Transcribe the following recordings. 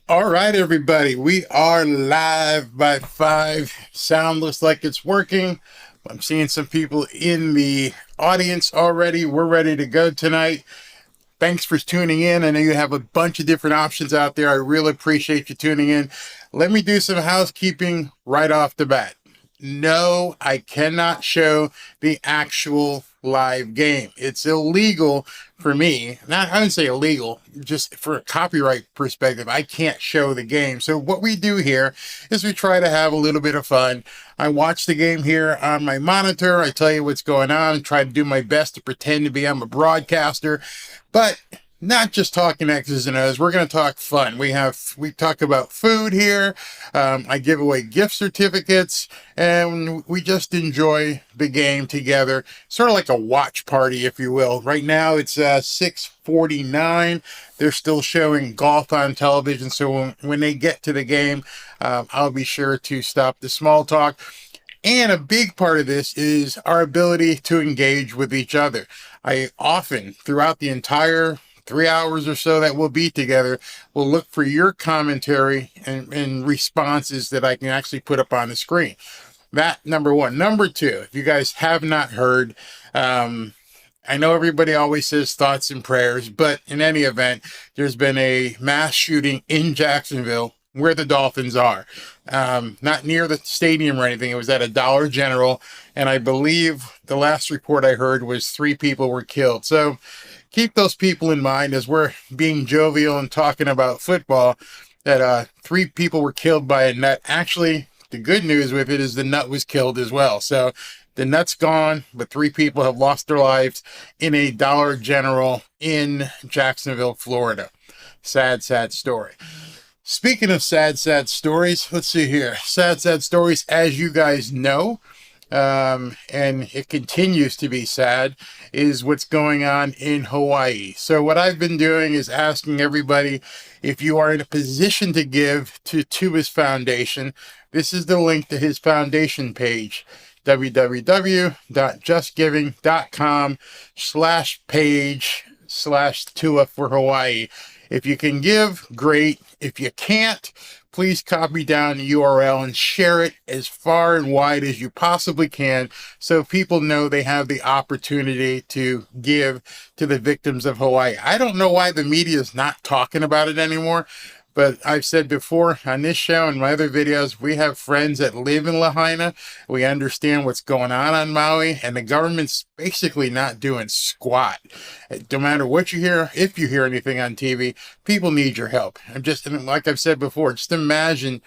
All right, everybody, we are live by 5. Sound looks like it's working. I'm seeing some people in the audience already. We're ready to go tonight. Thanks for tuning in. I know you have a bunch of different options out there. I really appreciate you tuning in. Let me do some housekeeping right off the bat. No, I cannot show the actual live game. It's illegal for me. Not, I wouldn't say illegal, just for a copyright perspective, I can't show the game. So what we do here is we try to have a little bit of fun. I watch the game here on my monitor. I tell you what's going on, try to do my best to pretend to be I'm a broadcaster, but not just talking X's and O's. We're going to talk fun. We talk about food here. I give away gift certificates, and we just enjoy the game together. Sort of like a watch party, if you will. Right now it's 6:49. They're still showing golf on television, so when they get to the game, I'll be sure to stop the small talk. And a big part of this is our ability to engage with each other. I often, throughout the entire 3 hours or so that we'll be together, we'll look for your commentary and responses that I can actually put up on the screen. That, number one. Number two, if you guys have not heard, I know everybody always says thoughts and prayers, but in any event, there's been a mass shooting in Jacksonville where the Dolphins are. Not near the stadium or anything. It was at a Dollar General, and I believe the last report I heard was 3 people were killed. So keep those people in mind as we're being jovial and talking about football, that 3 people were killed by a nut. Actually, the good news with it is the nut was killed as well. So the nut's gone, but 3 people have lost their lives in a Dollar General in Jacksonville, Florida. Sad, sad story. Speaking of sad, sad stories, let's see here. Sad, sad stories, as you guys know, and it continues to be sad, is what's going on in Hawaii. So what I've been doing is asking everybody, if you are in a position to give to his foundation, this is the link to his foundation page, www.justgiving.com/page/Tua for Hawaii. If you can give, great. If you can't, please copy down the URL and share it as far and wide as you possibly can so people know they have the opportunity to give to the victims of Hawaii. I don't know why the media is not talking about it anymore, but I've said before on this show and my other videos, we have friends that live in Lahaina. We understand what's going on Maui, and the government's basically not doing squat. No matter what you hear, if you hear anything on TV, people need your help. Like I've said before, just imagine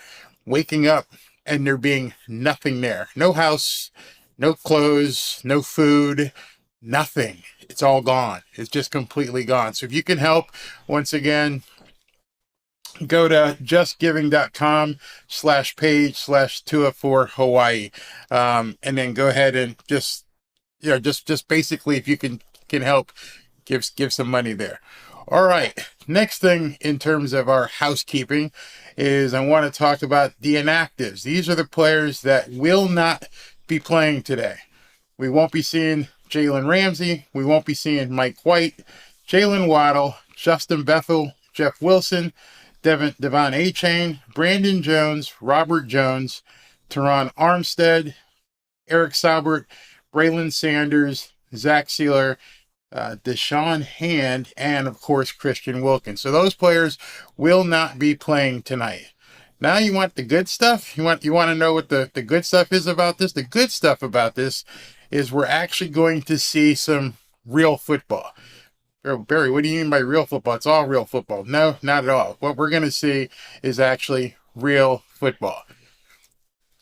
waking up and there being nothing there. No house, no clothes, no food, nothing. It's all gone. It's just completely gone. So if you can help, once again, go to justgiving.com/page/Tua for Hawaii. And then go ahead and just basically, if you can help, give some money there. All right. Next thing in terms of our housekeeping is I want to talk about the inactives. These are the players that will not be playing today. We won't be seeing Jalen Ramsey. We won't be seeing Mike White, Jalen Waddle, Justin Bethel, Jeff Wilson, Devon Achane, Brandon Jones, Robert Jones, Teron Armstead, Eric Saubert, Braylon Sanders, Zach Sealer, Deshaun Hand, and of course Christian Wilkins. So those players will not be playing tonight. Now you want the good stuff? You want to know what the good stuff is about this? The good stuff about this is we're actually going to see some real football. Oh, Barry, what do you mean by real football? It's all real football. No, not at all. What we're going to see is actually real football.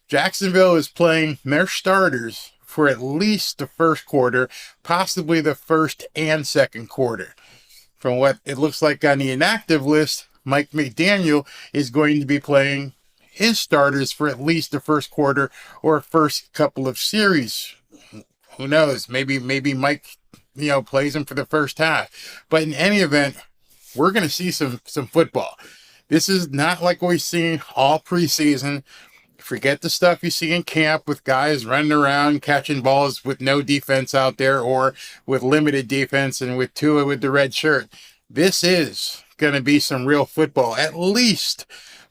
Jacksonville is playing their starters for at least the first quarter, possibly the first and second quarter. From what it looks like on the inactive list, Mike McDaniel is going to be playing his starters for at least the first quarter or first couple of series. Who knows? Maybe Mike plays him for the first half. But in any event, we're going to see some football. This is not like we've seen all preseason. Forget the stuff you see in camp with guys running around catching balls with no defense out there or with limited defense and with Tua with the red shirt. This is going to be some real football, at least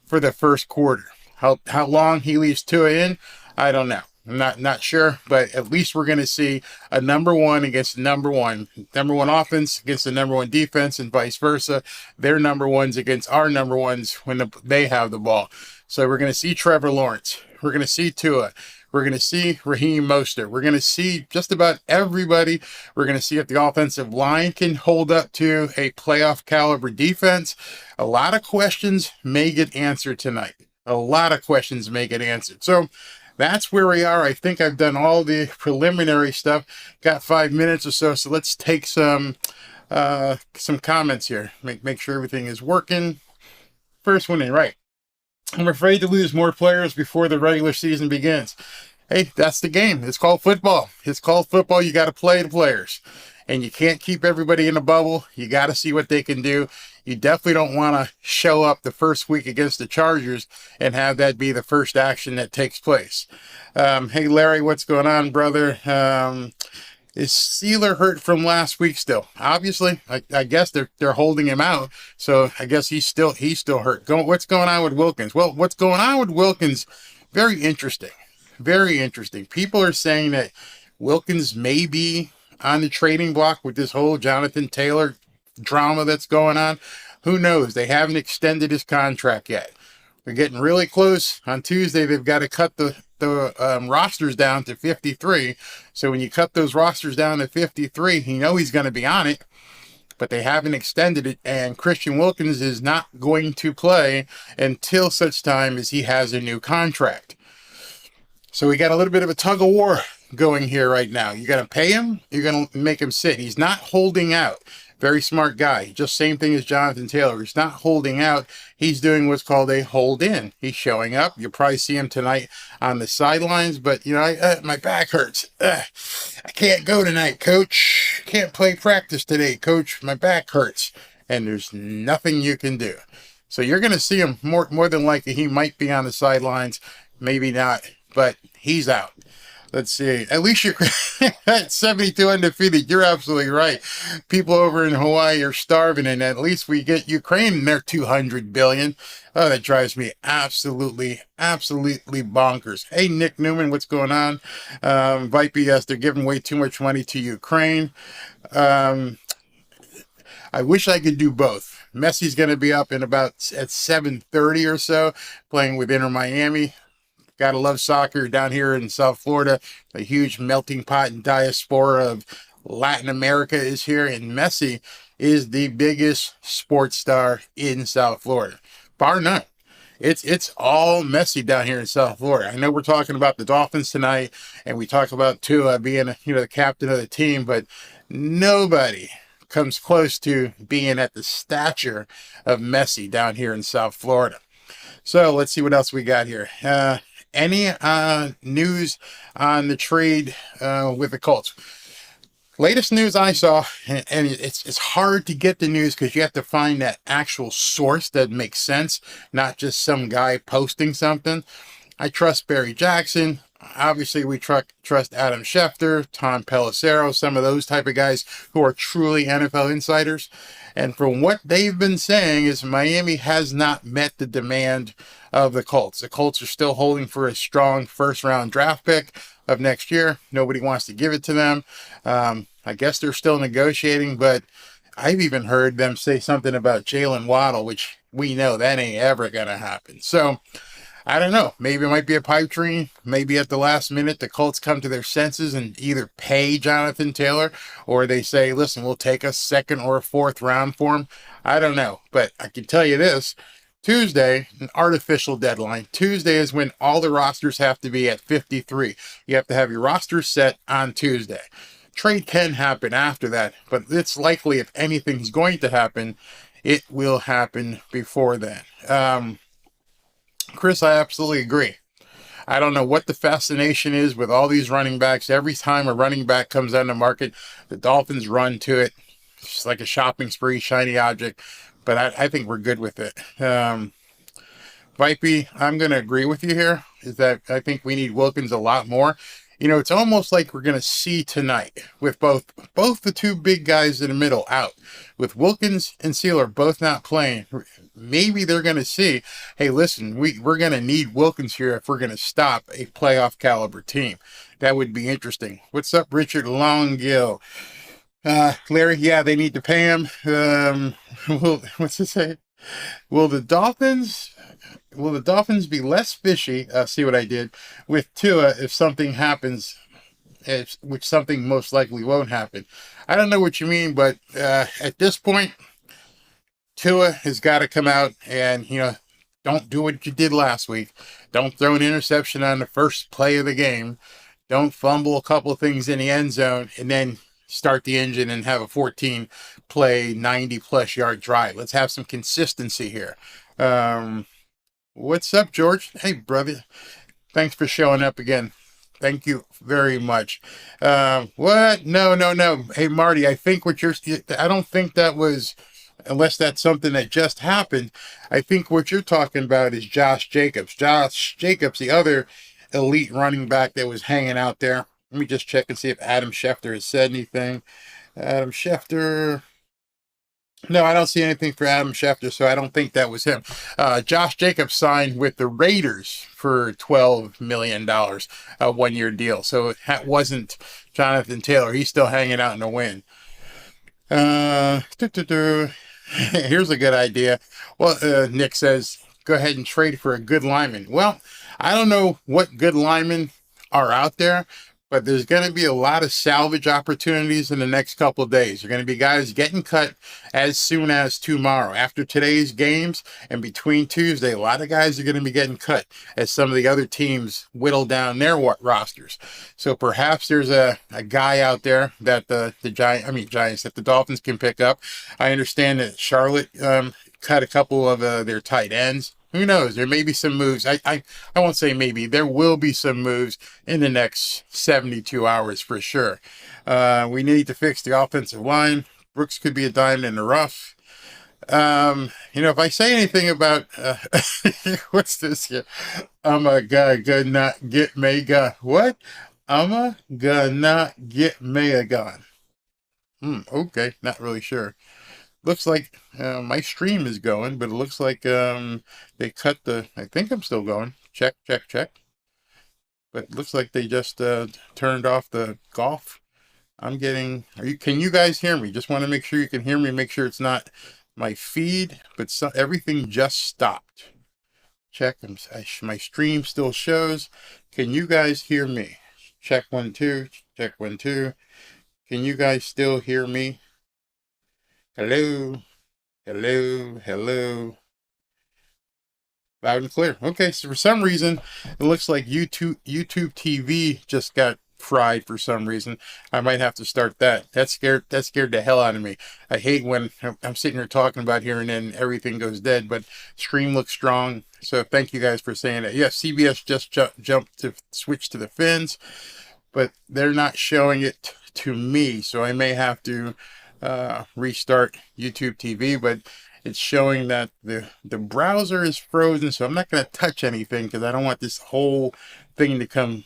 for the first quarter. How long he leaves Tua in, I don't know. I'm not sure, but at least we're going to see a number one against number one offense against the number one defense, and vice versa. Their number ones against our number ones when they have the ball. So we're going to see Trevor Lawrence. We're going to see Tua. We're going to see Raheem Mostert. We're going to see just about everybody. We're going to see if the offensive line can hold up to a playoff caliber defense. A lot of questions may get answered tonight. A lot of questions may get answered. So that's where we are. I think I've done all the preliminary stuff. Got 5 minutes or so. So let's take some comments here. Make sure everything is working. First one in, right. I'm afraid to lose more players before the regular season begins. Hey, that's the game. It's called football. It's called football. You got to play the players. And you can't keep everybody in a bubble. You got to see what they can do. You definitely don't want to show up the first week against the Chargers and have that be the first action that takes place. Hey, Larry, what's going on, brother? Is Sealer hurt from last week still? Obviously, I guess they're holding him out, so I guess he's still hurt. What's going on with Wilkins? Well, what's going on with Wilkins? Very interesting. Very interesting. People are saying that Wilkins may be on the trading block with this whole Jonathan Taylor drama that's going on. Who knows? They haven't extended his contract yet. They're getting really close. On Tuesday, they've got to cut the rosters down to 53. So when you cut those rosters down to 53, you know he's going to be on it, but they haven't extended it. And Christian Wilkins is not going to play until such time as he has a new contract. So we got a little bit of a tug of war going here right now. You're going to pay him. You're going to make him sit. He's not holding out. Very smart guy. Just same thing as Jonathan Taylor. He's not holding out. He's doing what's called a hold in. He's showing up. You'll probably see him tonight on the sidelines, but my back hurts. I can't go tonight, coach. Can't play practice today, coach. My back hurts. And there's nothing you can do. So you're going to see him more than likely. He might be on the sidelines. Maybe not, but he's out. Let's see. At least you're at 72 undefeated. You're absolutely right. People over in Hawaii are starving, and at least we get Ukraine and their 200 billion. Oh, that drives me absolutely bonkers. Hey, Nick Newman, what's going on? Vipe, yes, they're giving way too much money to Ukraine. I wish I could do both. Messi's going to be up at 7:30 or so, playing with Inter Miami. Gotta love soccer down here in South Florida. A huge melting pot and diaspora of Latin America is here, and Messi is the biggest sports star in South Florida, bar none. It's all Messi down here in South Florida. I know we're talking about the Dolphins tonight, and we talk about Tua being the captain of the team, but nobody comes close to being at the stature of Messi down here in South Florida. So let's see what else we got here. Any news on the trade with the Colts? Latest news I saw, and it's hard to get the news because you have to find that actual source that makes sense, not just some guy posting something. I trust Barry Jackson. Obviously, we trust Adam Schefter, Tom Pelissero, some of those type of guys who are truly NFL insiders. And from what they've been saying is Miami has not met the demand of the Colts. The Colts are still holding for a strong first-round draft pick of next year. Nobody wants to give it to them. I guess they're still negotiating, but I've even heard them say something about Jalen Waddle, which we know that ain't ever going to happen. So I don't know. Maybe it might be a pipe dream. Maybe at the last minute, the Colts come to their senses and either pay Jonathan Taylor or they say, listen, we'll take a second or a fourth round for him. I don't know. But I can tell you this. Tuesday, an artificial deadline. Tuesday is when all the rosters have to be at 53. You have to have your roster set on Tuesday. Trade can happen after that, but it's likely if anything's going to happen, it will happen before then. Chris, I absolutely agree. I don't know what the fascination is with all these running backs. Every time a running back comes on the market, the Dolphins run to it. It's like a shopping spree, shiny object. But I think we're good with it. Vipey, I'm going to agree with you here, is that I think we need Wilkins a lot more. It's almost like we're going to see tonight with both the two big guys in the middle out, with Wilkins and Sealer both not playing. Maybe they're going to see, hey, listen, we're going to need Wilkins here if we're going to stop a playoff caliber team. That would be interesting. What's up, Richard Longgill? Larry, yeah, they need to pay him. What's it say? Will the Dolphins will the Dolphins be less fishy? See what I did with Tua if something happens, which something most likely won't happen. I don't know what you mean, but at this point, Tua has got to come out and don't do what you did last week. Don't throw an interception on the first play of the game. Don't fumble a couple of things in the end zone and then start the engine and have a 14 play 90 plus yard drive. Let's have some consistency here. What's up, George? Hey, brother. Thanks for showing up again. Thank you very much. What? No. Hey, Marty, I don't think that was, unless that's something that just happened. I think what you're talking about is Josh Jacobs. Josh Jacobs, the other elite running back that was hanging out there. Let me just check and see if Adam Schefter has said anything. Adam Schefter. No, I don't see anything for Adam Schefter, so I don't think that was him. Josh Jacobs signed with the Raiders for $12 million, a one-year deal. So that wasn't Jonathan Taylor. He's still hanging out in the wind. Here's a good idea. Well, Nick says, go ahead and trade for a good lineman. Well, I don't know what good linemen are out there, but there's going to be a lot of salvage opportunities in the next couple of days. There are going to be guys getting cut as soon as tomorrow. After today's games and between Tuesday, a lot of guys are going to be getting cut as some of the other teams whittle down their rosters. So perhaps there's a guy out there that the Giants, that the Dolphins can pick up. I understand that Charlotte cut a couple of their tight ends. Who knows? There may be some moves. I won't say maybe. There will be some moves in the next 72 hours for sure. We need to fix the offensive line. Brooks could be a diamond in the rough. If I say anything about what's this here? I'm a gonna get mega. What? I'm a gonna get mega. Okay, not really sure. Looks like my stream is going, but it looks like they cut I think I'm still going. Check. But it looks like they just turned off the golf. Can you guys hear me? Just want to make sure you can hear me. Make sure it's not my feed, but everything just stopped. Check. My stream still shows. Can you guys hear me? Check 1 2. Check 1 2. Can you guys still hear me? Hello. Loud and clear. Okay, so for some reason, it looks like YouTube TV just got fried for some reason. I might have to start that. That scared the hell out of me. I hate when I'm sitting here talking about here and then everything goes dead, but stream looks strong. So thank you guys for saying that. Yes, CBS just jumped to switch to the fins, but they're not showing it to me, so I may have to restart YouTube TV, but it's showing that the browser is frozen, so I'm not going to touch anything because I don't want this whole thing to come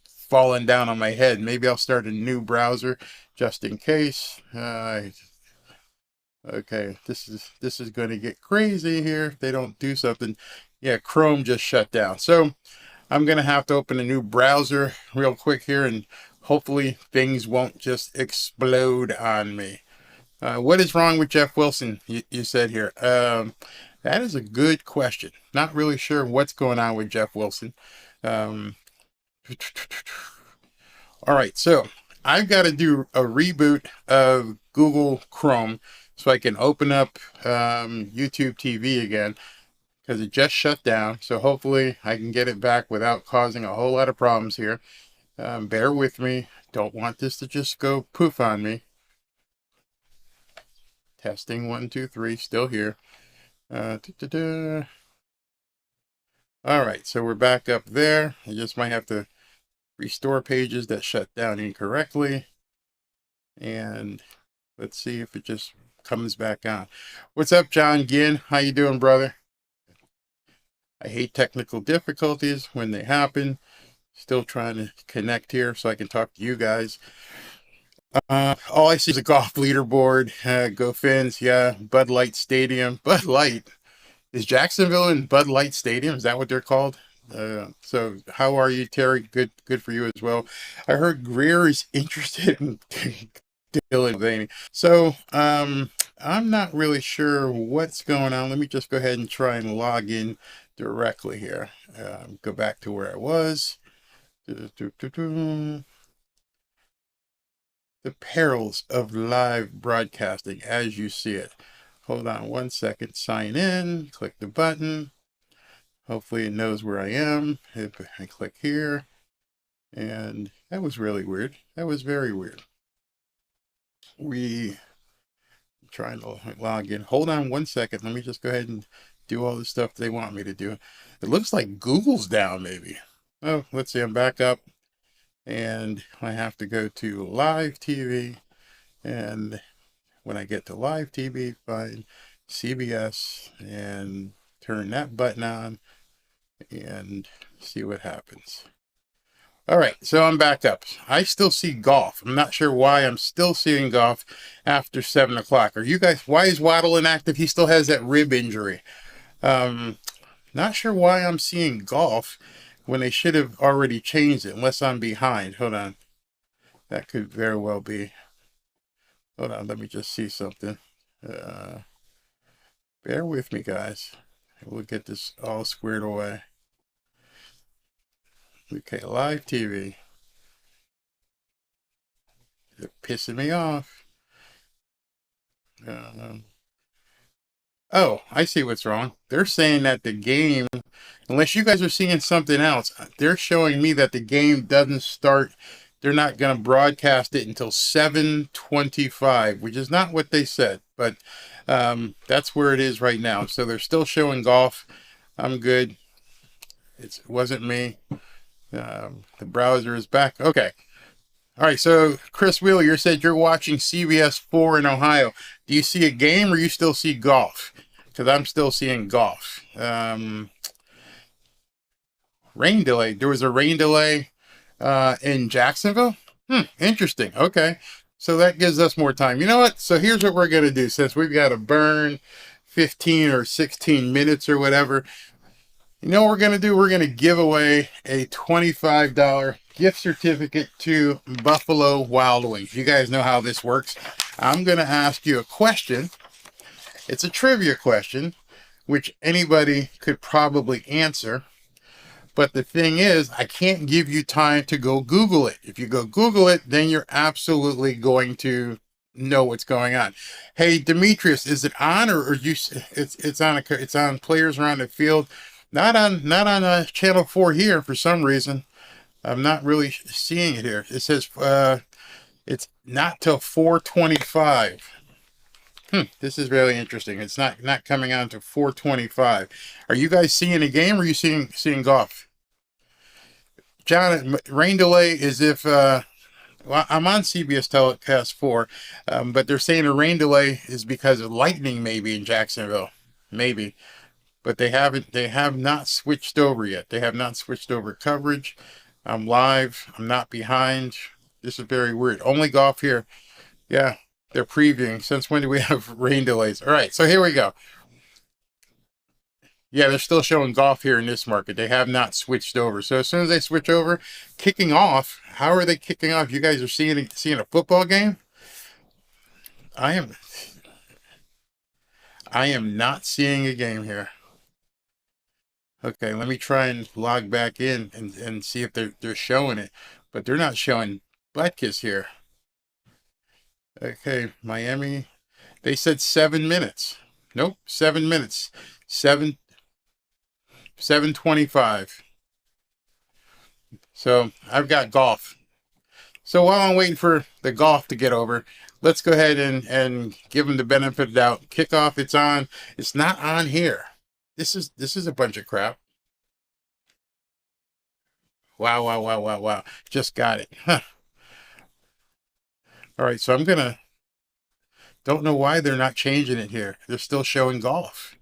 falling down on my head. Maybe I'll start a new browser just in case. Okay, this is going to get crazy here if they don't do something. Yeah, Chrome just shut down, so I'm going to have to open a new browser real quick here, and hopefully things won't just explode on me. What is wrong with Jeff Wilson, you said here? That is a good question. Not really sure what's going on with Jeff Wilson. All right, so I've got to do a reboot of Google Chrome so I can open up YouTube TV again because it just shut down. So hopefully I can get it back without causing a whole lot of problems here. Bear with me. Don't want this to just go poof on me. Testing 1 2 3, still here. All right, so we're back up there. I just might have to restore pages that shut down incorrectly. And let's see if it just comes back on. What's up, John Ginn? How you doing, brother? I hate technical difficulties when they happen. Still trying to connect here so I can talk to you guys. All I see is a golf leaderboard. Go Fins, yeah. Bud Light Stadium. Bud Light. Is Jacksonville in Bud Light Stadium? Is that what they're called? So how are you, Terry? Good for you as well. I heard Greer is interested in Dylan Vaney. So I'm not really sure what's going on. Let me just go ahead and try and log in directly here. Go back to where I was. The perils of live broadcasting as you see it. Hold on one second. Sign in. Click the button. Hopefully it knows where I am. I click here. And that was really weird. That was very weird. Trying to log in. Hold on one second. Let me just go ahead and do all the stuff they want me to do. It looks like Google's down maybe. Oh, let's see. I'm back up. And I have to go to live TV. And when I get to live TV, find CBS and turn that button on and see what happens. All right, so I'm back up. I still see golf. I'm not sure why I'm still seeing golf after 7 o'clock. Are you guys, why is Waddle inactive? He still has that rib injury. Not sure why I'm seeing golf when they should have already changed it, unless I'm behind. Hold on. That could very well be. Hold on, let me just see something. Bear with me, guys. We'll get this all squared away. Okay, live TV. They're pissing me off. Oh, I see what's wrong. They're saying that the game, unless you guys are seeing something else, they're showing me that the game doesn't start. They're not going to broadcast it until 7:25, which is not what they said, but that's where it is right now. So they're still showing golf. I'm good. It wasn't me. The browser is back. Okay. All right. So Chris Wheeler, you said you're watching CBS 4 in Ohio. Do you see a game or you still see golf? Because I'm still seeing golf. Rain delay. There was a rain delay in Jacksonville. Interesting. Okay. So that gives us more time. You know what? So here's what we're going to do. Since we've got to burn 15 or 16 minutes or whatever, you know what we're going to do? We're going to give away a $25 gift certificate to Buffalo Wild Wings. You guys know how this works. I'm going to ask you a question. It's a trivia question, which anybody could probably answer. But the thing is, I can't give you time to go Google it. If you go Google it, then you're absolutely going to know what's going on. Hey, Demetrius, is it on or it's on Players Around the Field? Not on channel 4 here for some reason. I'm not really seeing it here. It says it's not till 4:25. This is really interesting. It's not coming on to 4:25. Are you guys seeing a game or are you seeing golf? John, rain delay is if well, I'm on CBS Telecast 4, but they're saying a rain delay is because of lightning maybe in Jacksonville. Maybe. But they have not switched over yet. They have not switched over coverage. I'm live. I'm not behind. This is very weird. Only golf here. Yeah, they're previewing. Since when do we have rain delays? All right, so here we go. Yeah, they're still showing golf here in this market. They have not switched over. So as soon as they switch over, kicking off, how are they kicking off? You guys are seeing a football game? I am not seeing a game here. Okay, let me try and log back in and see if they're showing it. But they're not showing Butkus here. Okay, Miami. They said 7 minutes. Nope, 7 minutes. 7:25. So I've got golf. So while I'm waiting for the golf to get over, let's go ahead and give them the benefit of the doubt. Kickoff, it's on. It's not on here. This is a bunch of crap. Wow. Just got it. Huh. All right, so don't know why they're not changing it here. They're still showing golf.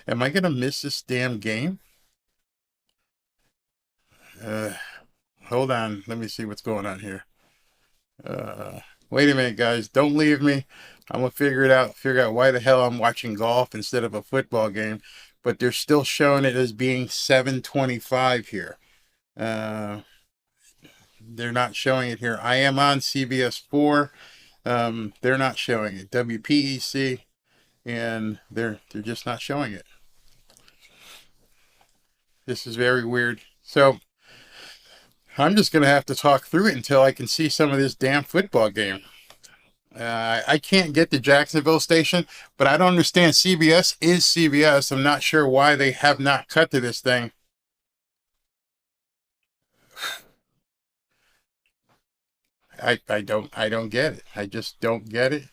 Am I going to miss this damn game? Hold on. Let me see what's going on here. Wait a minute, guys. Don't leave me. I'm going to figure it out. Figure out why the hell I'm watching golf instead of a football game. But they're still showing it as being 7:25 here. They're not showing it here. I am on CBS 4. They're not showing it. WPEC, and they're just not showing it. This is very weird. So I'm just going to have to talk through it until I can see some of this damn football game. I can't get the Jacksonville station, but I don't understand. CBS is CBS. I'm not sure why they have not cut to this thing. I don't get it. I just don't get it.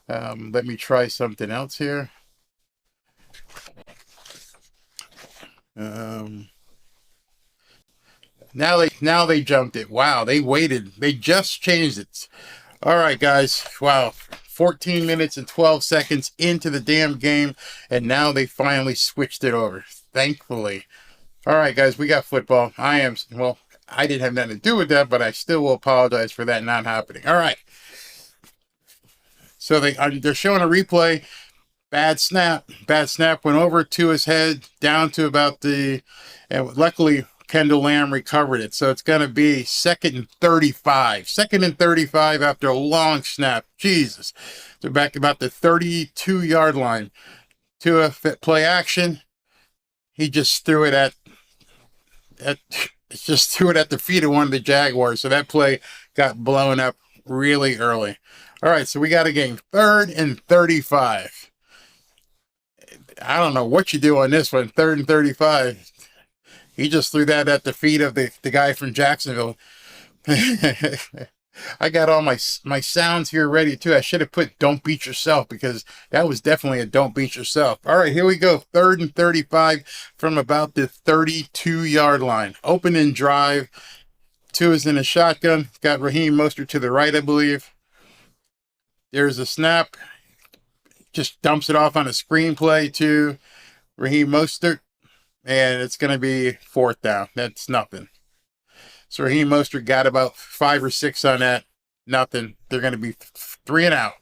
Let me try something else here. Now they jumped it. Wow, they waited. They just changed it. All right, guys. Wow. 14 minutes and 12 seconds into the damn game, and now they finally switched it over. Thankfully. All right, guys, we got football. I didn't have nothing to do with that, but I still will apologize for that not happening. All right. So they're showing a replay. Bad snap. Bad snap went over to his head, down to about and luckily Kendall Lamb recovered it. So it's going to be 2nd and 35. 2nd and 35 after a long snap. Jesus. They're back about the 32-yard line. To a play action. He just threw it at the feet of one of the Jaguars. So that play got blown up really early. All right, so we got a game. 3rd and 35. I don't know what you do on this one. 3rd and 35. He just threw that at the feet of the guy from Jacksonville. I got all my sounds here ready too. I should have put "Don't beat yourself" because that was definitely a "Don't beat yourself." All right, here we go. 3rd and 35 from about the 32-yard line. Opening drive. Two is in a shotgun. Got Raheem Mostert to the right, I believe. There's a snap. Just dumps it off on a screenplay to Raheem Mostert. And it's going to be 4th down. That's nothing. So Raheem Mostert got about 5 or 6 on that. Nothing. They're going to be 3 and out.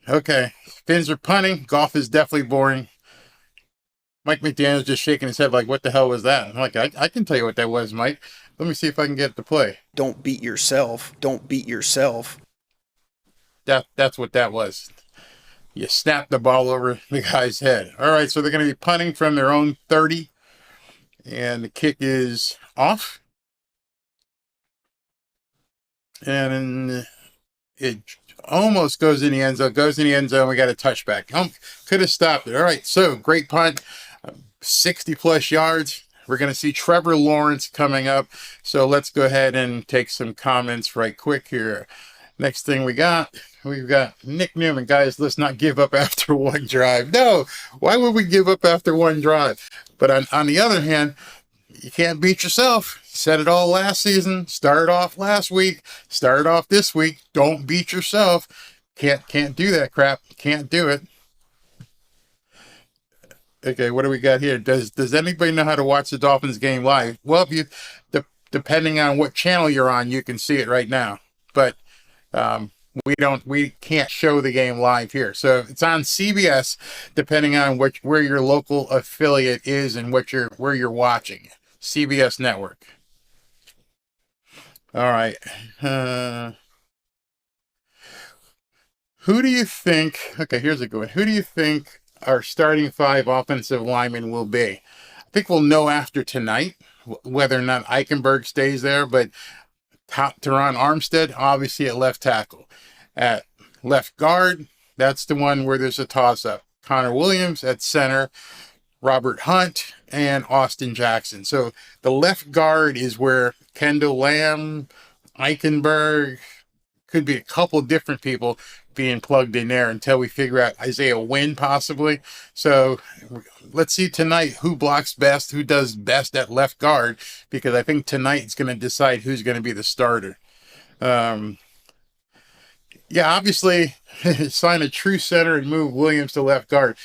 Okay. Fins are punting. Golf is definitely boring. Mike McDaniel's just shaking his head like, what the hell was that? I'm like, I can tell you what that was, Mike. Let me see if I can get it to play. Don't beat yourself. Don't beat yourself. That's what that was. You snap the ball over the guy's head. All right, so they're going to be punting from their own 30. And the kick is off. And it almost goes in the end zone. Goes in the end zone. We got a touchback. Could have stopped it. All right, so great punt. 60-plus yards. We're going to see Trevor Lawrence coming up. So let's go ahead and take some comments right quick here. Next thing we've got Nick Newman. Guys, let's not give up after one drive. No, why would we give up after one drive? But on the other hand, you can't beat yourself. Said it all last season. Started off last week. Started off this week. Don't beat yourself. Can't do that crap. Can't do it. Okay, what do we got here? Does anybody know how to watch the Dolphins game live? Well, depending on what channel you're on, you can see it right now. But we can't show the game live here. So it's on CBS, depending on where your local affiliate is and where you're watching. CBS network. All right. Who do you think? Okay, here's a good one. Who do you think our starting 5 offensive linemen will be? I think we'll know after tonight whether or not Eichenberg stays there, but Teron Armstead, obviously at left tackle. At left guard, that's the one where there's a toss-up. Connor Williams at center, Robert Hunt, and Austin Jackson. So the left guard is where Kendall Lamb, Eichenberg, could be a couple different people being plugged in there until we figure out Isaiah Wynn possibly. So let's see tonight who blocks best, who does best at left guard, because I think tonight it's going to decide who's going to be the starter. Yeah, obviously sign a true center and move Williams to left guard.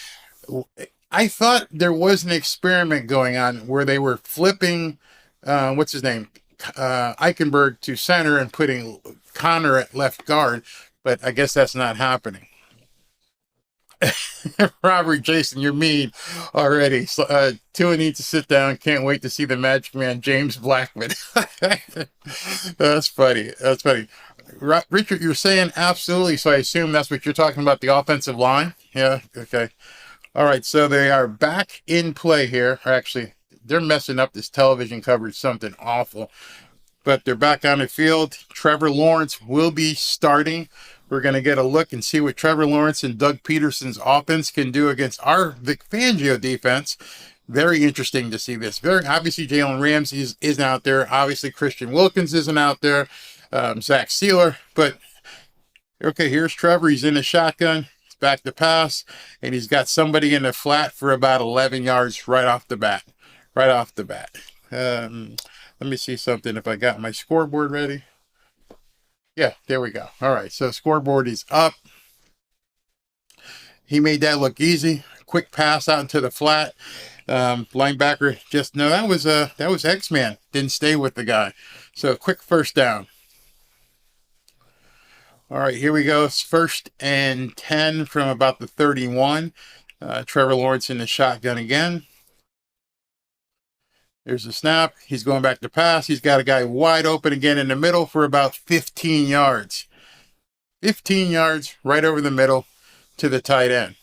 I thought there was an experiment going on where they were flipping, what's his name? Eichenberg to center and putting Connor at left guard, but I guess that's not happening. Robert, Jason, you're mean already. So, Tua needs to sit down. Can't wait to see the Magic Man, James Blackman. That's funny. That's funny. Richard, you're saying absolutely, so I assume that's what you're talking about, the offensive line? Yeah, okay. All right, so they are back in play here. Or actually, they're messing up this television coverage, something awful. But they're back on the field. Trevor Lawrence will be starting. We're going to get a look and see what Trevor Lawrence and Doug Peterson's offense can do against our Vic Fangio defense. Very interesting to see this. Very obviously, Jalen Ramsey isn't out there. Obviously, Christian Wilkins isn't out there. Zach Sealer. But, okay, here's Trevor. He's in the shotgun. He's back to pass. And he's got somebody in the flat for about 11 yards right off the bat. Right off the bat. Let me see something if I got my scoreboard ready. Yeah, there we go. All right, so scoreboard is up. He made that look easy. Quick pass out into the flat. Linebacker just, no, that was X-Man. Didn't stay with the guy. So quick first down. All right, here we go. It's 1st and 10 from about the 31. Trevor Lawrence in the shotgun again. There's the snap. He's going back to pass. He's got a guy wide open again in the middle for about 15 yards. 15 yards right over the middle to the tight end.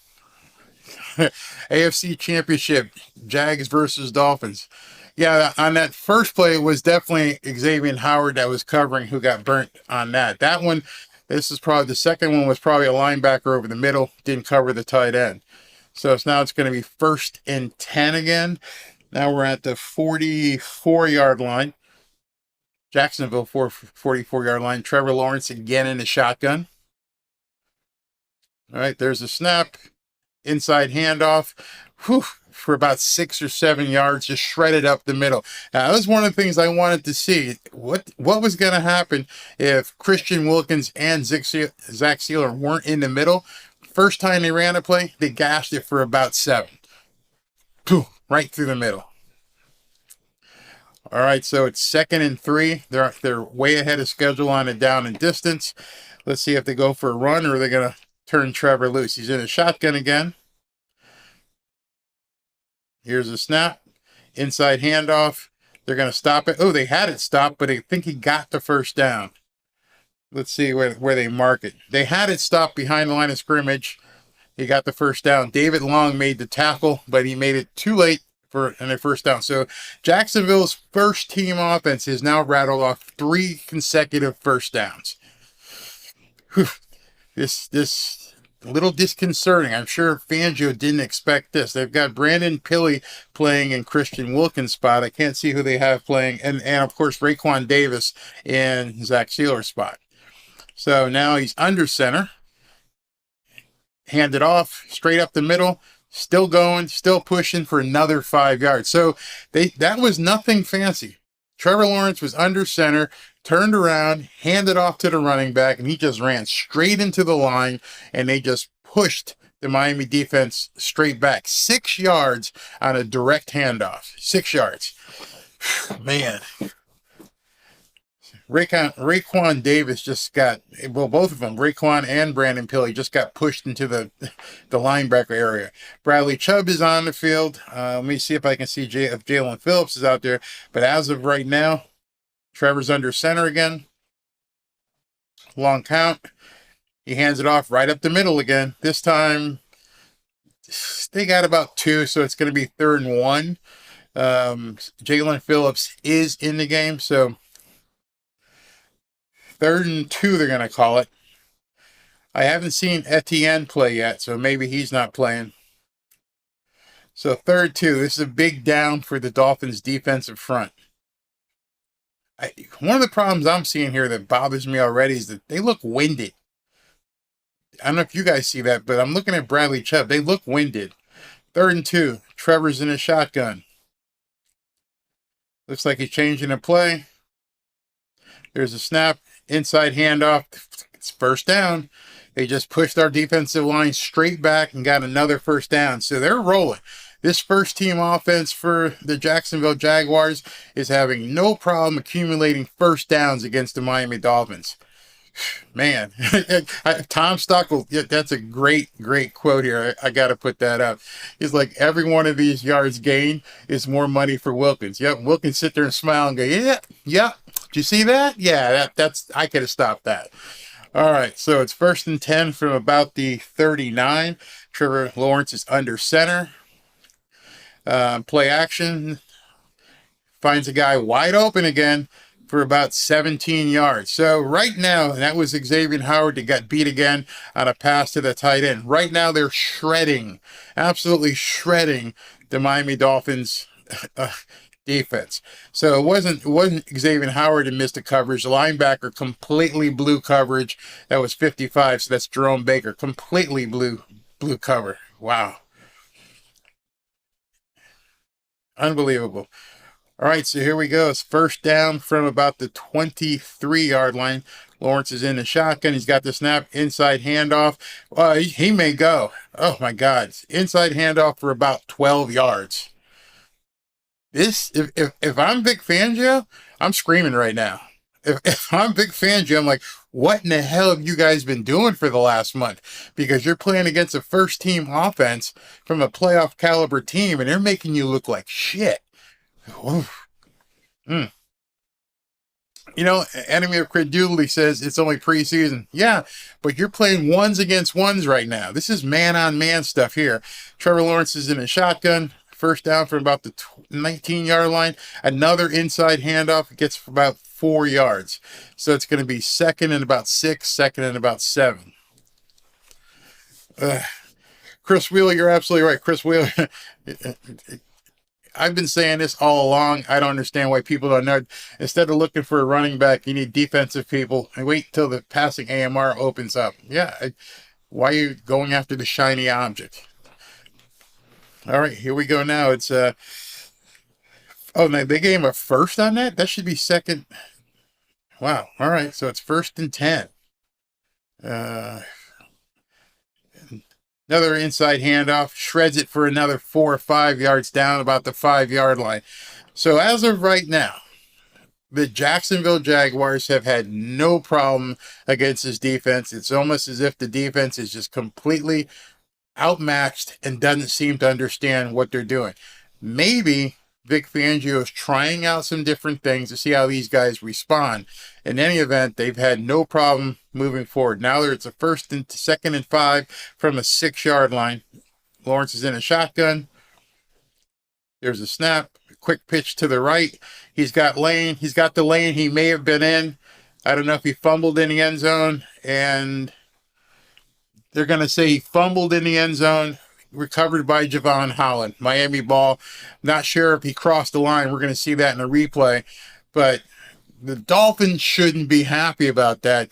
AFC Championship, Jags versus Dolphins. Yeah, on that first play, it was definitely Xavier Howard that was covering who got burnt on that. That one, this is probably, the second one was probably a linebacker over the middle, didn't cover the tight end. So now it's going to be 1st and 10 again. Now we're at the 44-yard line. Jacksonville 44-yard line. Trevor Lawrence again in the shotgun. All right, there's a snap. Inside handoff. Whew, for about 6 or 7 yards, just shredded up the middle. Now, that was one of the things I wanted to see. What was going to happen if Christian Wilkins and Zach Sealer weren't in the middle? First time they ran a play, they gashed it for about 7. Poof. Right through the middle. All right, so it's 2nd and 3. They're way ahead of schedule on a down and distance. Let's see if they go for a run or they're going to turn Trevor loose. He's in a shotgun again. Here's a snap. Inside handoff. They're going to stop it. Oh, they had it stopped, but I think he got the first down. Let's see where they mark it. They had it stopped behind the line of scrimmage. He got the first down. David Long made the tackle, but he made it too late for a first down. So Jacksonville's first team offense has now rattled off 3 consecutive first downs. Whew. This a little disconcerting. I'm sure Fangio didn't expect this. They've got Brandon Pilley playing in Christian Wilkins' spot. I can't see who they have playing. And of course, Raekwon Davis in Zach Sealer's spot. So now he's under center. Hand it off, straight up the middle, still going, still pushing for another 5 yards. So that was nothing fancy. Trevor Lawrence was under center, turned around, handed off to the running back, and he just ran straight into the line, and they just pushed the Miami defense straight back. 6 yards on a direct handoff. 6 yards. Man. Raekwon Davis just got, well, both of them, Raekwon and Brandon Pilley, just got pushed into the linebacker area. Bradley Chubb is on the field. Let me see if I can see if Jalen Phillips is out there. But as of right now, Trevor's under center again. Long count. He hands it off right up the middle again. This time, they got about 2, so it's going to be 3rd and 1. Jalen Phillips is in the game, so 3rd and 2, they're going to call it. I haven't seen Etienne play yet, so maybe he's not playing. So 3rd 2. This is a big down for the Dolphins' defensive front. One of the problems I'm seeing here that bothers me already is that they look winded. I don't know if you guys see that, but I'm looking at Bradley Chubb. They look winded. 3rd and 2. Trevor's in a shotgun. Looks like he's changing a play. There's a snap. Inside handoff. It's first down. They just pushed our defensive line straight back and got another first down. So they're rolling. This first team offense for the Jacksonville Jaguars is having no problem accumulating first downs against the Miami Dolphins. Man, Tom Stockwell, yeah, that's a great quote here. I got to put that up. He's like, every one of these yards gained is more money for Wilkins. Yep, Wilkins sit there and smile and go, yeah. Did you see that? Yeah, that's I could have stopped that. All right, so it's 1st and 10 from about the 39. Trevor Lawrence is under center. Play action. Finds a guy wide open again for about 17 yards. So right now, and that was Xavier Howard that got beat again on a pass to the tight end. Right now, they're shredding, absolutely shredding the Miami Dolphins defense. So it wasn't Xavier Howard that missed the coverage. The linebacker completely blew coverage. That was 55. So that's Jerome Baker, completely blew cover. Wow, unbelievable. All right, so here we go. It's first down from about the 23-yard line. Lawrence is in the shotgun. He's got the snap, inside handoff. He may go. Oh, my God. Inside handoff for about 12 yards. If I'm Vic Fangio, I'm screaming right now. If I'm Vic Fangio, I'm like, what in the hell have you guys been doing for the last month? Because you're playing against a first-team offense from a playoff caliber team, and they're making you look like shit. Mm. You know, Enemy of Credulity says it's only preseason. Yeah, but you're playing ones against ones right now. This is man-on-man stuff here. Trevor Lawrence is in a shotgun. First down from about the 19-yard line. Another inside handoff. It gets about 4 yards. So it's going to be second and about 6, second and about 7. Chris Wheeler, you're absolutely right. Chris Wheeler. I've been saying this all along. I don't understand why people don't know. Instead of looking for a running back, you need defensive people and wait till the passing AMR opens up. Yeah. Why are you going after the shiny object? All right, here we go now. It's oh, no, they gave him a first on that? That should be second. Wow. All right, so it's 1st and 10. Another inside handoff, shreds it for another 4 or 5 yards down about the 5-yard line. So as of right now, the Jacksonville Jaguars have had no problem against this defense. It's almost as if the defense is just completely outmatched and doesn't seem to understand what they're doing. Maybe Vic Fangio is trying out some different things to see how these guys respond. In any event, they've had no problem moving forward. Now it's a 1st and 2nd and 5 from a 6-yard line. Lawrence is in a shotgun. There's a snap, a quick pitch to the right. He's got lane. He's got the lane he may have been in. I don't know if he fumbled in the end zone, and they're going to say he fumbled in the end zone. Recovered by Javon Holland. Miami ball. Not sure if he crossed the line. We're going to see that in a replay. But the Dolphins shouldn't be happy about that.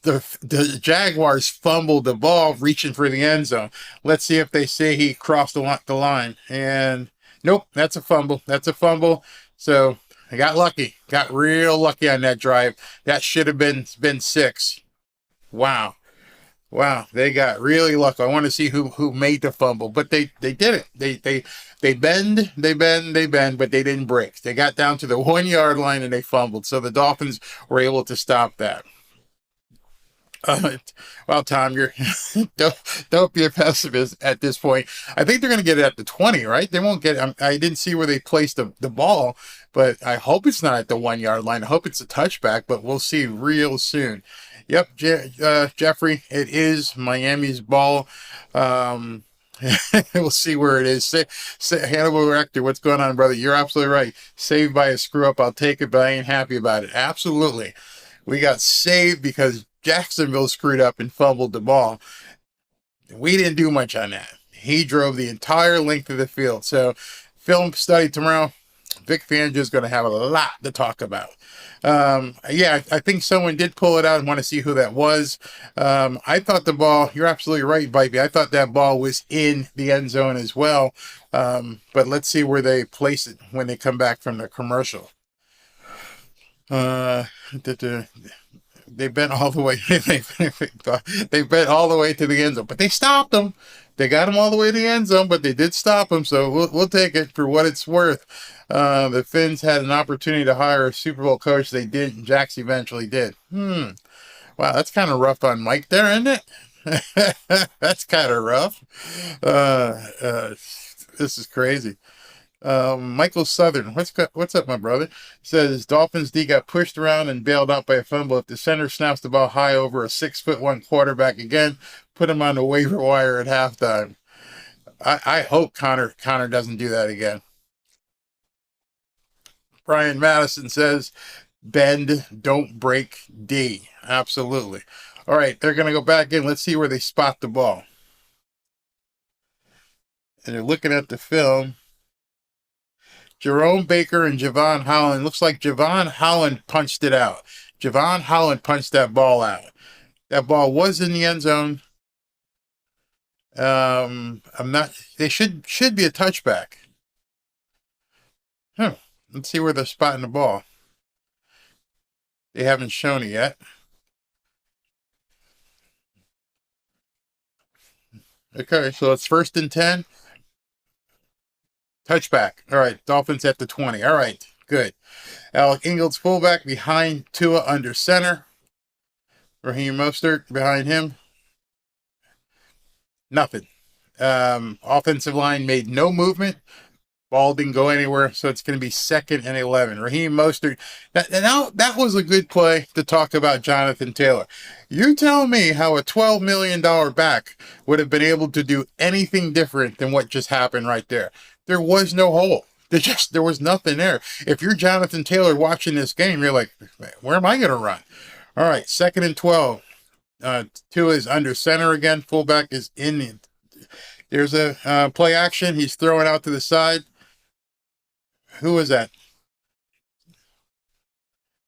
The Jaguars fumbled the ball reaching for the end zone. Let's see if they say he crossed the line. And nope, that's a fumble. That's a fumble. So I got lucky. Got real lucky on that drive. That should have been 6. Wow. Wow, they got really lucky. I want to see who made the fumble, but they did it. They bend, but they didn't break. They got down to the 1-yard line and they fumbled. So the Dolphins were able to stop that. Well, Tom, you're don't be a pessimist at this point. I think they're going to get it at the 20, right? They won't get. I didn't see where they placed the ball, but I hope it's not at the 1-yard line. I hope it's a touchback, but we'll see real soon. Yep, Jeffrey, it is Miami's ball. We'll see where it is. Hannibal Rector, what's going on, brother? You're absolutely right. Saved by a screw up. I'll take it, but I ain't happy about it. Absolutely. We got saved because Jacksonville screwed up and fumbled the ball. We didn't do much on that. He drove the entire length of the field. So, film study tomorrow. Vic Fangio is going to have a lot to talk about. Yeah, I think someone did pull it out and want to see who that was. I thought the ball, you're absolutely right, Bipey. I thought that ball was in the end zone as well. But let's see where they place it when they come back from the commercial. They bent all the way. They bent all the way to the end zone, but they stopped them. They got him all the way to the end zone, but they did stop him, so we'll take it for what it's worth. The Finns had an opportunity to hire a Super Bowl coach. They didn't. Jax eventually did. Wow, that's kind of rough on Mike there, isn't it? That's kind of rough. This is crazy. Michael Southern, what's up, my brother? Says Dolphins D got pushed around and bailed out by a fumble. If the center snaps the ball high over a 6'1" quarterback again, put him on the waiver wire at halftime. I hope Connor doesn't do that again. Brian Madison says, bend, don't break D. Absolutely. All right, they're going to go back in. Let's see where they spot the ball. And they're looking at the film. Jerome Baker and Javon Holland. Looks like Javon Holland punched it out. Javon Holland punched that ball out. That ball was in the end zone. They should be a touchback. Let's see where they're spotting the ball. They haven't shown it yet. Okay, so it's 1st and 10. Touchback. All right, Dolphins at the 20. All right, good. Alec Ingold's fullback behind Tua under center. Raheem Mostert behind him. Nothing. Offensive line made no movement. Ball didn't go anywhere, so it's going to be 2nd and 11. Raheem Mostert. That was a good play to talk about Jonathan Taylor. You tell me how a $12 million back would have been able to do anything different than what just happened right there. There was no hole. There was nothing there. If you're Jonathan Taylor watching this game, you're like, where am I going to run? All right, 2nd and 12. Tua is under center again. Fullback is in. There's a play action. He's throwing out to the side. Who was that?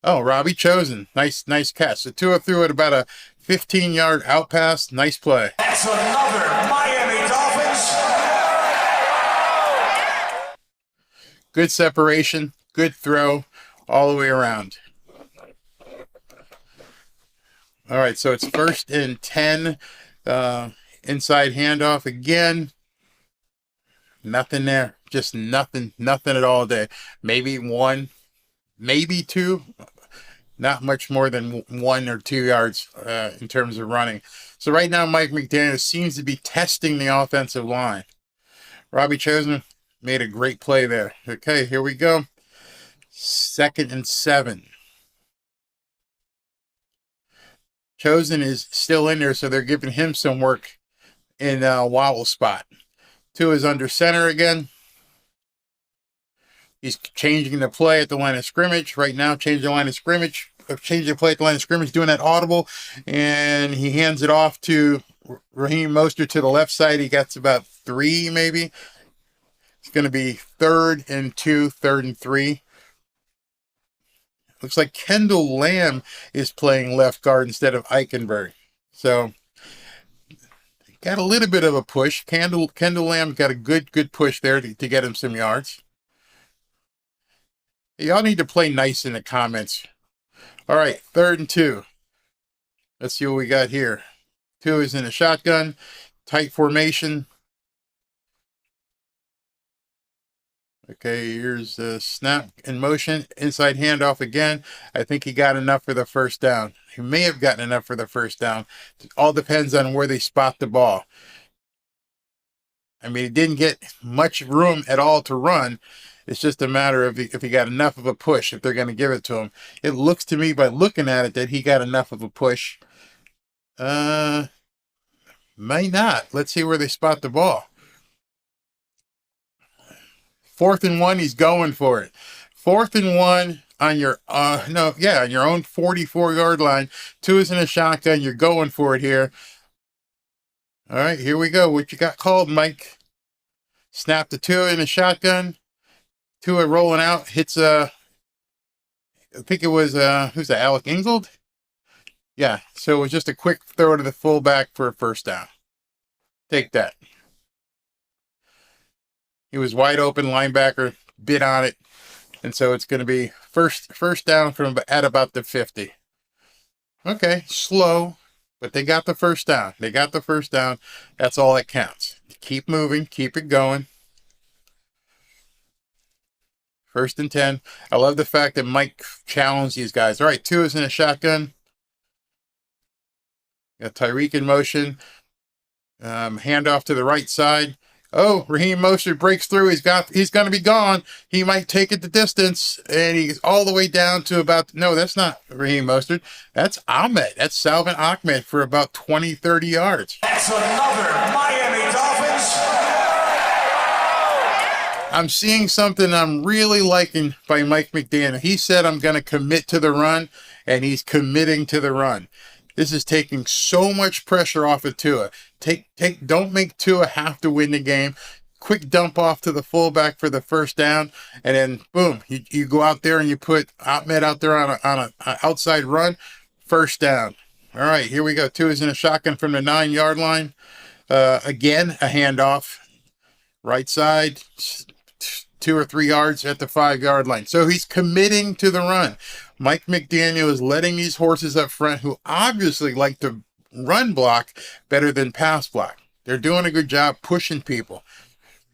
Oh, Robbie Chosen. Nice catch. So Tua threw it about a 15-yard out pass. Nice play. That's another Miami Dolphins. Good separation. Good throw all the way around. All right, so it's 1st and 10. Inside handoff again. Nothing there. Just nothing at all there. Maybe 1, maybe 2. Not much more than 1 or 2 yards in terms of running. So right now, Mike McDaniel seems to be testing the offensive line. Robbie Chosen made a great play there. Okay, here we go. 2nd and 7. Chosen is still in there, so they're giving him some work in wobble spot. Tua is under center again. He's changing the play at the line of scrimmage. Right now, changing the play at the line of scrimmage, doing that audible, and he hands it off to Raheem Mostert to the left side. He gets about 3, maybe. It's going to be 3rd and 2, 3rd and 3. Looks like Kendall Lamb is playing left guard instead of Eichenberg. So, got a little bit of a push. Kendall Lamb got a good push there to get him some yards. Y'all need to play nice in the comments. All right, 3rd and 2. Let's see what we got here. Tua is in a shotgun. Tight formation. Okay, here's the snap in motion. Inside handoff again. I think he got enough for the first down. He may have gotten enough for the first down. It all depends on where they spot the ball. I mean, he didn't get much room at all to run. It's just a matter of if he got enough of a push, if they're going to give it to him. It looks to me, by looking at it, that he got enough of a push. Might not. Let's see where they spot the ball. 4th and 1, he's going for it. 4th and 1 on your on your own 44-yard line. Tua is in a shotgun. You're going for it here. All right, here we go. What you got called, Mike? Snap the Tua in a shotgun. Tua rolling out, hits I think it was who's that? Alec Ingold? Yeah. So it was just a quick throw to the fullback for a first down. Take that. He was wide open, linebacker bit on it, and so it's going to be first down from at about the 50. Okay, slow. But they got the first down. They got the first down. That's all that counts. Keep moving. Keep it going. 1st and 10. I love the fact that Mike challenged these guys. All right, Tua is in a shotgun. Got Tyreek in motion. Handoff to the right side. Oh, Raheem Mostert breaks through. He's going to be gone. He might take it the distance, and he's all the way down to about. No, that's not Raheem Mostert. That's Ahmed. That's Salvin Ahmed for about 20, 30 yards. That's another Miami Dolphins. I'm seeing something I'm really liking by Mike McDaniel. He said, I'm going to commit to the run, and he's committing to the run. This is taking so much pressure off of Tua. Don't make Tua have to win the game. Quick dump off to the fullback for the first down, and then boom, you go out there and you put Ahmed out there on an outside run, first down. All right, here we go. Tua's in a shotgun from the 9-yard line. Again, a handoff, right side, 2 or 3 yards at the 5-yard line. So he's committing to the run. Mike McDaniel is letting these horses up front who obviously like to run block better than pass block. They're doing a good job pushing people.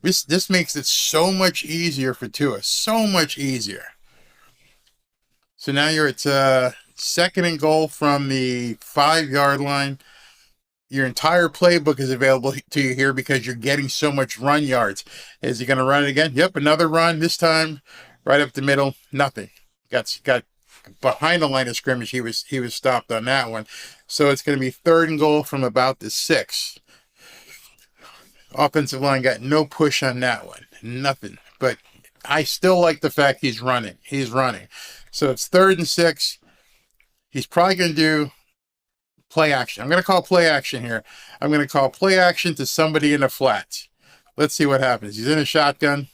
This makes it so much easier for Tua. So much easier. So now you're at 2nd and goal from the 5-yard line. Your entire playbook is available to you here because you're getting so much run yards. Is he going to run it again? Yep, another run. This time, right up the middle, nothing. Got behind the line of scrimmage. He was stopped on that one. So it's going to be 3rd and goal from about the 6. Offensive line got no push on that one. Nothing. But I still like the fact he's running. He's running. So it's 3rd and 6. He's probably going to do play action. I'm going to call play action here. I'm going to call play action to somebody in the flats. Let's see what happens. He's in a shotgun.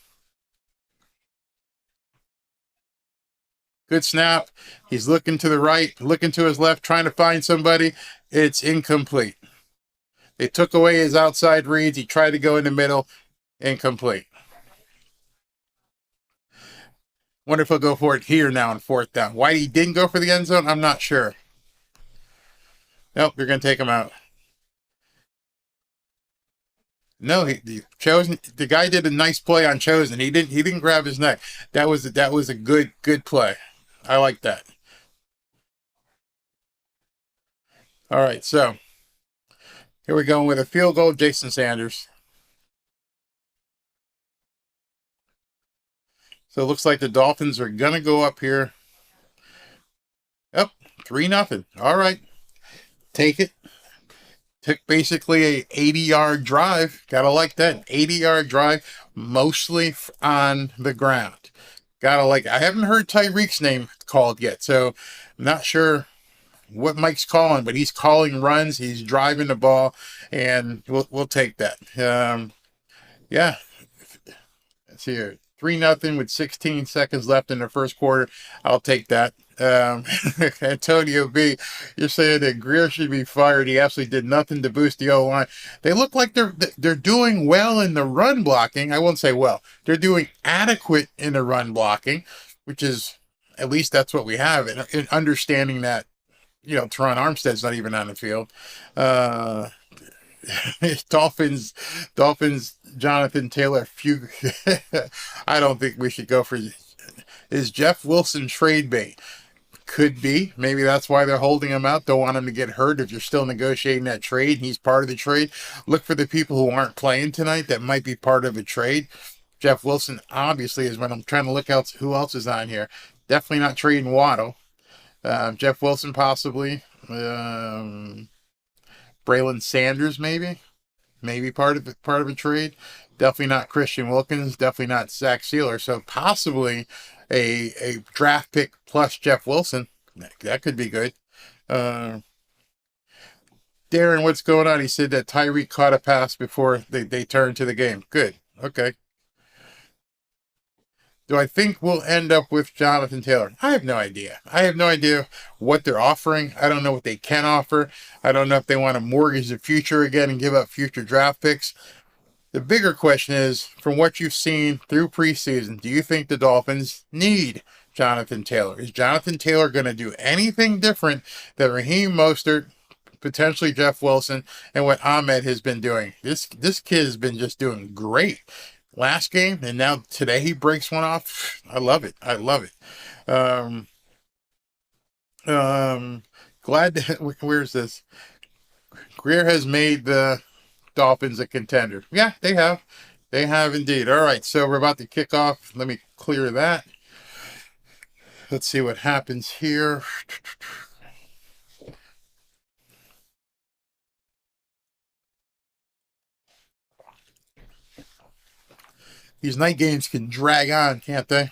Good snap. He's looking to the right, looking to his left, trying to find somebody. It's incomplete. They took away his outside reads. He tried to go in the middle. Incomplete. Wonder if he'll go for it here now on 4th down. Why he didn't go for the end zone, I'm not sure. Nope, you're going to take him out. No, the guy did a nice play on Chosen. He didn't grab his neck. That was a good play. I like that. All right, so here we're going with a field goal, Jason Sanders. So it looks like the Dolphins are going to go up here. Yep, 3-0. All right, take it. Took basically a 80-yard drive. Gotta like that. 80-yard drive, mostly on the ground. Gotta like. I haven't heard Tyreek's name called yet, so I'm not sure what Mike's calling, but he's calling runs. He's driving the ball, and we'll take that. Yeah. Let's see here. 3-0 with 16 seconds left in the first quarter. I'll take that. Antonio B, you're saying that Greer should be fired. He absolutely did nothing to boost the O-line. They look like they're doing well in the run blocking. I won't say well. They're doing adequate in the run blocking, which is, at least that's what we have. And understanding that, Teron Armstead's not even on the field. Dolphins, Jonathan Taylor. I don't think we should go for. Is Jeff Wilson trade bait? Could be. Maybe that's why they're holding him out. Don't want him to get hurt if you're still negotiating that trade. He's part of the trade. Look for the people who aren't playing tonight that might be part of a trade. Jeff Wilson obviously is when I'm trying to look out who else is on here. Definitely not trading Waddle. Jeff Wilson possibly. Braylon Sanders maybe part of a trade. Definitely not Christian Wilkins. Definitely not Zach Sealer. So possibly a draft pick plus Jeff Wilson. That could be good. Darren, what's going on? He said that Tyreek caught a pass before they turned to the game. Good. Okay. Do I think we'll end up with Jonathan Taylor? I have no idea. I have no idea what they're offering. I don't know what they can offer. I don't know if they want to mortgage the future again and give up future draft picks. The bigger question is, from what you've seen through preseason, do you think the Dolphins need Jonathan Taylor? Is Jonathan Taylor going to do anything different than Raheem Mostert, potentially Jeff Wilson, and what Ahmed has been doing. This kid has been just doing great last game, and now today he breaks one off. I love it. I love it. Glad to, where's this? Greer has made the Dolphins a contender. Yeah, they have. They have indeed. All right, so we're about to kick off. Let me clear that. Let's see what happens here. These night games can drag on, can't they?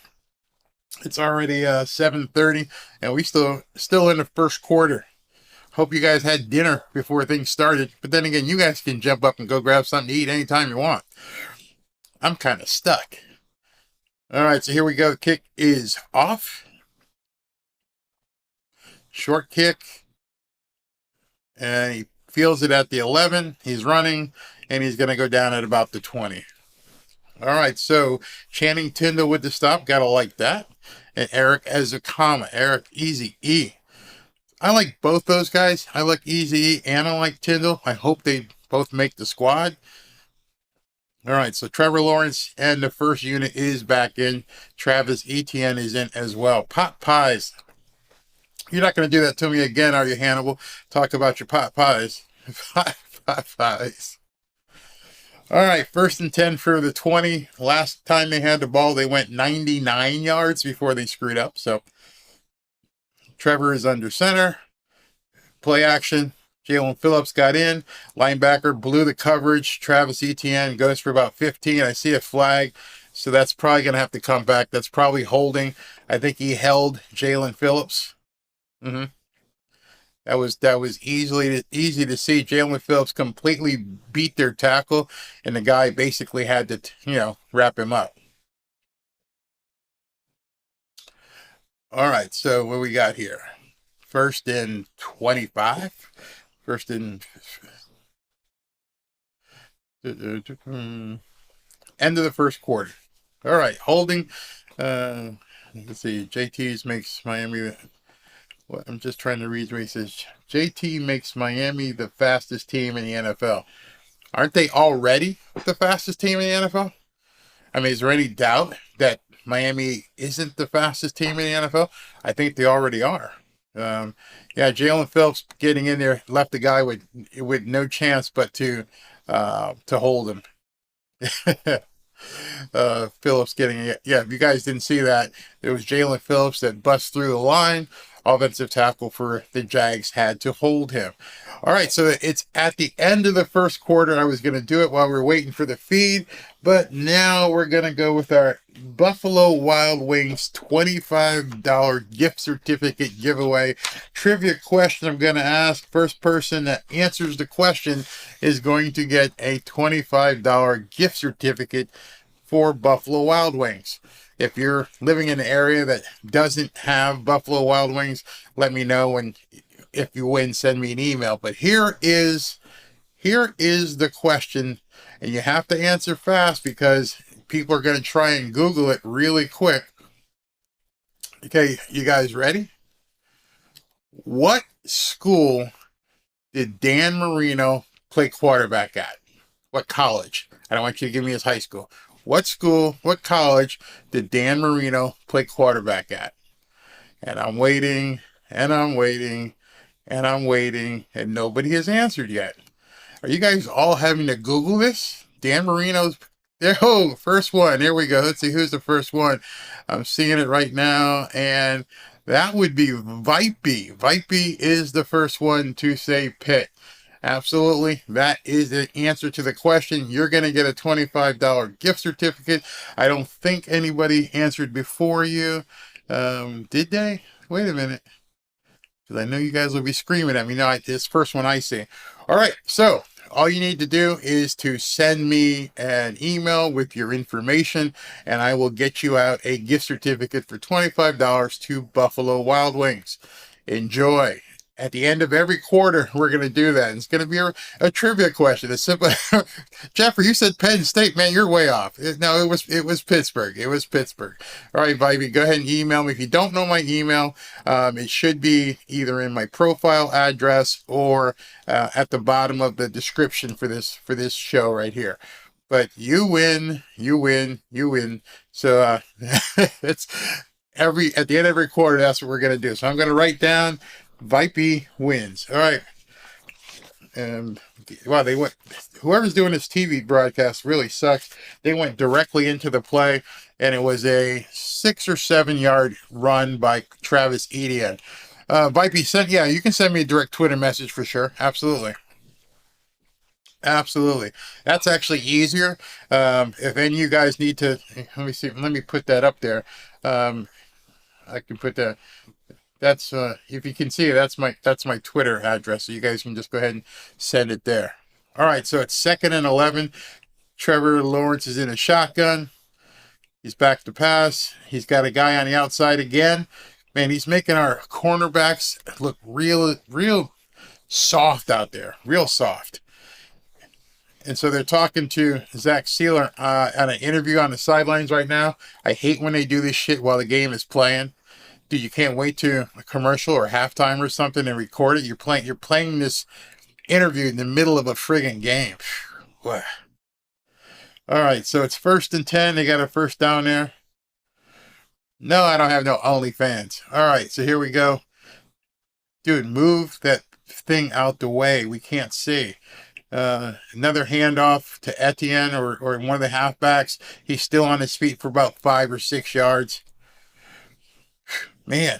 It's already 7:30, and we still in the first quarter. Hope you guys had dinner before things started. But then again, you guys can jump up and go grab something to eat anytime you want. I'm kind of stuck. All right, so here we go. The kick is off. Short kick. And he feels it at the 11. He's running, and he's going to go down at about the 20. All right, so Channing Tindall with the stop. Got to like that. And Eric Ezekama. Eric Easy E. I like both those guys. I like Easy E and I like Tindall. I hope they both make the squad. All right, so Trevor Lawrence and the first unit is back in. Travis Etienne is in as well. Pot pies. You're not going to do that to me again, are you, Hannibal? Talk about your pot pies. Pot pies. All right, 1st and 10 for the 20. Last time they had the ball, they went 99 yards before they screwed up. So Trevor is under center. Play action. Jalen Phillips got in. Linebacker blew the coverage. Travis Etienne goes for about 15. I see a flag, so that's probably going to have to come back. That's probably holding. I think he held Jalen Phillips. That was easy to see. Jalen Phillips completely beat their tackle, and the guy basically had to, wrap him up. All right, so what we got here? 1st and 25. 1st and end of the first quarter. All right, holding. Let's see. JT's makes Miami. Well, I'm just trying to read what he says. JT makes Miami the fastest team in the NFL. Aren't they already the fastest team in the NFL? I mean, is there any doubt that Miami isn't the fastest team in the NFL? I think they already are. Jalen Phillips getting in there left the guy with no chance but to hold him. Phillips getting it. Yeah, if you guys didn't see that, it was Jalen Phillips that bust through the line. Offensive tackle for the Jags had to hold him. All right, so it's at the end of the first quarter. I was going to do it while we were waiting for the feed, but now we're going to go with our Buffalo Wild Wings $25 gift certificate giveaway. Trivia question I'm going to ask. First person that answers the question is going to get a $25 gift certificate for Buffalo Wild Wings. If you're living in an area that doesn't have Buffalo Wild Wings, let me know, and if you win, send me an email. But here is the question, and you have to answer fast because people are going to try and Google it really quick. Okay, you guys ready? What school did Dan Marino play quarterback at? What college? I don't want you to give me his high school. What school, what college did Dan Marino play quarterback at? And I'm waiting, and I'm waiting, and I'm waiting, and nobody has answered yet. Are you guys all having to Google this? Dan Marino's there. Oh, first one. There we go. Let's see who's the first one. I'm seeing it right now, and that would be Vipey. Vipey is the first one to say Pitt. Absolutely. That is the answer to the question. You're going to get a $25 gift certificate. I don't think anybody answered before you. Did they? Wait a minute. Because I know you guys will be screaming at me. No, this first one I see. All right. So all you need to do is to send me an email with your information, and I will get you out a gift certificate for $25 to Buffalo Wild Wings. Enjoy. At the end of every quarter, we're going to do that. It's going to be a trivia question. It's simple. Jeffrey, you said Penn State. Man, you're way off. No, it was Pittsburgh. It was Pittsburgh. All right, Vibey, go ahead and email me. If you don't know my email, it should be either in my profile address or at the bottom of the description for this show right here. But you win, you win, you win. So it's at the end of every quarter, that's what we're going to do. So I'm going to write down Vipey wins. All right. Wow, they went. Whoever's doing this TV broadcast really sucks. They went directly into the play, and it was a 6 or 7 yard run by Travis Etienne. Vipey, yeah, you can send me a direct Twitter message for sure. Absolutely. Absolutely. That's actually easier. If any of you guys need to, let me see. Let me put that up there. I can put that. That's if you can see, that's my Twitter address. So you guys can just go ahead and send it there. All right, so it's 2nd and 11. Trevor Lawrence is in a shotgun. He's back to pass. He's got a guy on the outside again. Man, he's making our cornerbacks look real soft out there. Real soft. And so they're talking to Zach Sealer on an interview on the sidelines right now. I hate when they do this shit while the game is playing. Dude, you can't wait to a commercial or halftime or something and record it. You're playing this interview in the middle of a friggin' game. All right, so it's 1st and 10. They got a first down there. No, I don't have no OnlyFans. All right, so here we go. Dude, move that thing out the way. We can't see. Another handoff to Etienne or one of the halfbacks. He's still on his feet for about 5 or 6 yards. Man.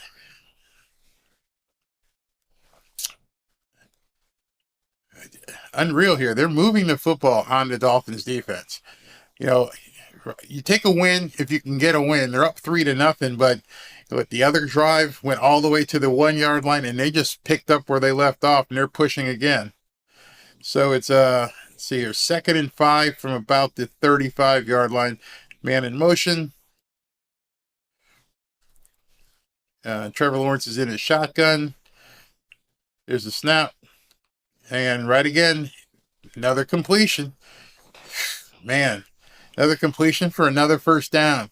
Unreal here. They're moving the football on the Dolphins defense. You know, you take a win if you can get a win. They're up 3-0, but the other drive went all the way to the 1 yard line and they just picked up where they left off and they're pushing again. So it's let's see here, 2nd and 5 from about the 35 yard line. Man in motion. Trevor Lawrence is in his shotgun. There's a snap. And right again, another completion. Man, another completion for another first down.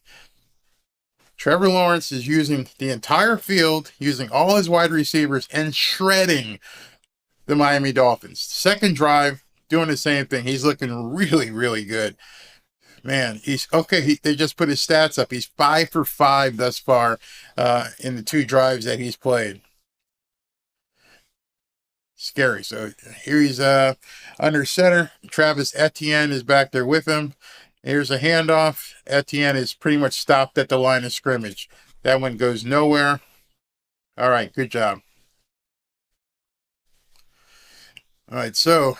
Trevor Lawrence is using the entire field, using all his wide receivers, and shredding the Miami Dolphins. Second drive, doing the same thing. He's looking really, really good. Man, he's okay. They just put his stats up. He's 5 for 5 thus far in the 2 drives that he's played. Scary. So here he's under center. Travis Etienne is back there with him. Here's a handoff. Etienne is pretty much stopped at the line of scrimmage. That one goes nowhere. All right, good job. All right, so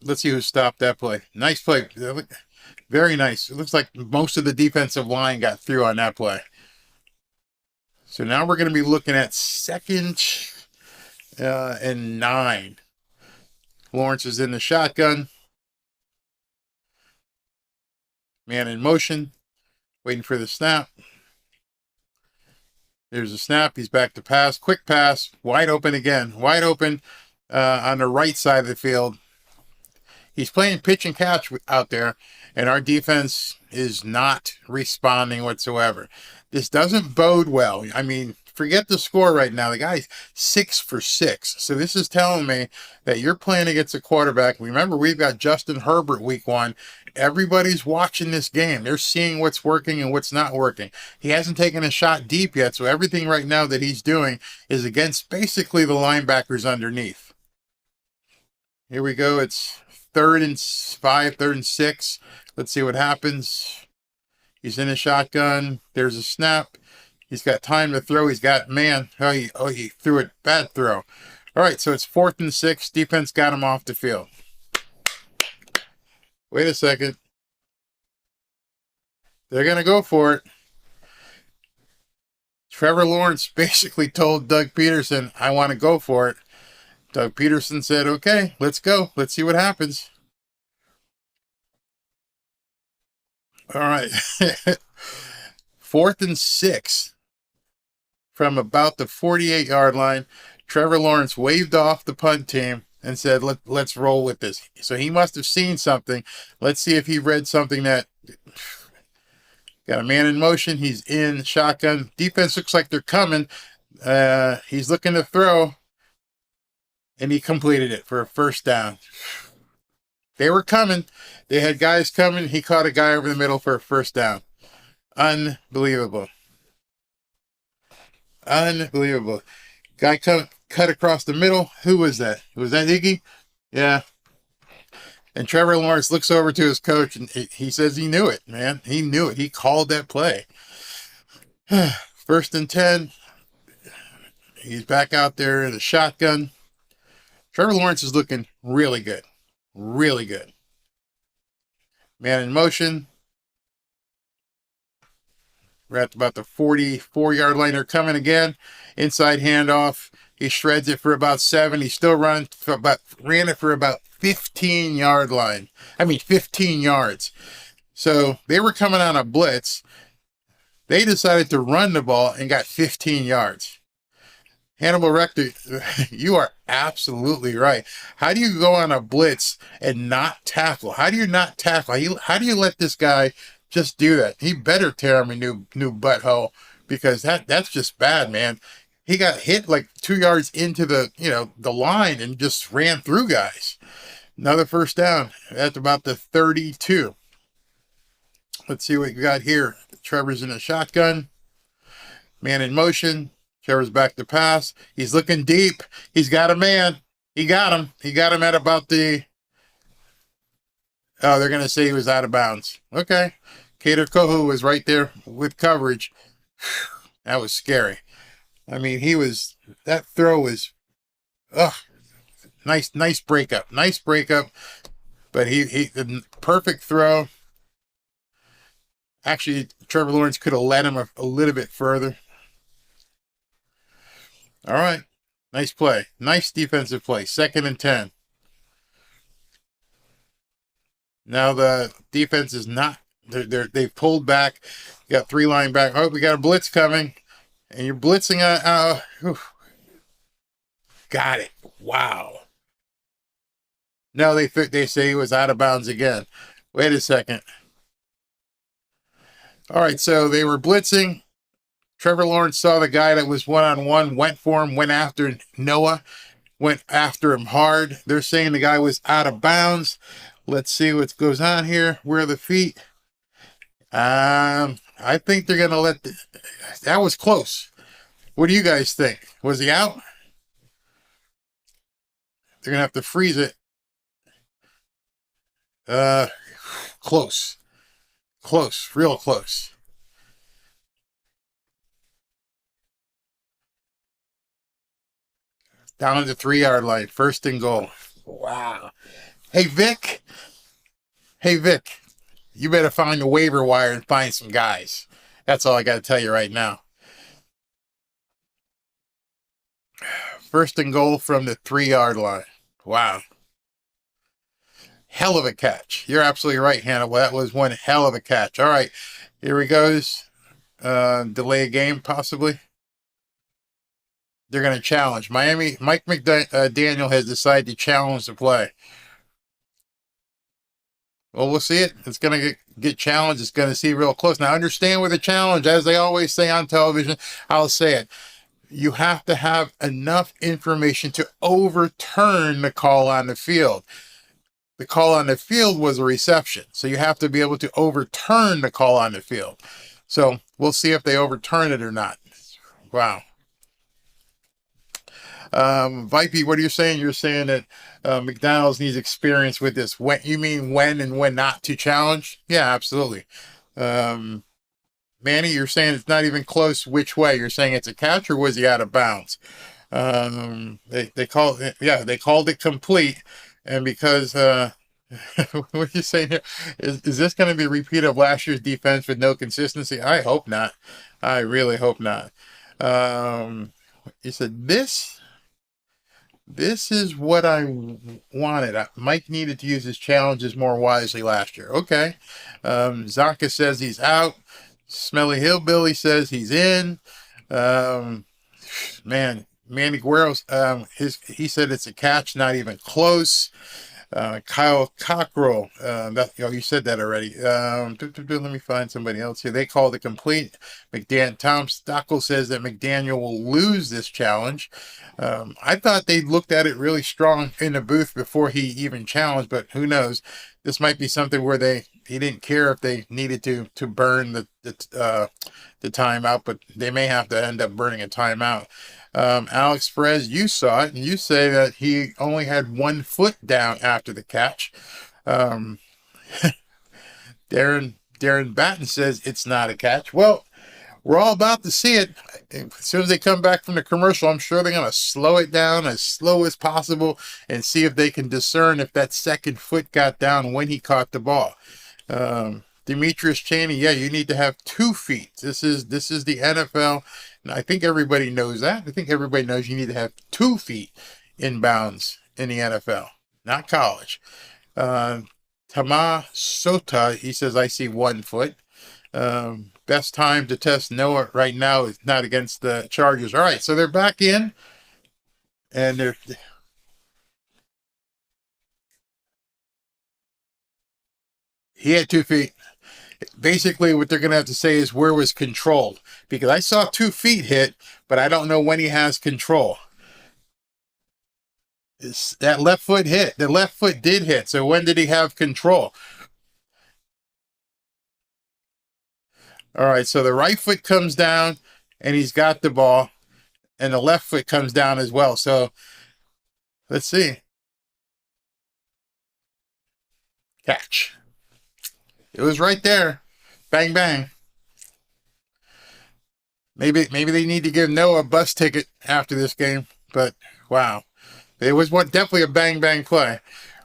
let's see who stopped that play. Nice play. Very nice. It looks like most of the defensive line got through on that play. So now we're going to be looking at 2nd and 9. Lawrence is in the shotgun. Man in motion. Waiting for the snap. There's a snap. He's back to pass. Quick pass. Wide open again. Wide open on the right side of the field. He's playing pitch and catch out there, and our defense is not responding whatsoever. This doesn't bode well. I mean, forget the score right now. The guy's 6 for 6. So this is telling me that you're playing against a quarterback. Remember, we've got Justin Herbert week 1. Everybody's watching this game. They're seeing what's working and what's not working. He hasn't taken a shot deep yet, so everything right now that he's doing is against basically the linebackers underneath. Here we go. It's 3rd and 5, 3rd and 6. Let's see what happens. He's in a shotgun. There's a snap. He's got time to throw. He's got man. He threw it. Bad throw. All right, so it's 4th and 6. Defense got him off the field. Wait a second. They're going to go for it. Trevor Lawrence basically told Doug Peterson, I want to go for it. Doug Peterson said, okay, let's go. Let's see what happens. All right. 4th and 6. from about the 48-yard line. Trevor Lawrence waved off the punt team and said, let's roll with this. So he must have seen something. Let's see if he read something that got a man in motion. He's in shotgun. Defense looks like they're coming. He's looking to throw, and he completed it for a first down. They were coming. They had guys coming. He caught a guy over the middle for a first down. Unbelievable. Unbelievable. Guy cut across the middle. Who was that? Was that Iggy? Yeah. And Trevor Lawrence looks over to his coach, and he says he knew it, man. He knew it. He called that play. First and 10. He's back out there in the shotgun. Trevor Lawrence is looking really good. Really good. Man in motion. We're at about the 44-yard line. They're coming again. Inside handoff. He shreds it for about 7. He still ran it for about 15-yard line. 15 yards. So they were coming on a blitz. They decided to run the ball and got 15 yards. Hannibal Rector, you are absolutely right. How do you go on a blitz and not tackle? How do you not tackle? How do you let this guy just do that? He better tear him a new butthole, because that's just bad, man. He got hit like 2 yards into the line and just ran through guys. Another first down at about the 32. Let's see what we got here. Trevor's in a shotgun. Man in motion. Trevor's back to pass. He's looking deep. He's got a man. He got him. He got him at about the... Oh, they're going to say he was out of bounds. Okay. Kader Kohu was right there with coverage. That was scary. That throw was... Nice breakup. Nice breakup. But the perfect throw. Actually, Trevor Lawrence could have led him a little bit further. All right. Nice play. Nice defensive play. 2nd and 10. Now the defense is not... They've pulled back. You got 3 linebackers. Oh, we got a blitz coming. And you're blitzing. Got it. Wow. No, they say he was out of bounds again. Wait a second. All right, so they were blitzing. Trevor Lawrence saw the guy that was one-on-one, went for him, went after Noah, went after him hard. They're saying the guy was out of bounds. Let's see what goes on here. Where are the feet? I think they're going to let... That was close. What do you guys think? Was he out? They're going to have to freeze it. Close. Close. Real close. Down to the 3-yard line. 1st and goal. Wow. Hey, Vic. You better find the waiver wire and find some guys. That's all I got to tell you right now. 1st and goal from the 3-yard line. Wow. Hell of a catch. You're absolutely right, Hannibal. That was one hell of a catch. All right. Here he goes. Delay a game, possibly. They're going to challenge. Mike McDaniel has decided to challenge the play. Well, we'll see it. It's going to get challenged. It's going to see real close. Now, understand with a challenge, as they always say on television, I'll say it. You have to have enough information to overturn the call on the field. The call on the field was a reception. So you have to be able to overturn the call on the field. So we'll see if they overturn it or not. Wow. Vipey, what are you saying? You're saying that McDonald's needs experience with this. You mean when and when not to challenge? Yeah, absolutely. Manny, you're saying it's not even close which way. You're saying it's a catch, or was he out of bounds? They called it complete. And because what are you saying here? Is this going to be a repeat of last year's defense with no consistency? I hope not. I really hope not. He said this is what I wanted. Mike needed to use his challenges more wisely last year. Okay. Zonka says he's out. Smelly Hillbilly says he's in. Man, Manny Guerrero's, he said it's a catch, not even close. Kyle Cockrell, you said that already. Let me find somebody else here. They called it complete. Tom Stockel says that McDaniel will lose this challenge. I thought they looked at it really strong in the booth before he even challenged, but who knows? This might be something where he didn't care if they needed to burn the timeout, but they may have to end up burning a timeout. Alex Perez, you saw it, and you say that he only had 1 foot down after the catch. Darren Batten says it's not a catch. Well, we're all about to see it. As soon as they come back from the commercial, I'm sure they're going to slow it down as slow as possible and see if they can discern if that second foot got down when he caught the ball. Demetrius Chaney, yeah, you need to have 2 feet. This is the NFL, and I think everybody knows that. I think everybody knows you need to have 2 feet in bounds in the NFL, not college. Tama Sota, he says, I see 1 foot. Best time to test Noah right now is not against the Chargers. All right, so they're back in, and he had 2 feet. Basically, what they're going to have to say is where was controlled, because I saw 2 feet hit, but I don't know when he has control. That left foot hit. The left foot did hit. So when did he have control? All right, so the right foot comes down, and he's got the ball, and the left foot comes down as well. So let's see. Catch. It was right there. Bang, bang. Maybe they need to give Noah a bus ticket after this game, but wow. It was definitely a bang, bang play.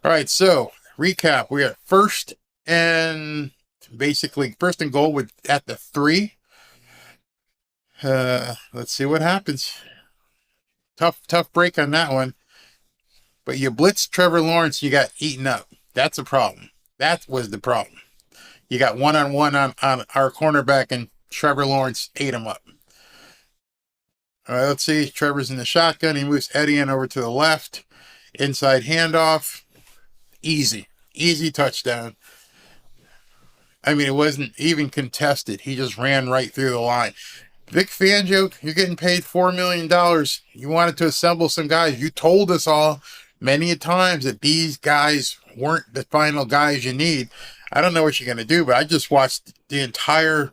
All right, so recap. We got first and goal at the 3. Let's see what happens. Tough break on that one. But you blitzed Trevor Lawrence, you got eaten up. That's a problem. That was the problem. You got one-on-one on our cornerback, and Trevor Lawrence ate him up. All right, let's see. Trevor's in the shotgun. He moves Etienne over to the left. Inside handoff. Easy touchdown. I mean, it wasn't even contested. He just ran right through the line. Vic Fangio, you're getting paid $4 million. You wanted to assemble some guys. You told us all many a times that these guys weren't the final guys you need. I don't know what you're going to do, but I just watched the entire...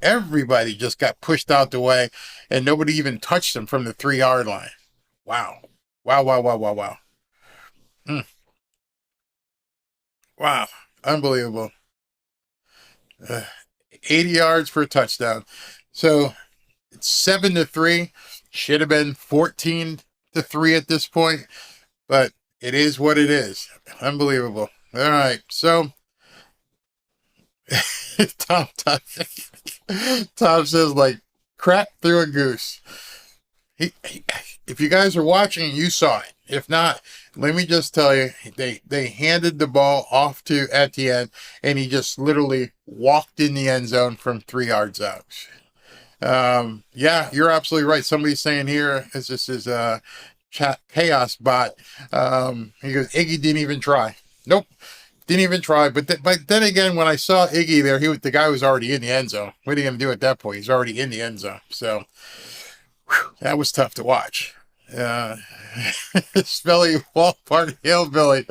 Everybody just got pushed out the way, and nobody even touched them from the 3-yard line. Wow. Wow. Wow. Unbelievable. 80 yards for a touchdown. So it's 7-3. Should have been 14-3 at this point, but it is what it is. Unbelievable. All right. So Tom says, like, crap through a goose. If you guys are watching, you saw it. If not, let me just tell you, they handed the ball off to Etienne, and he just literally walked in the end zone from 3 yards out. Yeah, you're absolutely right. Somebody's saying here, this is a chat chaos bot. He goes, Iggy didn't even try. Nope. Didn't even try, but then again, when I saw Iggy there, the guy was already in the end zone. What are you going to do at that point? He's already in the end zone. So that was tough to watch. Smelly Ballpark Hillbilly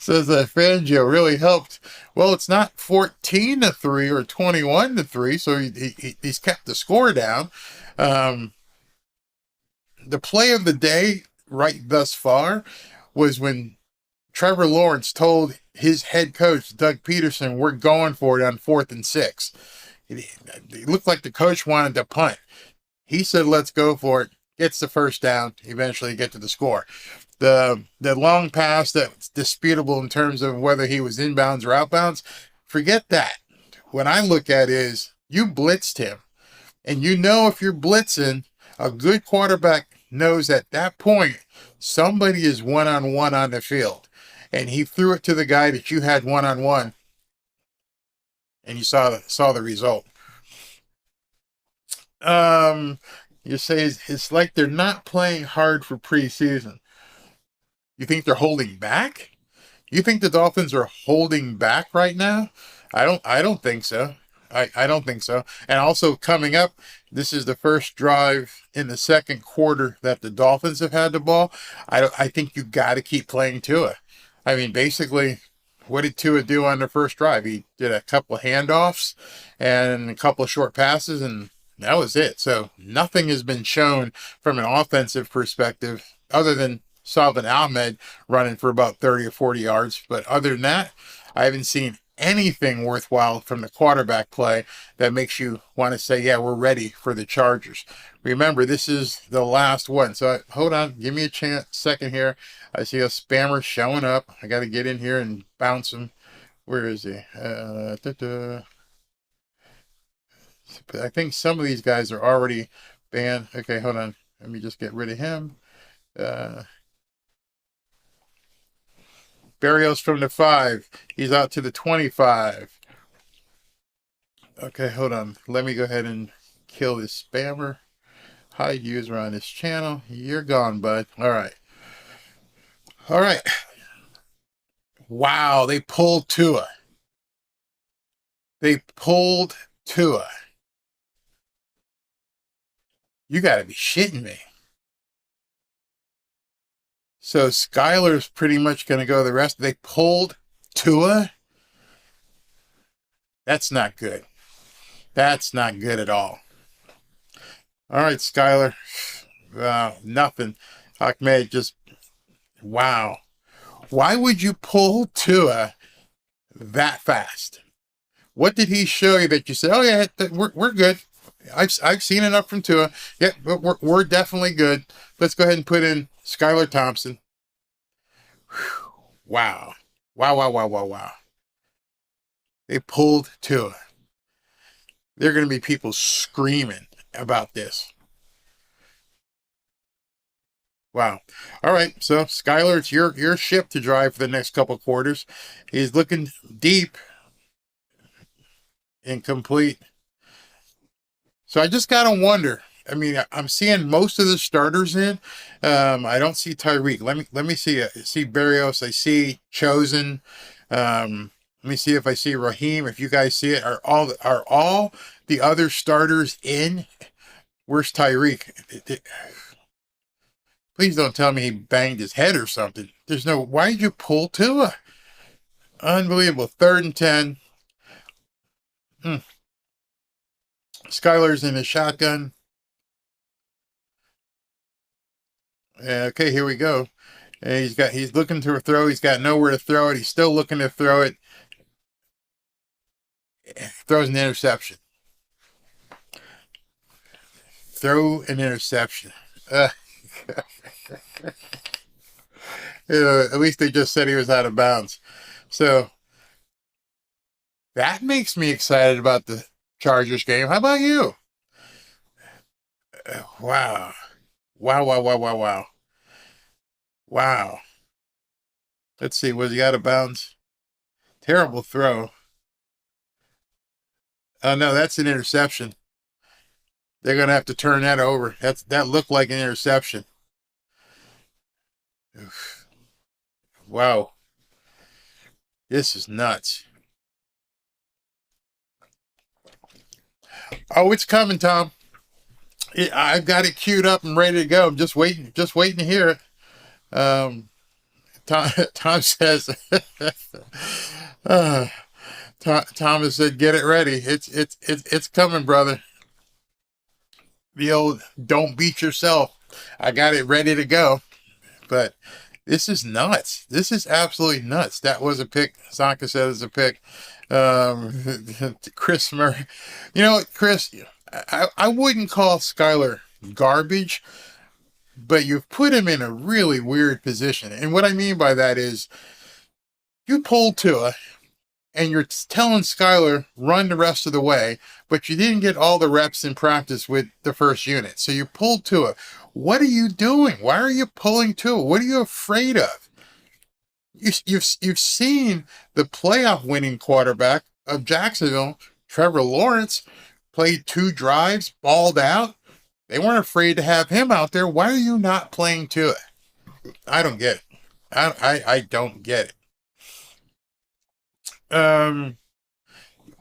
says that Fangio really helped. Well, it's not 14-3 or 21-3, so he's kept the score down. The play of the day right thus far was when Trevor Lawrence told his head coach, Doug Peterson, we're going for it on 4th and 6. It looked like the coach wanted to punt. He said, let's go for it. Gets the first down, eventually get to the score. The long pass that's disputable in terms of whether he was inbounds or outbounds, forget that. What I look at is you blitzed him. And you know if you're blitzing, a good quarterback knows at that point somebody is one-on-one on the field. And he threw it to the guy that you had one-on-one. And you saw the result. You say it's like they're not playing hard for preseason. You think they're holding back? You think the Dolphins are holding back right now? I don't think so. I don't think so. And also coming up, this is the first drive in the second quarter that the Dolphins have had the ball. I think you got to keep playing Tua. I mean, basically, what did Tua do on the first drive? He did a couple of handoffs and a couple of short passes, and that was it. So nothing has been shown from an offensive perspective other than Salvin Ahmed running for about 30 or 40 yards. But other than that, I haven't seen anything worthwhile from the quarterback play that makes you want to say, yeah, we're ready for the Chargers. Remember, this is the last one. So hold on, give me a second here. I see a spammer showing up. I got to get in here and bounce him. Where is he? I think some of these guys are already banned. Okay, hold on. Let me just get rid of him. Barrios from the 5. He's out to the 25. Okay, hold on. Let me go ahead and kill this spammer. Hide user on this channel. You're gone, bud. All right. All right. Wow, they pulled Tua. They pulled Tua. You got to be shitting me. So Skylar's pretty much going to go the rest. They pulled Tua. That's not good. That's not good at all. All right, Skylar. Nothing. Ahmed just, wow. Why would you pull Tua that fast? What did he show you that you said, oh, yeah, we're good? I've seen enough from Tua. Yeah, we're definitely good. Let's go ahead and put in Skylar Thompson. Whew. Wow. Wow. They pulled Tua. There are going to be people screaming about this. Wow. All right. So, Skylar, it's your ship to drive for the next couple quarters. He's looking deep and complete. So I just gotta wonder. I mean, I'm seeing most of the starters in. I don't see Tyreek. Let me see. I see Barrios. I see Chosen. Let me see if I see Raheem. If you guys see it, are all the other starters in? Where's Tyreek? Please don't tell me he banged his head or something. There's no. Why did you pull Tua? Unbelievable. 3rd and 10. Skylar's in the shotgun. Okay, here we go. And he's looking to throw. He's got nowhere to throw it. He's still looking to throw it. Throws an interception. Throw an interception. At least they just said he was out of bounds. So that makes me excited about the Chargers game. How about you? Wow. Let's see. Was he out of bounds? Terrible throw. Oh, no, that's an interception. They're going to have to turn that over. That looked like an interception. Oof. Wow. This is nuts. Oh, it's coming, Tom. I've got it queued up and ready to go. I'm just waiting to hear it. Tom says, Thomas said, get it ready. It's coming, brother. The old don't beat yourself. I got it ready to go. But this is nuts. This is absolutely nuts. That was a pick. Zonka said it's a pick. Chris Murray. You know what, Chris? I wouldn't call Skylar garbage, but you've put him in a really weird position. And what I mean by that is you pulled Tua and you're telling Skylar run the rest of the way, but you didn't get all the reps in practice with the first unit. So you pulled Tua. What are you doing? Why are you pulling Tua? What are you afraid of? You've seen the playoff winning quarterback of Jacksonville, Trevor Lawrence, played 2 drives, balled out. They weren't afraid to have him out there. Why are you not playing to it? I don't get it. I don't get it.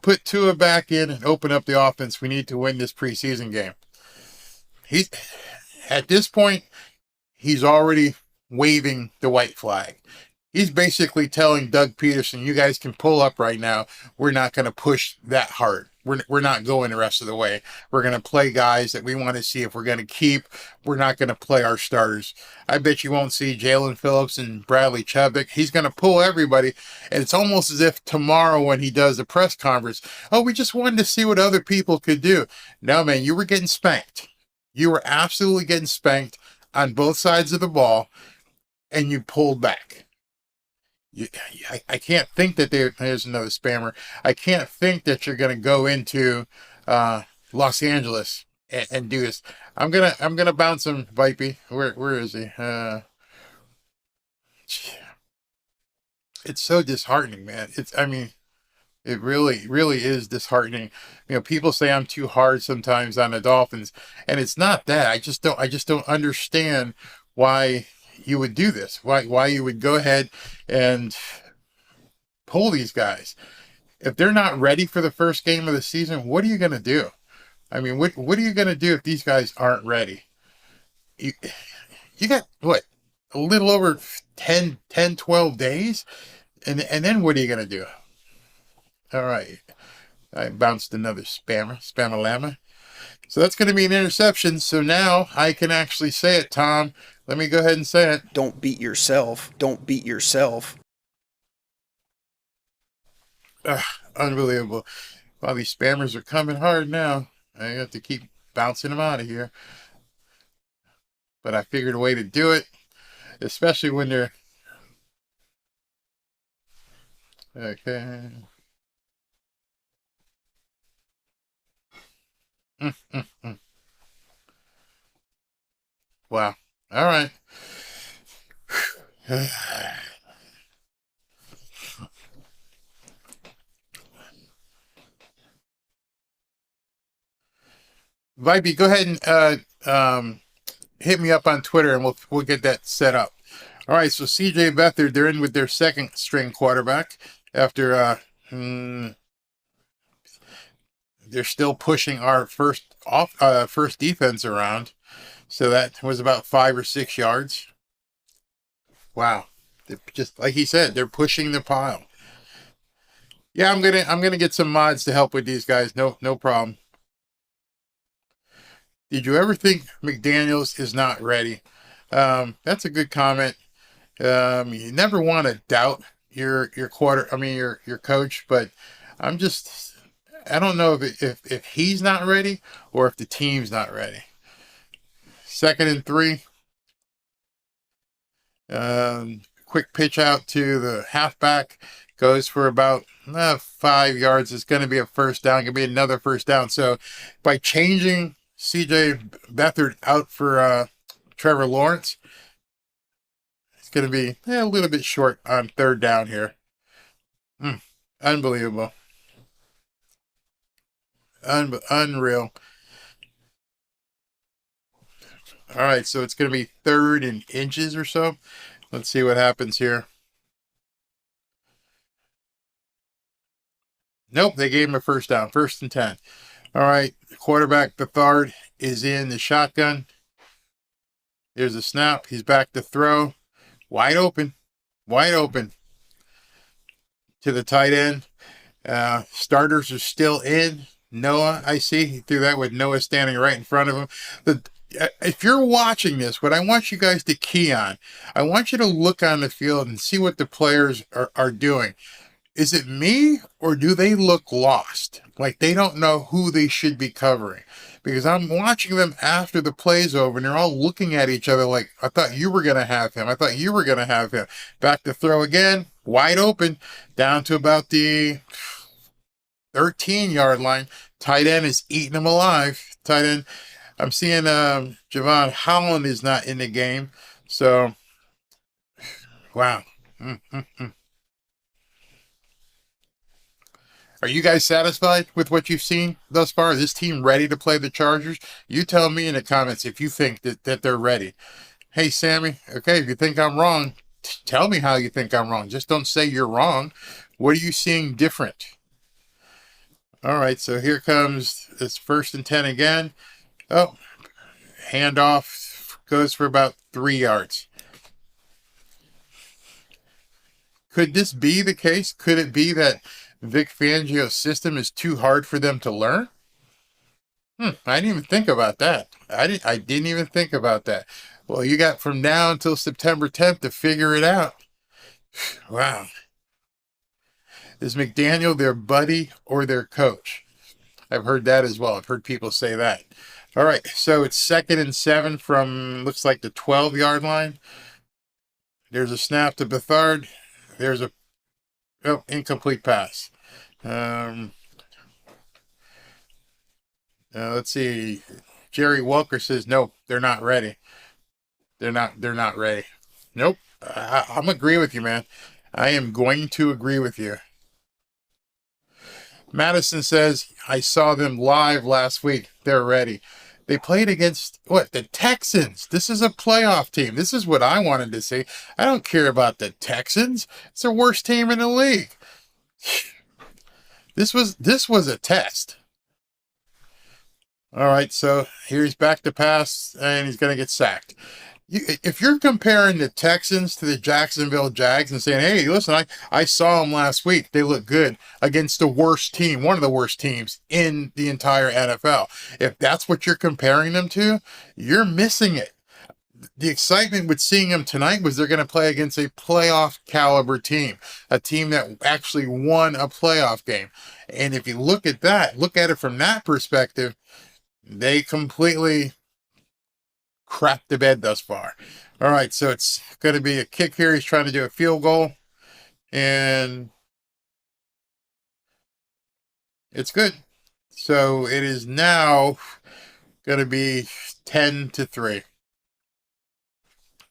Put Tua back in and open up the offense. We need to win this preseason game. He's at this point, he's already waving the white flag. He's basically telling Doug Peterson, you guys can pull up right now. We're not going to push that hard. We're not going the rest of the way. We're going to play guys that we want to see if we're going to keep. We're not going to play our starters. I bet you won't see Jalen Phillips and Bradley Chubb. He's going to pull everybody. And it's almost as if tomorrow when he does the press conference, oh, we just wanted to see what other people could do. No, man, you were getting spanked. You were absolutely getting spanked on both sides of the ball, and you pulled back. I can't think that there's another spammer. I can't think that you're going to go into Los Angeles and do this. I'm gonna bounce him, Vipey. Where is he? It's so disheartening, man. It really is disheartening. People say I'm too hard sometimes on the Dolphins, and it's not that. I just don't understand why you would do this. Why you would go ahead and pull these guys. If they're not ready for the first game of the season, what are you going to do? What are you going to do if these guys aren't ready? You got, what, a little over 12 days? And then what are you going to do? All right. I bounced another spammer-lammer. So that's going to be an interception. So now I can actually say it, Tom. Let me go ahead and say it. Don't beat yourself. Don't beat yourself. Unbelievable. Wow, these spammers are coming hard now. I have to keep bouncing them out of here. But I figured a way to do it, especially when they're... Okay. Wow. All right. Vibey, go ahead and hit me up on Twitter, and we'll get that set up. All right, so CJ Beathard, they're in with their second string quarterback after they're still pushing our first defense around. So that was about 5 or 6 yards. Wow. Just like he said, they're pushing the pile. Yeah, I'm gonna get some mods to help with these guys. No problem. Did you ever think McDaniels is not ready? That's a good comment. You never want to doubt your coach, but I don't know if he's not ready or if the team's not ready. 2nd and 3. Quick pitch out to the halfback, goes for about 5 yards. It's going to be a first down. Going to be another first down. So by changing CJ Beathard out for Trevor Lawrence, it's going to be a little bit short on 3rd down here. Unbelievable. Unreal. All right, so it's going to be 3rd and inches or so. Let's see what happens here. Nope, they gave him a first down. 1st and 10. All right, quarterback Beathard is in the shotgun. There's a snap. He's back to throw. Wide open. To the tight end. Starters are still in. Noah, I see. He threw that with Noah standing right in front of him. If you're watching this, what I want you guys to key on, I want you to look on the field and see what the players are doing. Is it me, or do they look lost? Like they don't know who they should be covering? Because I'm watching them after the play's over, and they're all looking at each other like, I thought you were going to have him. I thought you were going to have him. Back to throw again. Wide open. Down to about the 13-yard line. Tight end is eating him alive. Tight end. I'm seeing Javon Holland is not in the game. So, wow. Are you guys satisfied with what you've seen thus far? Is this team ready to play the Chargers? You tell me in the comments if you think that they're ready. Hey, Sammy, okay, if you think I'm wrong, tell me how you think I'm wrong. Just don't say you're wrong. What are you seeing different? All right, so here comes this 1st and 10 again. Oh, handoff goes for about 3 yards. Could this be the case? Could it be that Vic Fangio's system is too hard for them to learn? I didn't even think about that. I didn't even think about that. Well, you got from now until September 10th to figure it out. Wow. Is McDaniel their buddy or their coach? I've heard that as well. I've heard people say that. All right, so it's 2nd and 7 from, looks like, the 12-yard line. There's a snap to Bethard. There's a incomplete pass. Let's see. Jerry Welker says, nope, they're not ready. They're not ready. Nope. I'm agree with you, man. I am going to agree with you. Madison says, I saw them live last week. They're ready. They played against, what, the Texans. This is a playoff team. This is what I wanted to see. I don't care about the Texans. It's the worst team in the league. This was a test. All right, so here's back to pass, and he's going to get sacked. If you're comparing the Texans to the Jacksonville Jags and saying, hey, listen, I saw them last week. They look good against the worst team, one of the worst teams in the entire NFL. If that's what you're comparing them to, you're missing it. The excitement with seeing them tonight was they're going to play against a playoff caliber team, a team that actually won a playoff game. And if you look at it from that perspective, they completely crap the bed thus far. All right, so it's going to be a kick here. He's trying to do a field goal, and it's good. So it is now going to be 10-3.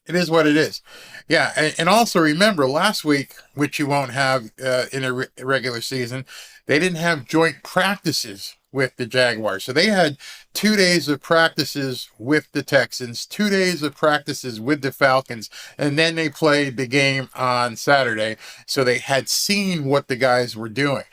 It is what it is. Yeah, and also remember last week, which you won't have in a regular season, they didn't have joint practices with the Jaguars. So they had 2 days of practices with the Texans, 2 days of practices with the Falcons, and then they played the game on Saturday. So they had seen what the guys were doing.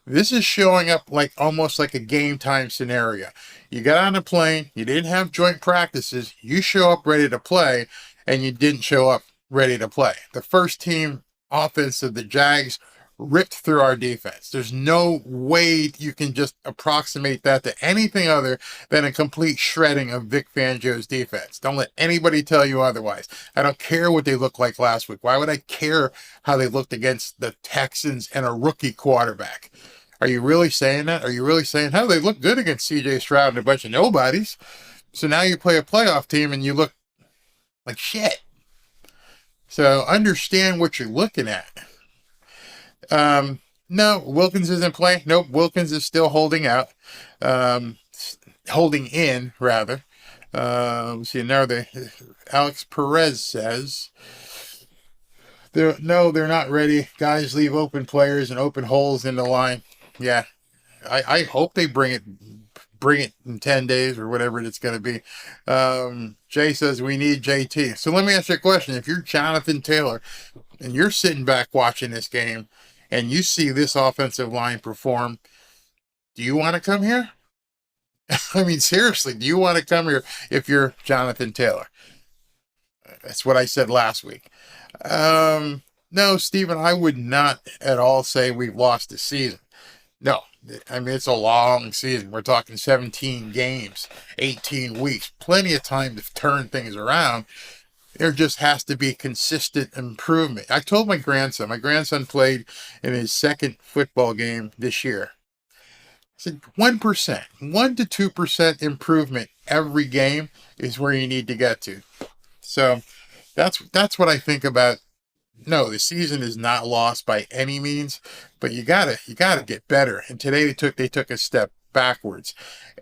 This is showing up like almost like a game time scenario. You got on a plane, you didn't have joint practices, you show up ready to play, and you didn't show up ready to play. The first team offense of the Jags ripped through our defense. There's no way you can just approximate that to anything other than a complete shredding of Vic Fangio's defense. Don't let anybody tell you otherwise. I don't care what they looked like last week. Why would I care how they looked against the Texans and a rookie quarterback? Are you really saying that? Are you really saying, how they look good against C.J. Stroud and a bunch of nobodies? So now you play a playoff team and you look like shit. So understand what you're looking at. No, Wilkins isn't playing. Nope, Wilkins is still holding out. Holding in, rather. Let's see, now Alex Perez says, they're not ready. Guys leave open players and open holes in the line. Yeah, I hope they bring it in 10 days or whatever it's going to be. Jay says we need JT. So let me ask you a question. If you're Jonathan Taylor and you're sitting back watching this game and you see this offensive line perform, do you want to come here? I mean, seriously, do you want to come here if you're Jonathan Taylor? That's what I said last week. No, Stephen, I would not at all say we've lost the season. No, I mean, it's a long season. We're talking 17 games, 18 weeks, plenty of time to turn things around. There just has to be consistent improvement. I told my grandson played in his second football game this year. I said 1%, 1 to 2% improvement every game is where you need to get to. So that's what I think about. No, the season is not lost by any means, but you gotta get better. And today they took a step backwards.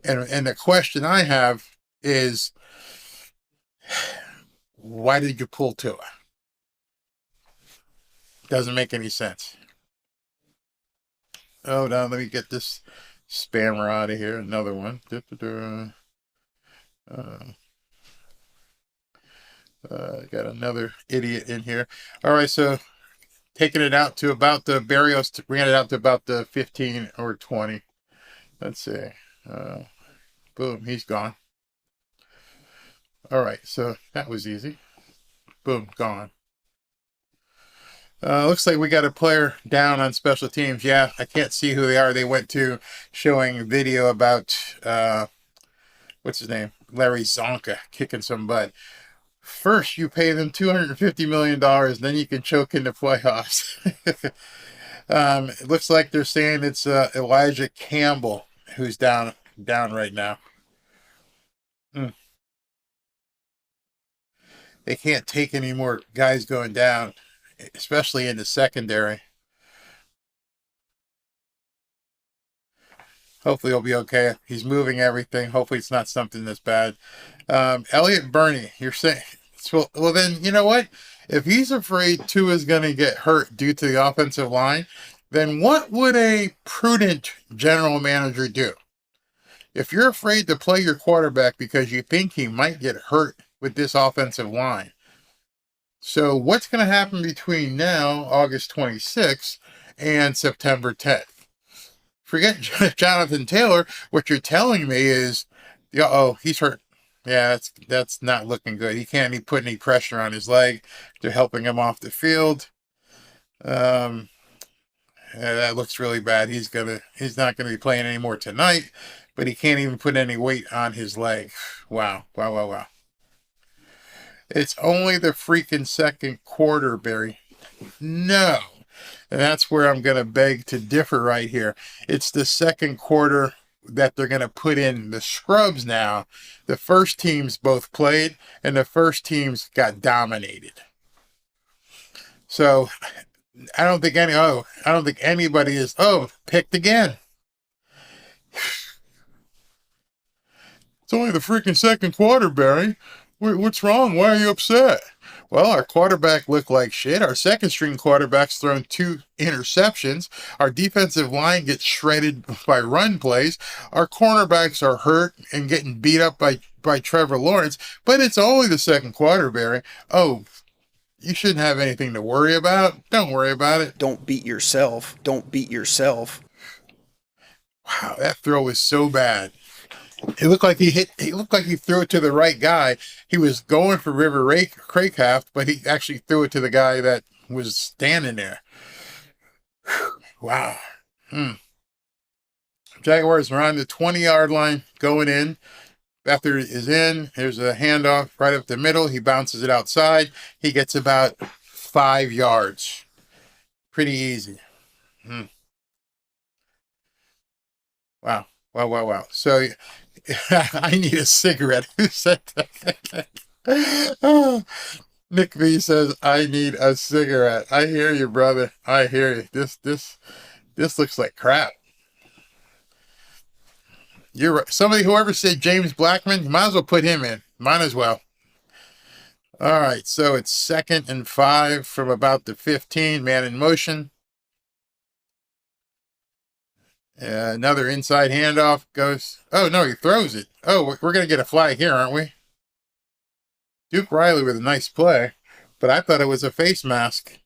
And the question I have is, why did you pull Tua? Doesn't make any sense. Oh, now let me get this spammer out of here. Another one. Got another idiot in here. All right, so taking it out to about the Barrios ran it out to about the 15 or 20. Let's see. Boom, he's gone. All right, so that was easy. Boom, gone. Looks like we got a player down on special teams. Yeah, I can't see who they are. They went to showing video about, what's his name? Larry Zonka kicking some butt. First, you pay them $250 million, then you can choke in the playoffs. It looks like they're saying it's Elijah Campbell who's down right now. They can't take any more guys going down, especially in the secondary. Hopefully he'll be okay. He's moving everything. Hopefully it's not something that's bad. Elliot Burney, you're saying, well then, you know what? If he's afraid Tua's going to get hurt due to the offensive line, then what would a prudent general manager do? If you're afraid to play your quarterback because you think he might get hurt with this offensive line, so what's going to happen between now, August 26th, and September 10th? Forget Jonathan Taylor. What you're telling me is, he's hurt. Yeah, that's not looking good. He can't even put any pressure on his leg. They're helping him off the field. Yeah, that looks really bad. He's not gonna be playing anymore tonight, but he can't even put any weight on his leg. Wow. It's only the freaking second quarter, Barry. No. And that's where I'm going to beg to differ right here. It's the second quarter that they're going to put in the scrubs now. The first teams both played, and the first teams got dominated. So I don't think anybody is picked again. It's only the freaking second quarter, Barry. What's wrong? Why are you upset? Well, our quarterback looked like shit. Our second string quarterback's thrown 2 interceptions. Our defensive line gets shredded by run plays. Our cornerbacks are hurt and getting beat up by Trevor Lawrence. But it's only the second quarter, Barry. Oh, you shouldn't have anything to worry about. Don't worry about it. Don't beat yourself. Don't beat yourself. Wow, that throw was so bad. It looked like he threw it to the right guy. He was going for River Craycraft, but he actually threw it to the guy that was standing there. Wow. Jaguars are on the 20-yard line going in. After it is in, there's a handoff right up the middle. He bounces it outside. He gets about 5 yards. Pretty easy. Wow. So I need a cigarette. Who said that? Nick V says, I need a cigarette. I hear you, brother. I hear you. This looks like crap. You're right. Whoever said James Blackman, you might as well put him in. Might as well. All right, so it's 2nd and 5 from about the 15, man in motion. Another inside handoff goes. Oh, no, he throws it. Oh, we're going to get a flag here, aren't we? Duke Riley with a nice play, but I thought it was a face mask.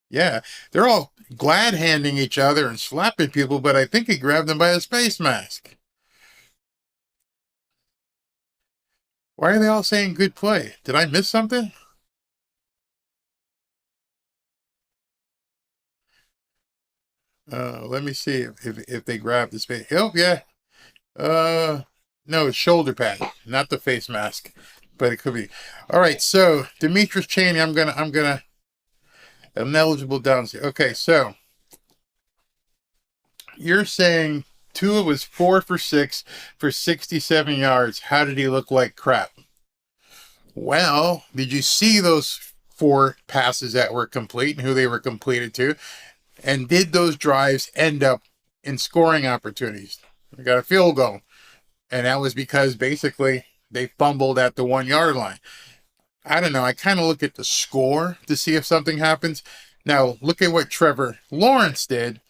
Yeah, they're all glad-handing each other and slapping people, but I think he grabbed them by his face mask. Why are they all saying good play? Did I miss something? Let me see if they grab this face. Oh, yeah. No, it's shoulder pad, not the face mask, but it could be. All right, so Demetrius Chaney, I'm gonna ineligible downs here. Okay, so you're saying Tua was 4 for 6 for 67 yards. How did he look like crap? Well, did you see those 4 passes that were complete and who they were completed to? And did those drives end up in scoring opportunities? We got a field goal. And that was because basically they fumbled at the 1-yard line. I don't know. I kind of look at the score to see if something happens. Now, look at what Trevor Lawrence did.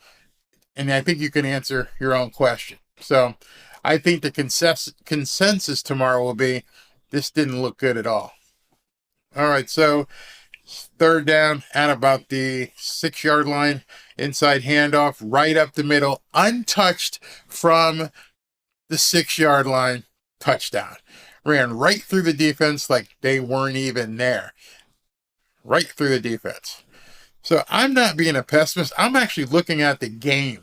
And I think you can answer your own question. So I think the consensus tomorrow will be this didn't look good at all. All right, so third down at about the 6-yard line, inside handoff, right up the middle, untouched from the 6-yard line, touchdown. Ran right through the defense like they weren't even there. Right through the defense. So I'm not being a pessimist. I'm actually looking at the game.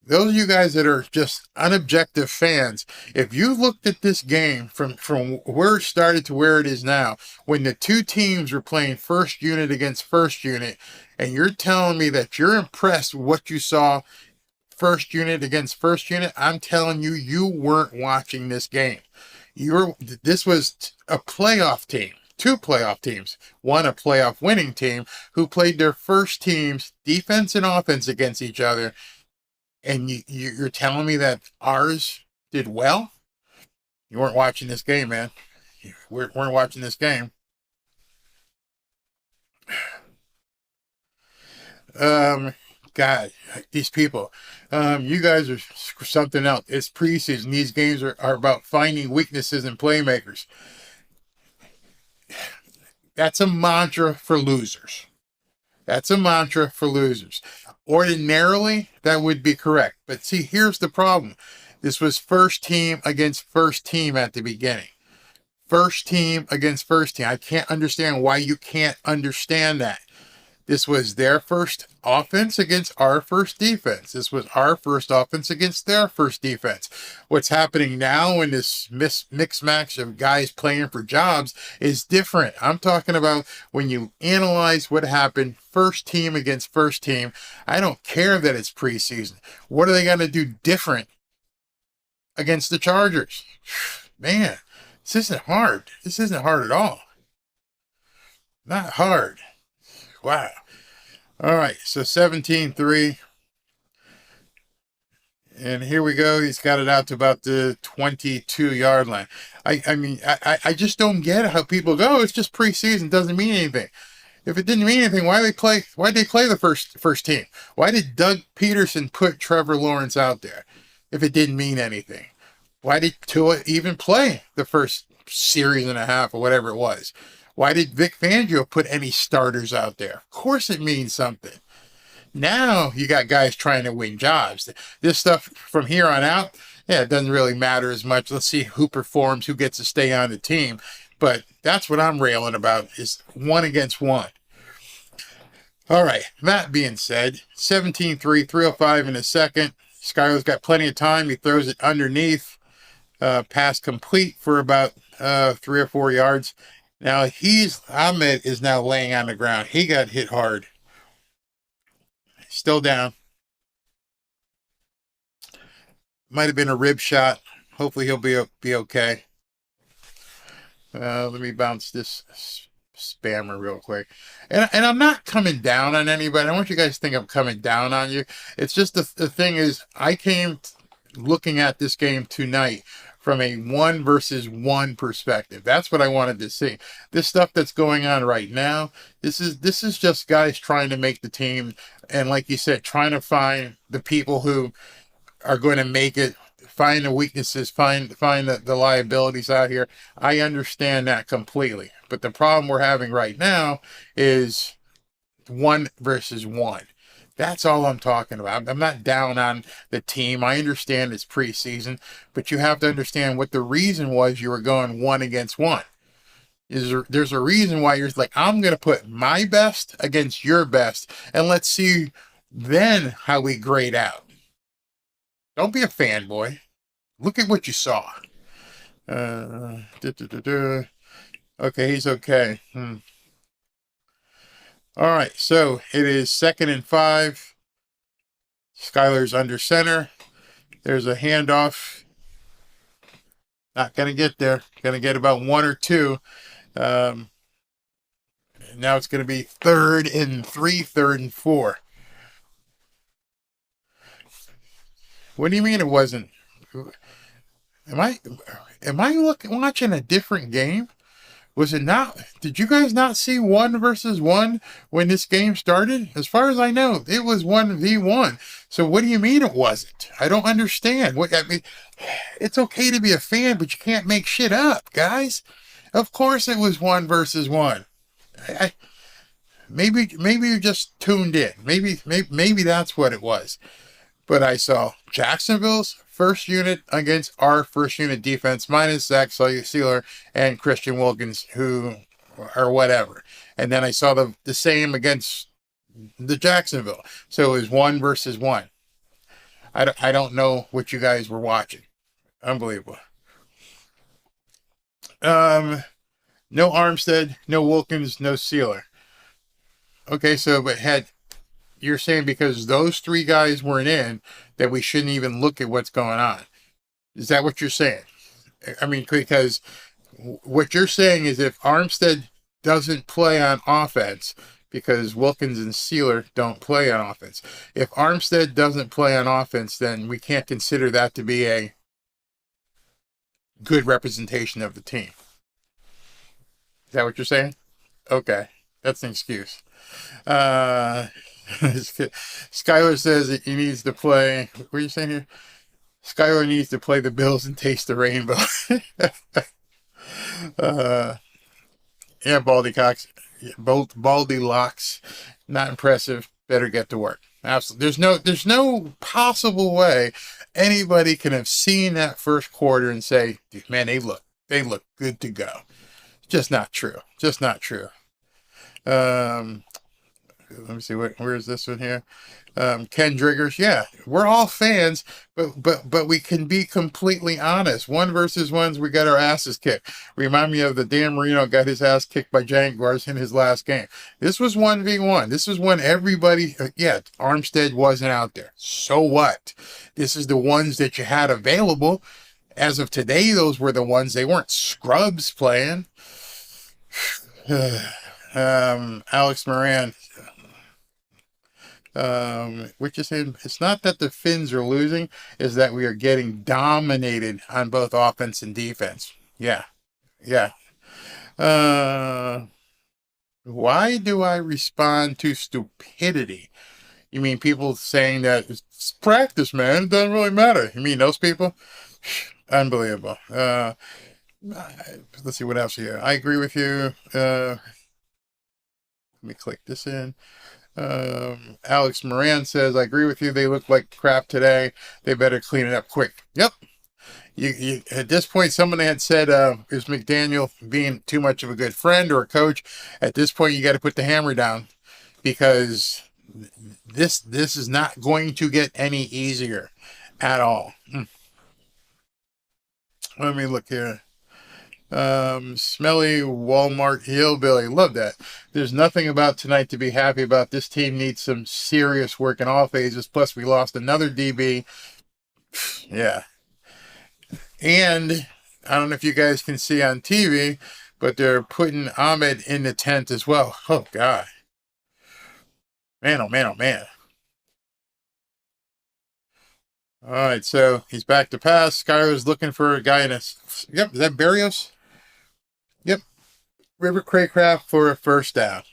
Those of you guys that are just unobjective fans, if you looked at this game from where it started to where it is now, when the two teams were playing first unit against first unit, and you're telling me that you're impressed with what you saw first unit against first unit, I'm telling you, you weren't watching this game. This was a playoff team. Two playoff teams, one a playoff winning team who played their first teams, defense and offense, against each other. And you're telling me that ours did well? You weren't watching this game, man. You weren't watching this game. God, these people. You guys are something else. It's preseason. These games are about finding weaknesses in playmakers. That's a mantra for losers. That's a mantra for losers. Ordinarily, that would be correct. But see, here's the problem. This was first team against first team at the beginning. First team against first team. I can't understand why you can't understand that. This was their first offense against our first defense. This was our first offense against their first defense. What's happening now in this mix match of guys playing for jobs is different. I'm talking about when you analyze what happened first team against first team. I don't care that it's preseason. What are they going to do different against the Chargers? Man, this isn't hard. This isn't hard at all. Not hard. Wow. All right, so 17-3. And here we go. He's got it out to about the 22-yard line. I just don't get how people go, it's just preseason, doesn't mean anything. If it didn't mean anything, why'd they play the first team? Why did Doug Peterson put Trevor Lawrence out there if it didn't mean anything? Why did Tua even play the first series and a half or whatever it was? Why did Vic Fangio put any starters out there? Of course it means something. Now you got guys trying to win jobs. This stuff from here on out, yeah, it doesn't really matter as much. Let's see who performs, who gets to stay on the team. But that's what I'm railing about, is one against one. All right, that being said, 17-3, 3:05 in a second. Skyler's got plenty of time. He throws it underneath. Pass complete for about 3 or 4 yards. Now Ahmed is now laying on the ground. He got hit hard. Still down. Might have been a rib shot. Hopefully he'll be okay. Let me bounce this spammer real quick. And I'm not coming down on anybody. I don't want you guys to think I'm coming down on you. It's just the thing is, I came looking at this game tonight from a 1 versus 1 perspective. That's what I wanted to see. This stuff that's going on right now, this is just guys trying to make the team, and like you said, trying to find the people who are going to make it, find the weaknesses, find the liabilities out here. I understand that completely. But the problem we're having right now is 1 versus 1. That's all I'm talking about. I'm not down on the team. I understand it's preseason, but you have to understand what the reason was you were going 1 against 1. There's a reason why you're like, I'm going to put my best against your best, and let's see then how we grade out. Don't be a fanboy. Look at what you saw. Okay, he's okay. All right, so it is 2nd and 5. Skyler's under center. There's a handoff. Not going to get there. Going to get about 1 or 2. Now it's going to be 3rd and 3, 3rd and 4. What do you mean it wasn't? Am I watching a different game? Was it not? Did you guys not see 1-versus-1 when this game started? As far as I know, it was 1v1. So what do you mean it wasn't? I don't understand. I mean, it's okay to be a fan, but you can't make shit up, guys. Of course it was 1-versus-1. Maybe you just tuned in. Maybe that's what it was. But I saw Jacksonville's first unit against our first unit defense, minus Zach Sealer and Christian Wilkins, who or whatever. And then I saw the same against the Jacksonville. So it was 1-versus-1. I don't know what you guys were watching. Unbelievable. No Armstead, no Wilkins, no Sealer. Okay, so but you're saying because those three guys weren't in that we shouldn't even look at what's going on. Is that what you're saying? I mean, because what you're saying is if Armstead doesn't play on offense because Wilkins and Sealer don't play on offense. If Armstead doesn't play on offense, then we can't consider that to be a good representation of the team. Is that what you're saying? Okay. That's an excuse. Skylar says that he needs to play. What are you saying here? Skylar needs to play the Bills and taste the rainbow. Yeah, Baldy Cox. Baldy Locks. Not impressive. Better get to work. Absolutely. There's no possible way anybody can have seen that first quarter and say, man, they look good to go. Just not true. Just not true. Let me see, where is this one here? Ken Driggers, yeah, we're all fans, but we can be completely honest. 1-versus-1s, we got our asses kicked. Remind me of the Dan Marino got his ass kicked by Jaguars in his last game. This was 1v1. This was when everybody, Armstead wasn't out there. So what? This is the ones that you had available. As of today, those were the ones. They weren't scrubs playing. Alex Moran, which is saying it's not that the Finns are losing, is that we are getting dominated on both offense and defense. Yeah. Why do I respond to stupidity? You mean people saying that it's practice, man, it doesn't really matter? You mean those people? Unbelievable. Let's see what else here. I agree with you. Let me click this in. Alex Moran says, I agree with you. They look like crap today. They better clean it up quick. Yep. You at this point, somebody had said, is McDaniel being too much of a good friend or a coach? At this point, you got to put the hammer down because this is not going to get any easier at all. Let me look here. Smelly Walmart Hillbilly. Love that. There's nothing about tonight to be happy about. This team needs some serious work in all phases. Plus, we lost another DB. Yeah. And I don't know if you guys can see on TV, but they're putting Ahmed in the tent as well. Oh, God. Man, oh, man, oh, man. All right, so he's back to pass. Skyler's looking for a guy in a... Yep, is that Barrios? Yep. River Craycraft for a first down.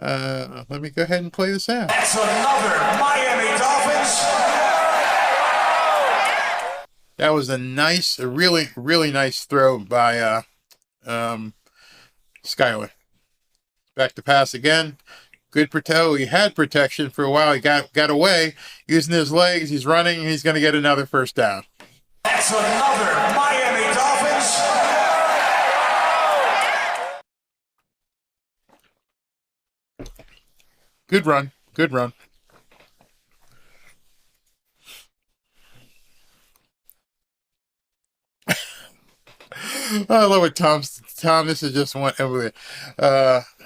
Let me go ahead and play this out. That's another Miami Dolphins. That was a really, really nice throw by Skyler. Back to pass again. Good protection. He had protection for a while. He got away using his legs. He's running. He's going to get another first down. That's another Miami Dolphins. Good run. Good run. I love what Tom, this is just one.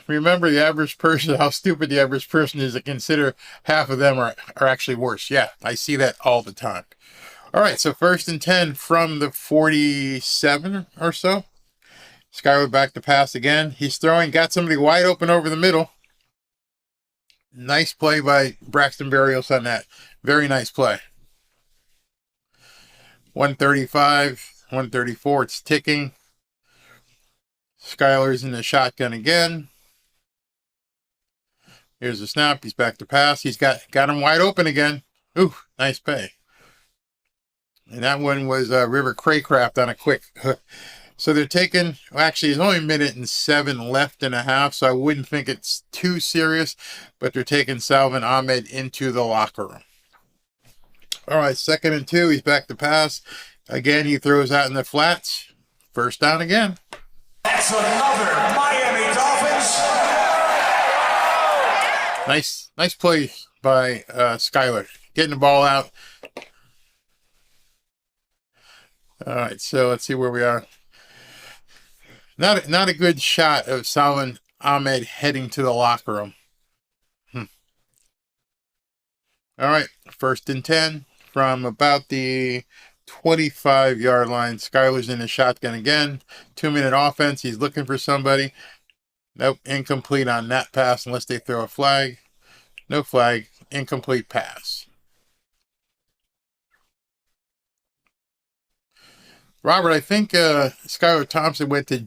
Remember the average person, how stupid the average person is to consider half of them are actually worse. Yeah, I see that all the time. All right, so 1st and 10 from the 47 or so. Skyler back to pass again. He's throwing, got somebody wide open over the middle. Nice play by Braxton Berrios on that. Very nice play. 135, 134, it's ticking. Skyler's in the shotgun again. Here's the snap. He's back to pass. He's got him wide open again. Ooh, nice pay. And that one was River Craycraft on a quick hook. So they're taking, well, actually, there's only a minute and 7 left and a half, so I wouldn't think it's too serious, but they're taking Salvon Ahmed into the locker room. All right, 2nd and 2. He's back to pass. Again, he throws out in the flats. First down again. That's another Miami Dolphins. Nice play by Skyler. Getting the ball out. All right, so let's see where we are. Not a good shot of Salvon Ahmed heading to the locker room. All right, 1st and 10 from about the 25-yard line. Skyler's in the shotgun again. 2-minute offense. He's looking for somebody. Nope, incomplete on that pass unless they throw a flag. No flag, incomplete pass. Robert, I think Skylar Thompson went to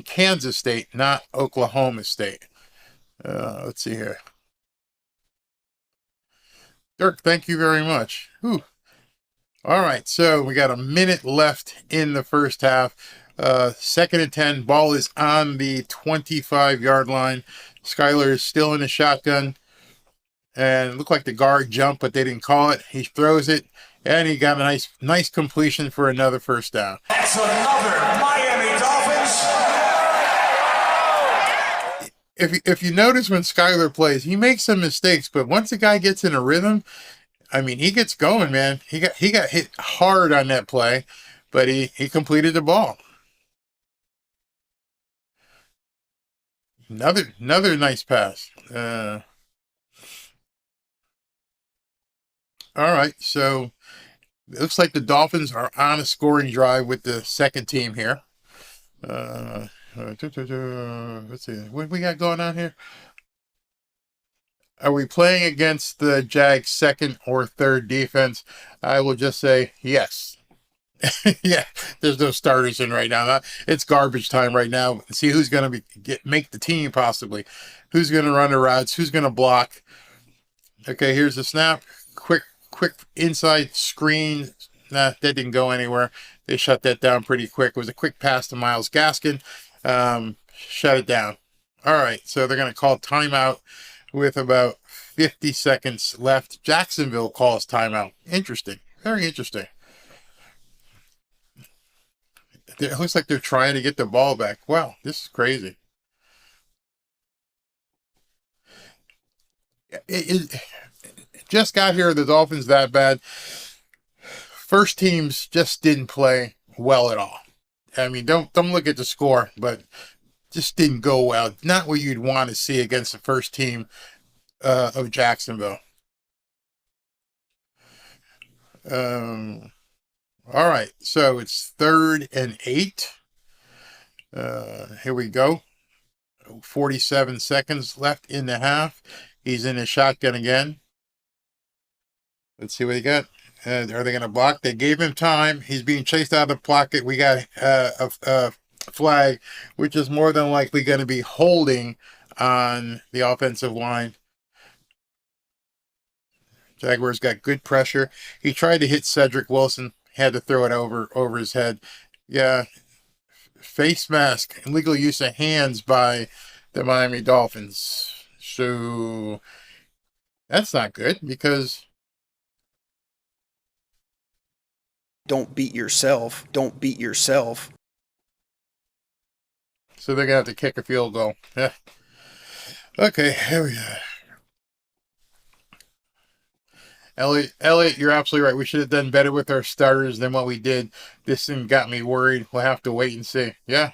Kansas State, not Oklahoma State. Let's see here. Dirk, thank you very much. Whew. All right, so we got a minute left in the first half. 2nd and 10. Ball is on the 25-yard line. Skyler is still in the shotgun. And it looked like the guard jumped, but they didn't call it. He throws it, and he got a nice completion for another first down. That's another Miami Dolphins. If you notice when Skyler plays, he makes some mistakes, but once the guy gets in a rhythm, I mean, he gets going, man. He got hit hard on that play, but he completed the ball. Another nice pass. All right, so it looks like the Dolphins are on a scoring drive with the second team here. Let's see, what we got going on here? Are we playing against the Jags' 2nd or 3rd defense? I will just say yes. Yeah, there's no starters in right now. It's garbage time right now. See who's going to make the team possibly. Who's going to run the routes? Who's going to block? Okay, here's the snap. Quick inside screen. Nah, that didn't go anywhere. They shut that down pretty quick. It was a quick pass to Myles Gaskin. Shut it down. All right, so they're going to call timeout with about 50 seconds left. Jacksonville calls timeout. Interesting. Very interesting. It looks like they're trying to get the ball back. Wow, this is crazy. It just got here. The Dolphins that bad. First teams just didn't play well at all. I mean, don't look at the score, but just didn't go well. Not what you'd want to see against the first team of Jacksonville. All right, so it's 3rd and 8. Here we go. 47 seconds left in the half. He's in the shotgun again. Let's see what he got. Are they going to block? They gave him time. He's being chased out of the pocket. We got a flag, which is more than likely going to be holding on the offensive line. Jaguars got good pressure. He tried to hit Cedric Wilson. Had to throw it over his head. Yeah. Face mask. Illegal use of hands by the Miami Dolphins. So that's not good because... Don't beat yourself. Don't beat yourself. So they're going to have to kick a field goal. Yeah. Okay, here we go. Elliot, you're absolutely right. We should have done better with our starters than what we did. This thing got me worried. We'll have to wait and see. Yeah.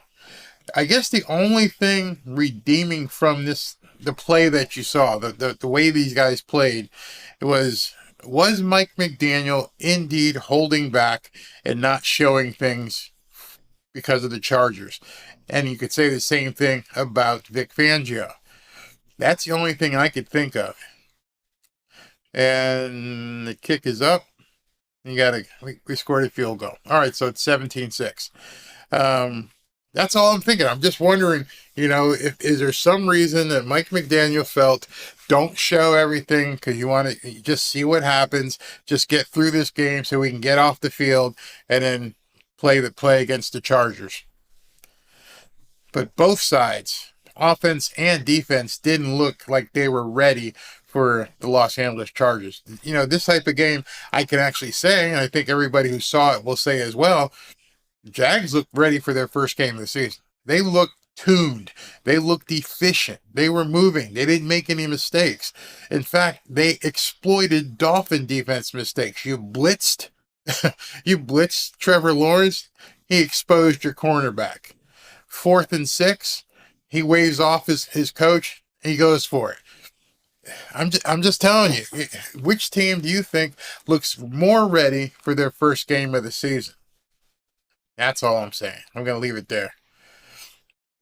I guess the only thing redeeming from the play that you saw, the way these guys played, was Mike McDaniel indeed holding back and not showing things because of the Chargers? And you could say the same thing about Vic Fangio. That's the only thing I could think of. And the kick is up. We scored a field goal. All right, so it's 17-6. The That's all I'm thinking. I'm just wondering, if is there some reason that Mike McDaniel felt don't show everything because you want to just see what happens, just get through this game so we can get off the field and then play against the Chargers. But both sides, offense and defense, didn't look like they were ready for the Los Angeles Chargers. This type of game, I can actually say, and I think everybody who saw it will say as well, Jags looked ready for their first game of the season. They looked tuned. They looked efficient. They were moving. They didn't make any mistakes. In fact, they exploited Dolphin defense mistakes. You blitzed Trevor Lawrence. He exposed your cornerback. 4th and 6, he waves off his coach. He goes for it. I'm just telling you, which team do you think looks more ready for their first game of the season? That's all I'm saying. I'm going to leave it there.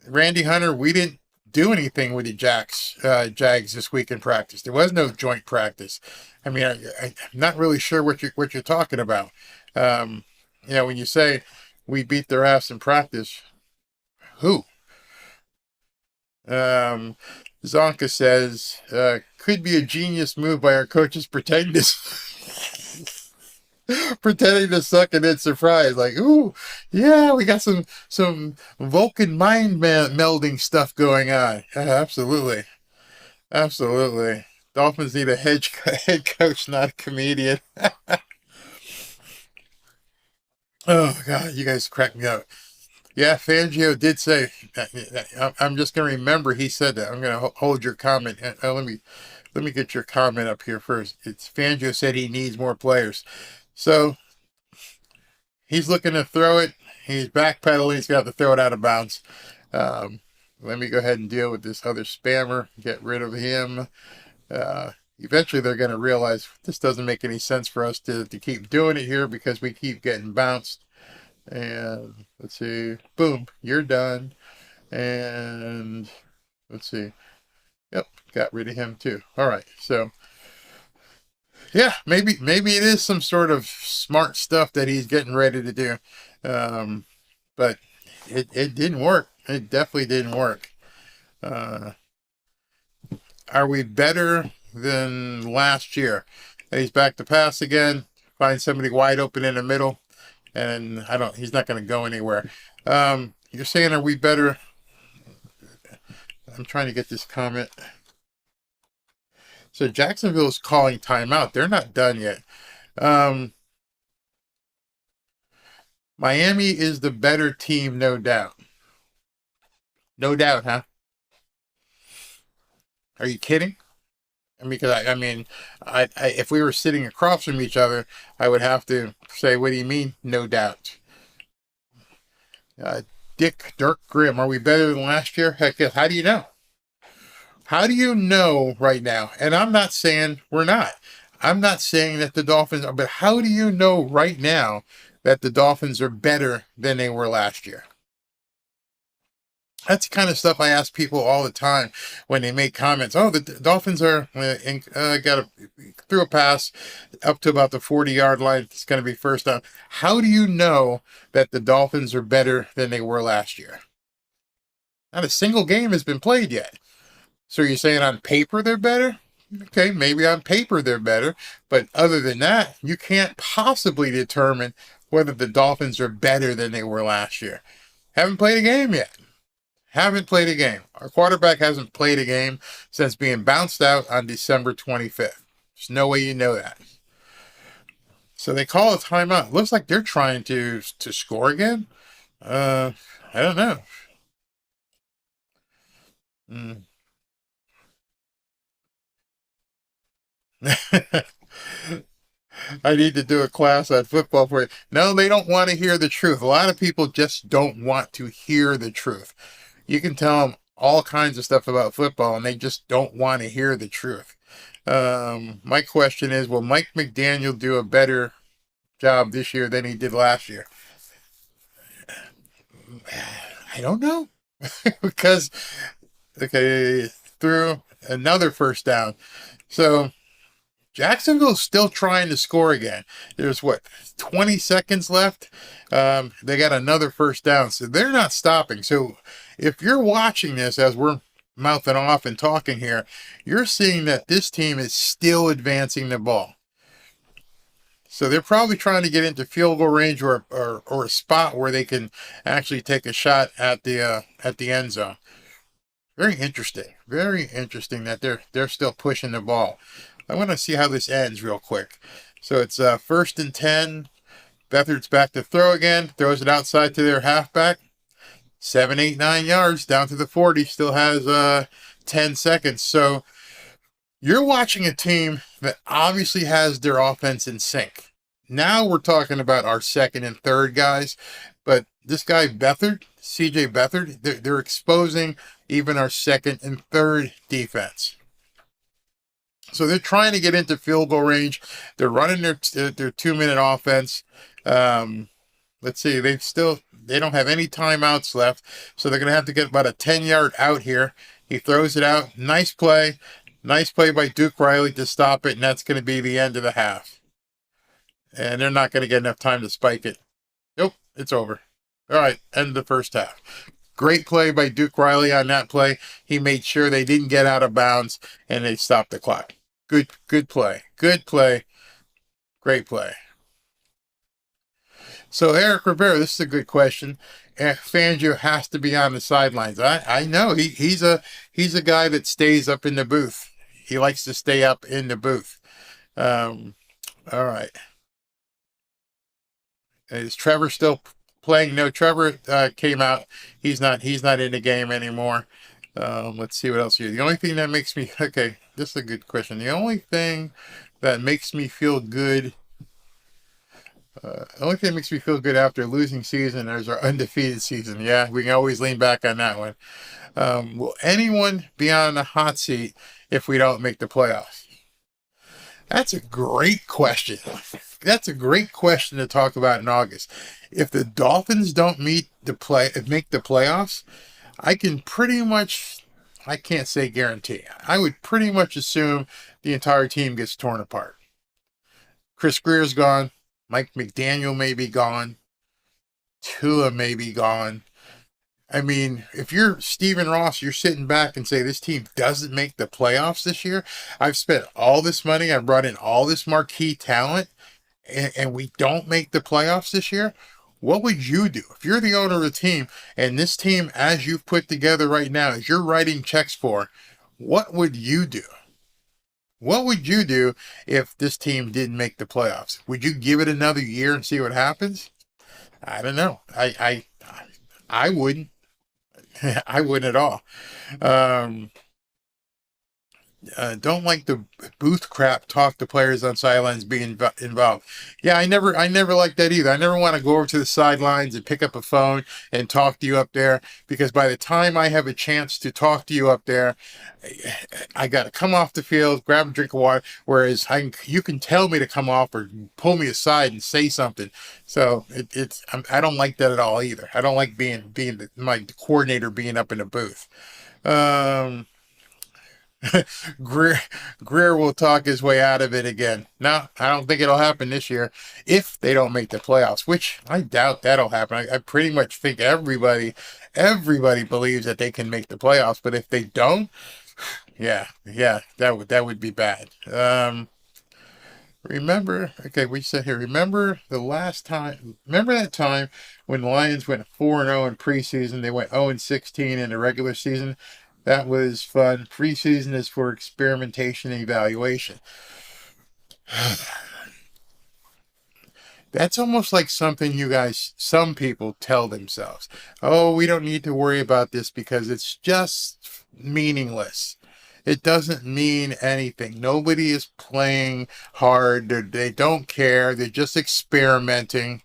Randy Hunter, we didn't do anything with the Jags this week in practice. There was no joint practice. I mean, I'm not really sure what you're talking about. When you say we beat their ass in practice, who? Zonka says, could be a genius move by our coaches pretending to suck and then surprise. Like, ooh, yeah, we got some Vulcan mind melding stuff going on. Absolutely. Absolutely. Dolphins need a head coach, not a comedian. Oh, God, you guys crack me up. Yeah, Fangio did say, I'm just going to remember he said that. I'm going to hold your comment. Let me get your comment up here first. It's Fangio said he needs more players. So he's looking to throw it. He's backpedaling. He's got to throw it out of bounds. Let me go ahead and deal with this other spammer. Get rid of him. Eventually they're going to realize this doesn't make any sense for us to keep doing it here because we keep getting bounced. And let's see, boom, you're done. And let's see, yep, got rid of him too. All right, so yeah, maybe it is some sort of smart stuff that he's getting ready to do, but it didn't work. It definitely didn't work. Are we better than last year? He's back to pass again. Find somebody wide open in the middle. And he's not going to go anywhere. You're saying, are we better? I'm trying to get this comment. So Jacksonville is calling timeout. They're not done yet. Miami is the better team, no doubt. No doubt, huh? Are you kidding? Because if we were sitting across from each other, I would have to say, what do you mean, no doubt? Dirk Grimm, are we better than last year? Heck yes. How do you know? How do you know right now? And I'm not saying we're not. I'm not saying that the Dolphins are, but how do you know right now that the Dolphins are better than they were last year? That's the kind of stuff I ask people all the time when they make comments. Oh, the Dolphins are threw a pass up to about the 40-yard line. It's going to be first down. How do you know that the Dolphins are better than they were last year? Not a single game has been played yet. So you're saying on paper they're better? Okay, maybe on paper they're better. But other than that, you can't possibly determine whether the Dolphins are better than they were last year. Haven't played a game yet. Haven't played a game. Our quarterback hasn't played a game since being bounced out on December 25th. There's no way you know that. So they call a timeout. Looks like they're trying to score again. I don't know. I need to do a class on football for you. No, they don't want to hear the truth. A lot of people just don't want to hear the truth. You can tell them all kinds of stuff about football, and they just don't want to hear the truth. My question is, will Mike McDaniel do a better job this year than he did last year? I don't know. Because, okay, threw another first down. So Jacksonville's still trying to score again. There's 20 seconds left. They got another first down, so they're not stopping. So if you're watching this as we're mouthing off and talking here, you're seeing that this team is still advancing the ball. So they're probably trying to get into field goal range or a spot where they can actually take a shot at the end zone. Very interesting. Very interesting that they're still pushing the ball. I want to see how this ends real quick. So it's 1st and 10. Beathard's back to throw again. Throws it outside to their halfback. 7, 8, 9 yards down to the 40. Still has 10 seconds. So you're watching a team that obviously has their offense in sync. Now we're talking about our second and third guys. But this guy Beathard, CJ Beathard, they're exposing even our second and third defense. So they're trying to get into field goal range. They're running their 2-minute offense. Let's see, they don't have any timeouts left, so they're going to have to get about a 10-yard out here. He throws it out. Nice play by Duke Riley to stop it, and that's going to be the end of the half. And they're not going to get enough time to spike it. Nope, it's over. All right, end of the first half. Great play by Duke Riley on that play. He made sure they didn't get out of bounds, and they stopped the clock. Good play. Good play. Great play. So Eric Rivera, this is a good question. Fangio has to be on the sidelines. I know he's a guy that stays up in the booth. He likes to stay up in the booth. All right. Is Trevor still playing? No, Trevor came out. He's not in the game anymore. Let's see what else here. The only thing that makes me this is a good question. The only thing that makes me feel good. The only thing that makes me feel good after a losing season is our undefeated season. Yeah, we can always lean back on that one. Will anyone be on the hot seat if we don't make the playoffs? That's a great question. That's a great question to talk about in August. If the Dolphins don't make the playoffs, I can't say guarantee. I would pretty much assume the entire team gets torn apart. Chris Greer's gone. Mike McDaniel may be gone. Tua may be gone. I mean, if you're Stephen Ross, you're sitting back and say this team doesn't make the playoffs this year. I've spent all this money. I brought in all this marquee talent, and we don't make the playoffs this year. What would you do if you're the owner of the team and this team, as you've put together right now, as you're writing checks for? What would you do? What would you do if this team didn't make the playoffs? Would you give it another year and see what happens? I don't know. I wouldn't. I wouldn't at all. Don't like the booth crap. Talk to players on sidelines being involved. Yeah, I never liked that either. I never want to go over to the sidelines and pick up a phone and talk to you up there, because by the time I have a chance to talk to you up there, I got to come off the field, grab a drink of water. Whereas you can tell me to come off or pull me aside and say something. So I don't like that at all either. I don't like being my coordinator being up in the booth. Greer will talk his way out of it again. No, I don't think it'll happen this year if they don't make the playoffs, which I doubt that'll happen. I pretty much think everybody believes that they can make the playoffs, but if they don't, yeah, that would be bad. We said here, remember that time when the Lions went 4-0 in preseason, they went 0-16 in the regular season? That was fun. Preseason is for experimentation and evaluation. That's almost like something some people tell themselves. Oh, we don't need to worry about this because it's just meaningless. It doesn't mean anything. Nobody is playing hard. They don't care. They're just experimenting.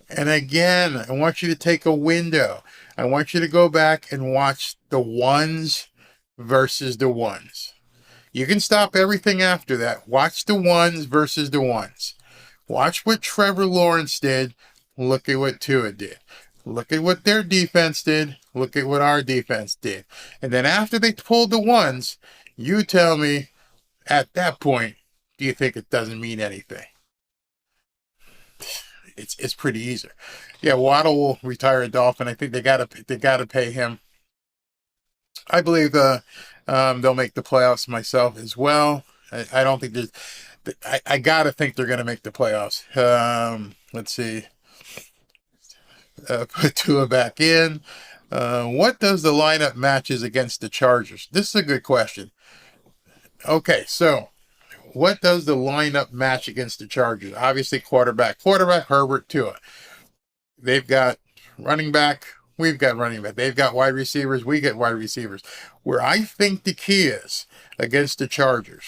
And again, I want you to take a window. I want you to go back and watch the ones versus the ones. You can stop everything after that. Watch the ones versus the ones. Watch what Trevor Lawrence did. Look at what Tua did. Look at what their defense did. Look at what our defense did. And then after they pulled the ones, you tell me at that point, do you think it doesn't mean anything? It's pretty easy. Yeah, Waddle will retire a Dolphin. I think they gotta pay him. I believe they'll make the playoffs myself as well. I don't think there's. I gotta think they're gonna make the playoffs. Let's see. Put Tua back in. What does the lineup matches against the Chargers? This is a good question. Okay, so what does the lineup match against the Chargers? Obviously, quarterback, Herbert, Tua. They've got running back. We've got running back. They've got wide receivers. We get wide receivers. Where I think the key is against the Chargers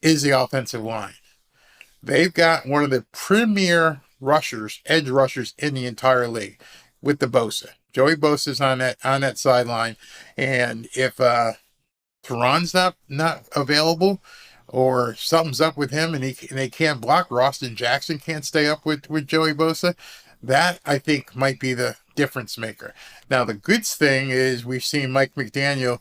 is the offensive line. They've got one of the premier rushers, edge rushers in the entire league with the Bosa. Joey Bosa's on that sideline. And if Teron's not available, or something's up with him and they can't block, Roston Jackson can't stay up with Joey Bosa, that I think might be the difference maker. Now, the good thing is we've seen Mike McDaniel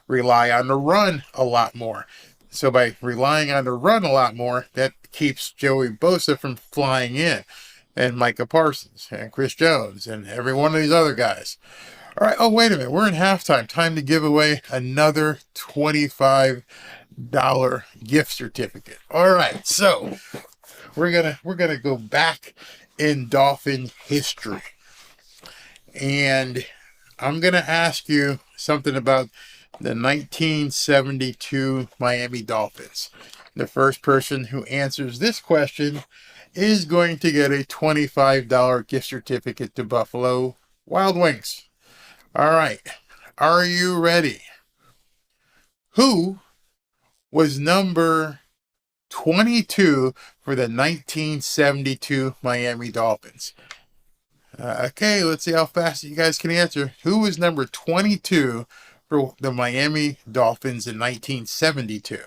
rely on the run a lot more. So by relying on the run a lot more, that keeps Joey Bosa from flying in, and Micah Parsons and Chris Jones and every one of these other guys. All right. Oh, wait a minute. We're in halftime. Time to give away another $25 gift certificate. All right. So we're gonna go back in Dolphin history, and I'm gonna ask you something about the 1972 Miami Dolphins. The first person who answers this question is going to get a $25 gift certificate to Buffalo Wild Wings. All right. Are you ready? Who was number 22 for the 1972 Miami Dolphins? Okay, let's see how fast you guys can answer. Who was number 22 for the Miami Dolphins in 1972?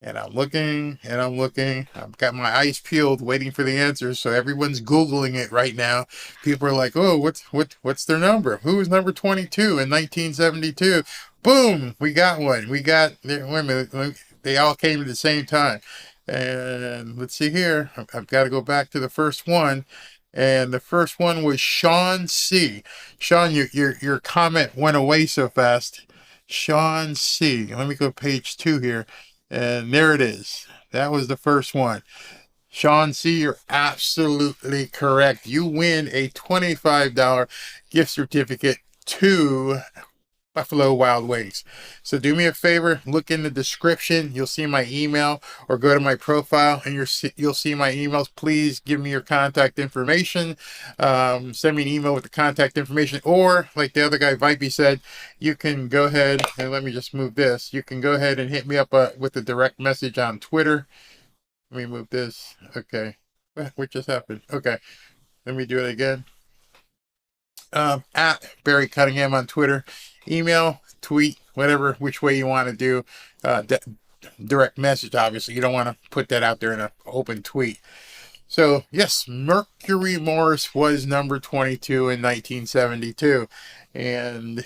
And I'm looking. I've got my eyes peeled waiting for the answers. So everyone's Googling it right now. People are like, oh, what's their number? Who was number 22 in 1972? Boom, we got one. Wait a minute. They all came at the same time. And let's see here. I've got to go back to the first one. And the first one was Sean C. Sean, your comment went away so fast. Sean C. Let me go to page 2 here. And there it is. That was the first one. Sean C., you're absolutely correct. You win a $25 gift certificate to Buffalo Wild Wings. So do me a favor, look in the description. You'll see my email, or go to my profile and you'll see my emails. Please give me your contact information. Send me an email with the contact information, or like the other guy Vipey said, you can go ahead and let me just move this. You can go ahead and hit me up with a direct message on Twitter. Let me move this. Okay. What just happened? Okay. Let me do it again. At Barry Cunningham on Twitter. Email, tweet, whatever, which way you want to do. Direct message, obviously. You don't want to put that out there in an open tweet. So, yes, Mercury Morris was number 22 in 1972. And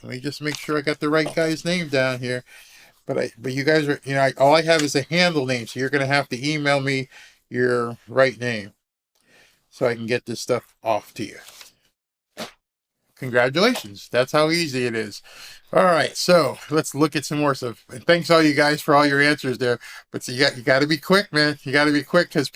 let me just make sure I got the right guy's name down here. But you guys are, all I have is a handle name. So you're going to have to email me your right name so I can get this stuff off to you. Congratulations. That's how easy it is. All right, so let's look at some more stuff. And thanks all you guys for all your answers there. But so you got to be quick, man. You got to be quick, because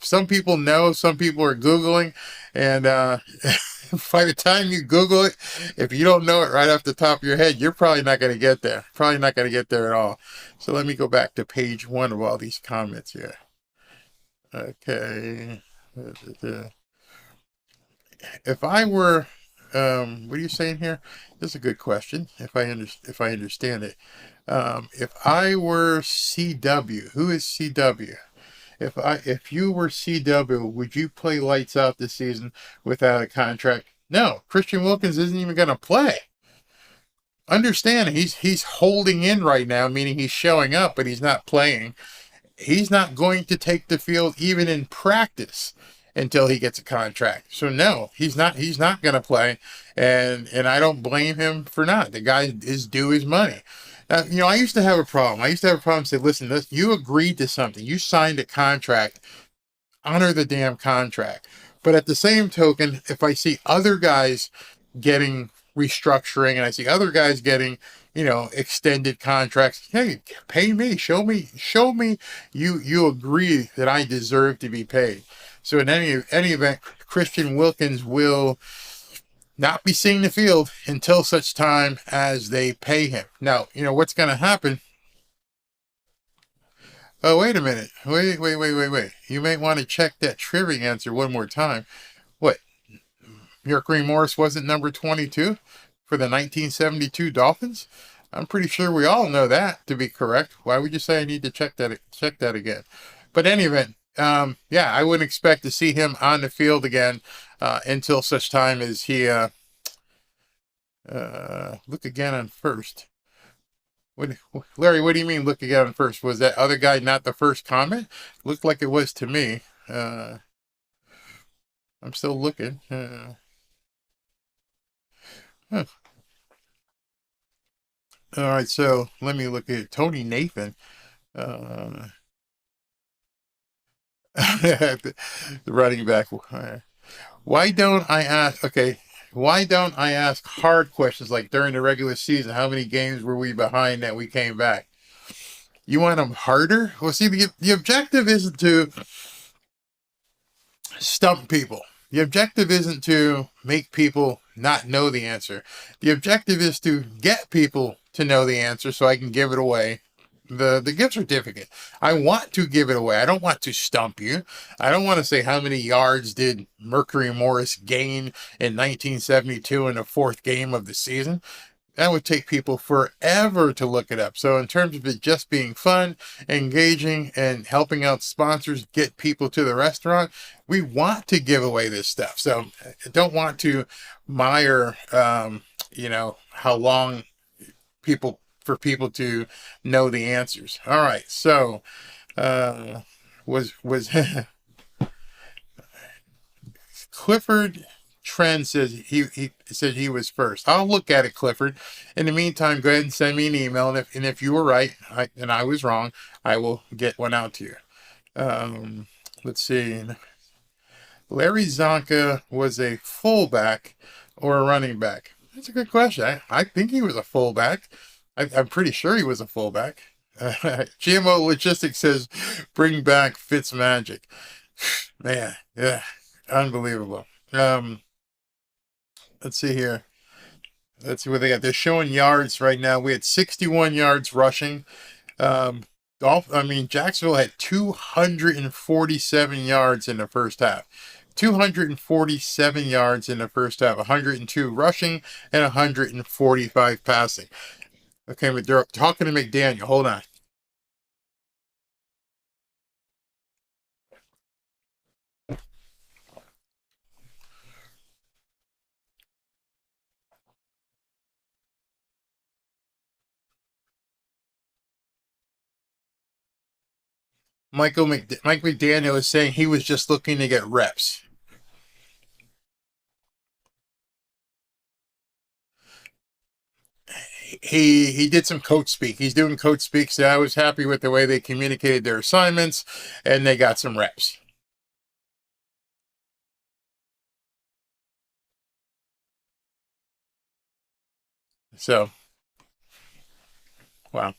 some people know, some people are Googling, and by the time you Google it, if you don't know it right off the top of your head, you're probably not going to get there. Probably not going to get there at all. So let me go back to page 1 of all these comments here. Okay. If I were what are you saying here? This is a good question. If I understand it, if I were CW, who is CW? If you were CW, would you play lights out this season without a contract? No, Christian Wilkins isn't even going to play. Understand, he's holding in right now, meaning he's showing up, but he's not playing. He's not going to take the field even in practice until he gets a contract. So no, he's not going to play. And I don't blame him for not. The guy is due his money. I used to have a problem. I used to have a problem say, listen, you agreed to something. You signed a contract. Honor the damn contract. But at the same token, if I see other guys getting restructuring and I see other guys getting, extended contracts, hey, pay me. Show me you agree that I deserve to be paid. So in any event, Christian Wilkins will not be seeing the field until such time as they pay him. Now, what's going to happen. Oh, wait a minute. Wait. You may want to check that trivia answer one more time. What? Mercury Morris wasn't number 22 for the 1972 Dolphins? I'm pretty sure we all know that to be correct. Why would you say I need to check that again? But in any event, yeah, I wouldn't expect to see him on the field again until such time as he look again on first. Larry, what do you mean look again on first? Was that other guy not the first comment? Looked like it was to me. I'm still looking. Huh. All right, so let me look at Tony Nathan. The running back. Why don't I ask? Okay, why don't I ask hard questions like during the regular season? How many games were we behind that we came back? You want them harder? Well, see, the objective isn't to stump people. The objective isn't to make people not know the answer. The objective is to get people to know the answer so I can give it away. The gift certificate. I want to give it away. I don't want to stump you. I don't want to say how many yards did Mercury Morris gain in 1972 in the fourth game of the season. That would take people forever to look it up. So in terms of it just being fun, engaging, and helping out sponsors get people to the restaurant, we want to give away this stuff. So I don't want to mire, how long for people to know the answers. All right. So was Clifford Trend says he said he was first. I'll look at it, Clifford. In the meantime, go ahead and send me an email, and if you were right and I was wrong, I will get one out to you. Let's see. Larry Zonka was a fullback or a running back? That's a good question. I think he was a fullback. I'm pretty sure he was a fullback. GMO Logistics says, bring back Fitzmagic. Man, yeah, unbelievable. Let's see here. Let's see what they got. They're showing yards right now. We had 61 yards rushing. Jacksonville had 247 yards in the first half. 247 yards in the first half. 102 rushing and 145 passing. Okay, but they're talking to McDaniel. Hold on. Mike McDaniel is saying he was just looking to get reps. He did some coach speak. He's doing coach speak. So I was happy with the way they communicated their assignments, and they got some reps. So, wow.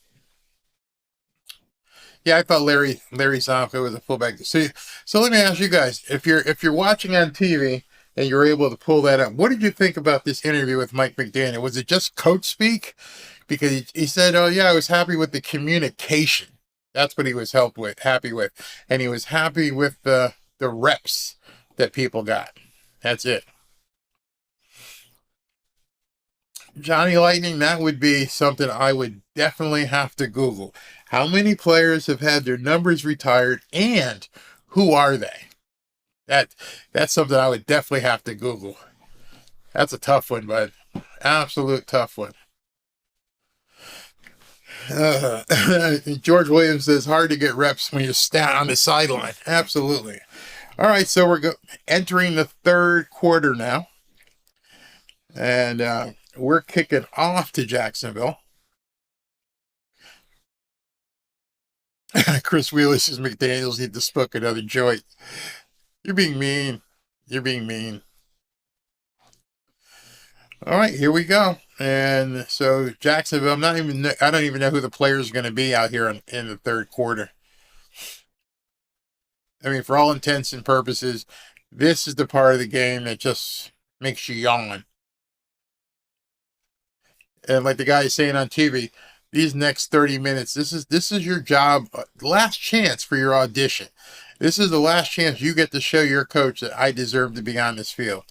Yeah, I thought Larry Zonka was a fullback. So let me ask you guys: if you're watching on TV and you're able to pull that up, what did you think about this interview with Mike McDaniel? Was it just coach speak? Because he said, "Oh yeah, I was happy with the communication. That's what he was happy with, and he was happy with the reps that people got. That's it." Johnny Lightning, that would be something I would definitely have to Google. How many players have had their numbers retired, and who are they? That's something I would definitely have to Google. That's a tough one, bud. Absolute tough one. George Williams says hard to get reps when you're stat on the sideline. Absolutely. All right, so we're entering the third quarter now, and we're kicking off to Jacksonville. Chris Wheeler says McDaniels need to smoke another joint. You're being mean. You're being mean. All right, here we go. And so Jacksonville, I don't even know who the players are going to be out here in the third quarter. I mean, for all intents and purposes, this is the part of the game that just makes you yawn. And like the guy is saying on TV, these next 30 minutes, this is your job, last chance for your audition. This is the last chance you get to show your coach that I deserve to be on this field.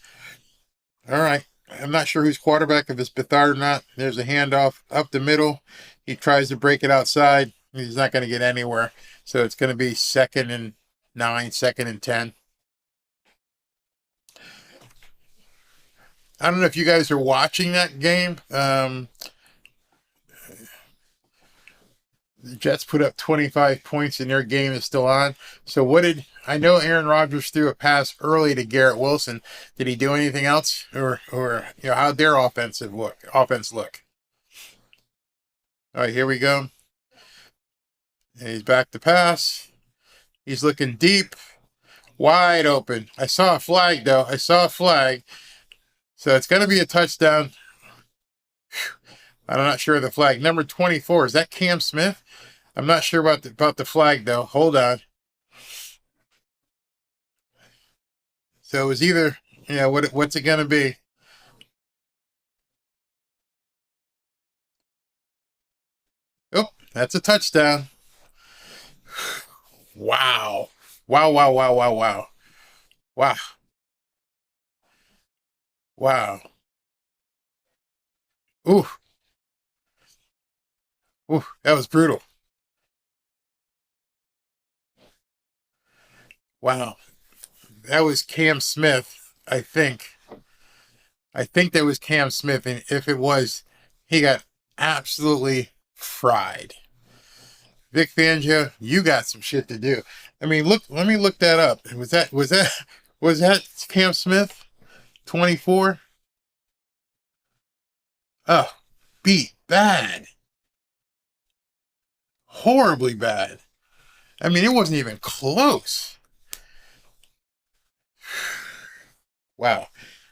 All right. I'm not sure who's quarterback, if it's Bethard or not. There's a handoff up the middle. He tries to break it outside. He's not going to get anywhere. So it's going to be 2nd and 9, 2nd and 10. I don't know if you guys are watching that game. The Jets put up 25 points and their game is still on. So I know Aaron Rodgers threw a pass early to Garrett Wilson. Did he do anything else? Or how'd their offense look? All right, here we go. And he's back to pass. He's looking deep, wide open. I saw a flag, though. So it's going to be a touchdown. I'm not sure of the flag. Number 24, is that Cam Smith? I'm not sure about the flag, though. Hold on. So it was either, what's it going to be? Oh, that's a touchdown. Wow. Wow, wow, wow, wow, wow. Wow. Wow. Ooh. Ooh, that was brutal. Wow. That was Cam Smith, I think. I think that was Cam Smith, and if it was, he got absolutely fried. Vic Fangio, you got some shit to do. I mean, let me look that up. Was that Cam Smith? 24? Oh, beat bad. Horribly bad. I mean, it wasn't even close. Wow.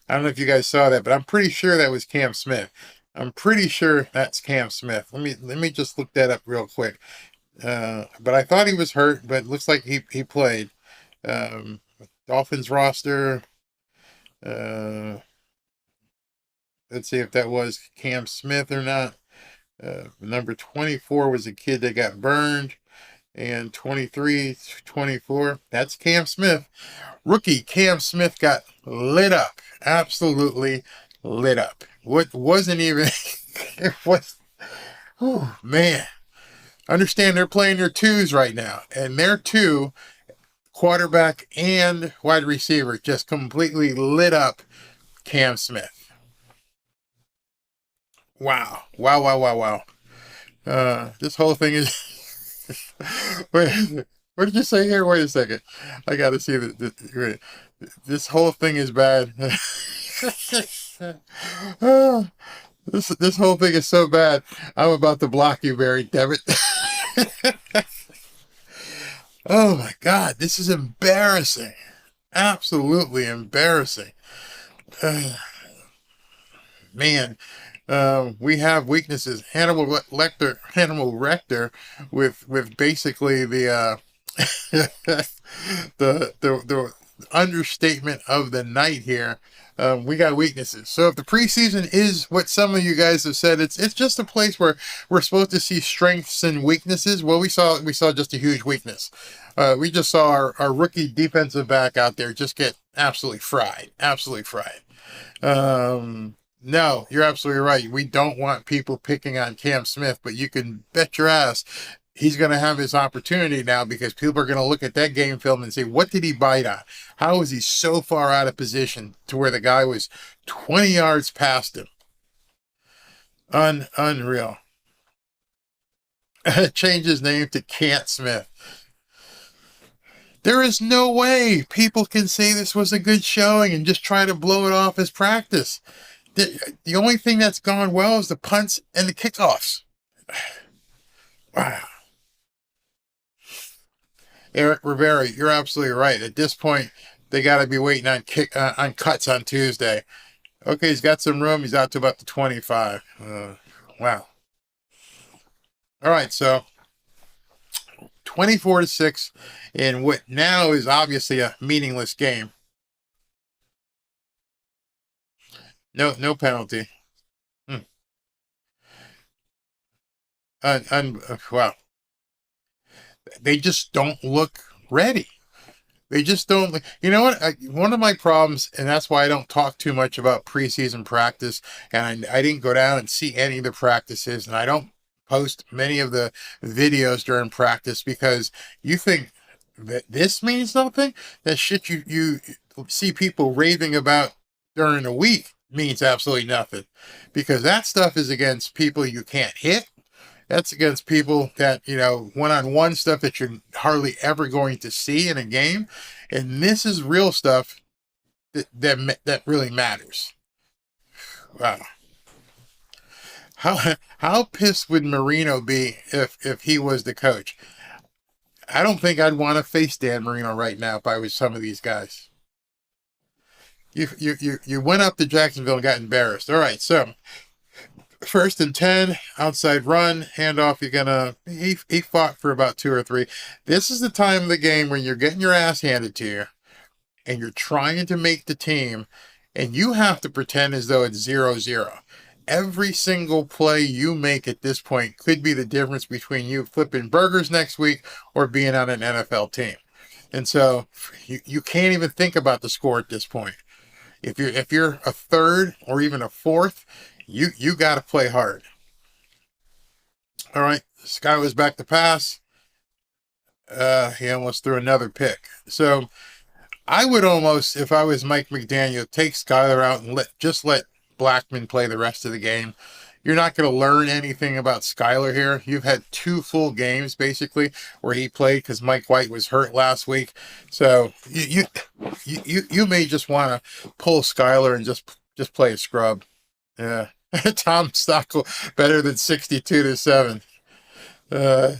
I don't know if you guys saw that, but I'm pretty sure that was Cam Smith. I'm pretty sure that's Cam Smith. Let me just look that up real quick. But I thought he was hurt, but it looks like he played. Dolphins roster. Let's see if that was Cam Smith or not. Number 24 was a kid that got burned. And 23, 24, that's Cam Smith. Rookie Cam Smith got lit up. Absolutely lit up. What wasn't even, it was, oh man. Understand they're playing their twos right now. And their two, quarterback and wide receiver, just completely lit up Cam Smith. Wow. Wow, wow, wow, wow. This whole thing is... Wait, what did you say here? Wait a second. I got to see this whole thing is bad. This whole thing is so bad. I'm about to block you, Barry. Damn it. Oh my God, this is embarrassing. Absolutely embarrassing. Man, we have weaknesses. Hannibal Lecter with basically the the understatement of the night here. We got weaknesses. So if the preseason is what some of you guys have said, it's just a place where we're supposed to see strengths and weaknesses. Well, we saw just a huge weakness. We just saw our rookie defensive back out there just get absolutely fried. No, you're absolutely right. We don't want people picking on Cam Smith, but you can bet your ass he's going to have his opportunity now, because people are going to look at that game film and say, what did he bite on? How is he so far out of position to where the guy was 20 yards past him? Unreal. Change his name to Cant Smith. There is no way people can say this was a good showing and just try to blow it off as practice. The only thing that's gone well is the punts and the kickoffs. Wow. Eric Rivera, you're absolutely right. At this point, they got to be waiting on cuts on Tuesday. Okay, he's got some room. He's out to about the 25. Wow. All right, so 24-6 in what now is obviously a meaningless game. No penalty. Wow. They just don't look ready. They just don't. You know what? One of my problems, and that's why I don't talk too much about preseason practice, and I didn't go down and see any of the practices, and I don't post many of the videos during practice because you think that this means something. That shit you see people raving about during the week means absolutely nothing, because that stuff is against people you can't hit. That's against people that, one-on-one stuff that you're hardly ever going to see in a game. And this is real stuff that really matters. Wow. How pissed would Marino be if he was the coach? I don't think I'd want to face Dan Marino right now if I was some of these guys. You went up to Jacksonville and got embarrassed. All right, so 1st and 10, outside run, handoff. He fought for about 2 or 3. This is the time of the game when you're getting your ass handed to you and you're trying to make the team, and you have to pretend as though it's 0-0. Every single play you make at this point could be the difference between you flipping burgers next week or being on an NFL team. And so you can't even think about the score at this point. If you're a third or even a fourth, you got to play hard. All right, Sky was back to pass. He almost threw another pick. So I would almost, if I was Mike McDaniel, take Skyler out and let Blackman play the rest of the game. You're not going to learn anything about Skyler here. You've had 2 full games basically where he played because Mike White was hurt last week. So you may just want to pull Skyler and just play a scrub. Yeah. Tom Stockwell better than 62-7. I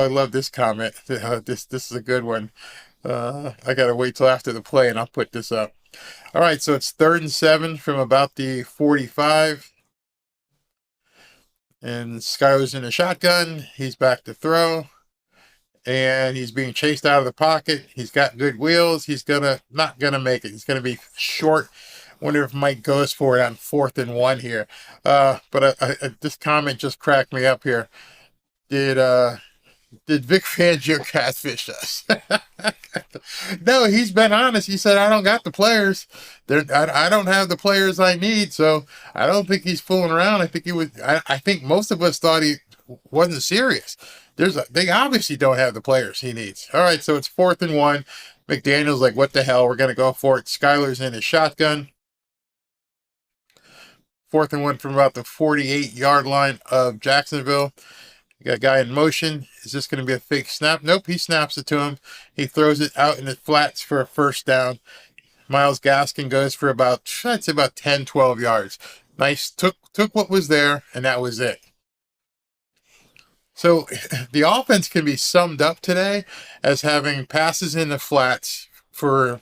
love this comment. This is a good one. I gotta wait till after the play and I'll put this up. All right, so it's 3rd and 7 from about the 45. And Skyler's in a shotgun. He's back to throw. And he's being chased out of the pocket. He's got good wheels. He's not gonna make it. He's gonna be short. Wonder if Mike goes for it on 4th and 1 here. But this comment just cracked me up here. Did Vic Fangio catfish us? No, he's been honest. He said, I don't got the players. I don't have the players I need, so I don't think he's fooling around. I think he was. I think most of us thought he wasn't serious. They obviously don't have the players he needs. All right, so it's 4th and 1. McDaniel's like, what the hell? We're going to go for it. Skyler's in his shotgun. 4th and 1 from about the 48-yard line of Jacksonville. You got a guy in motion. Is this going to be a fake snap? Nope, he snaps it to him. He throws it out in the flats for a 1st down. Myles Gaskin goes for about 10, 12 yards. Nice. Took what was there, and that was it. So the offense can be summed up today as having passes in the flats for,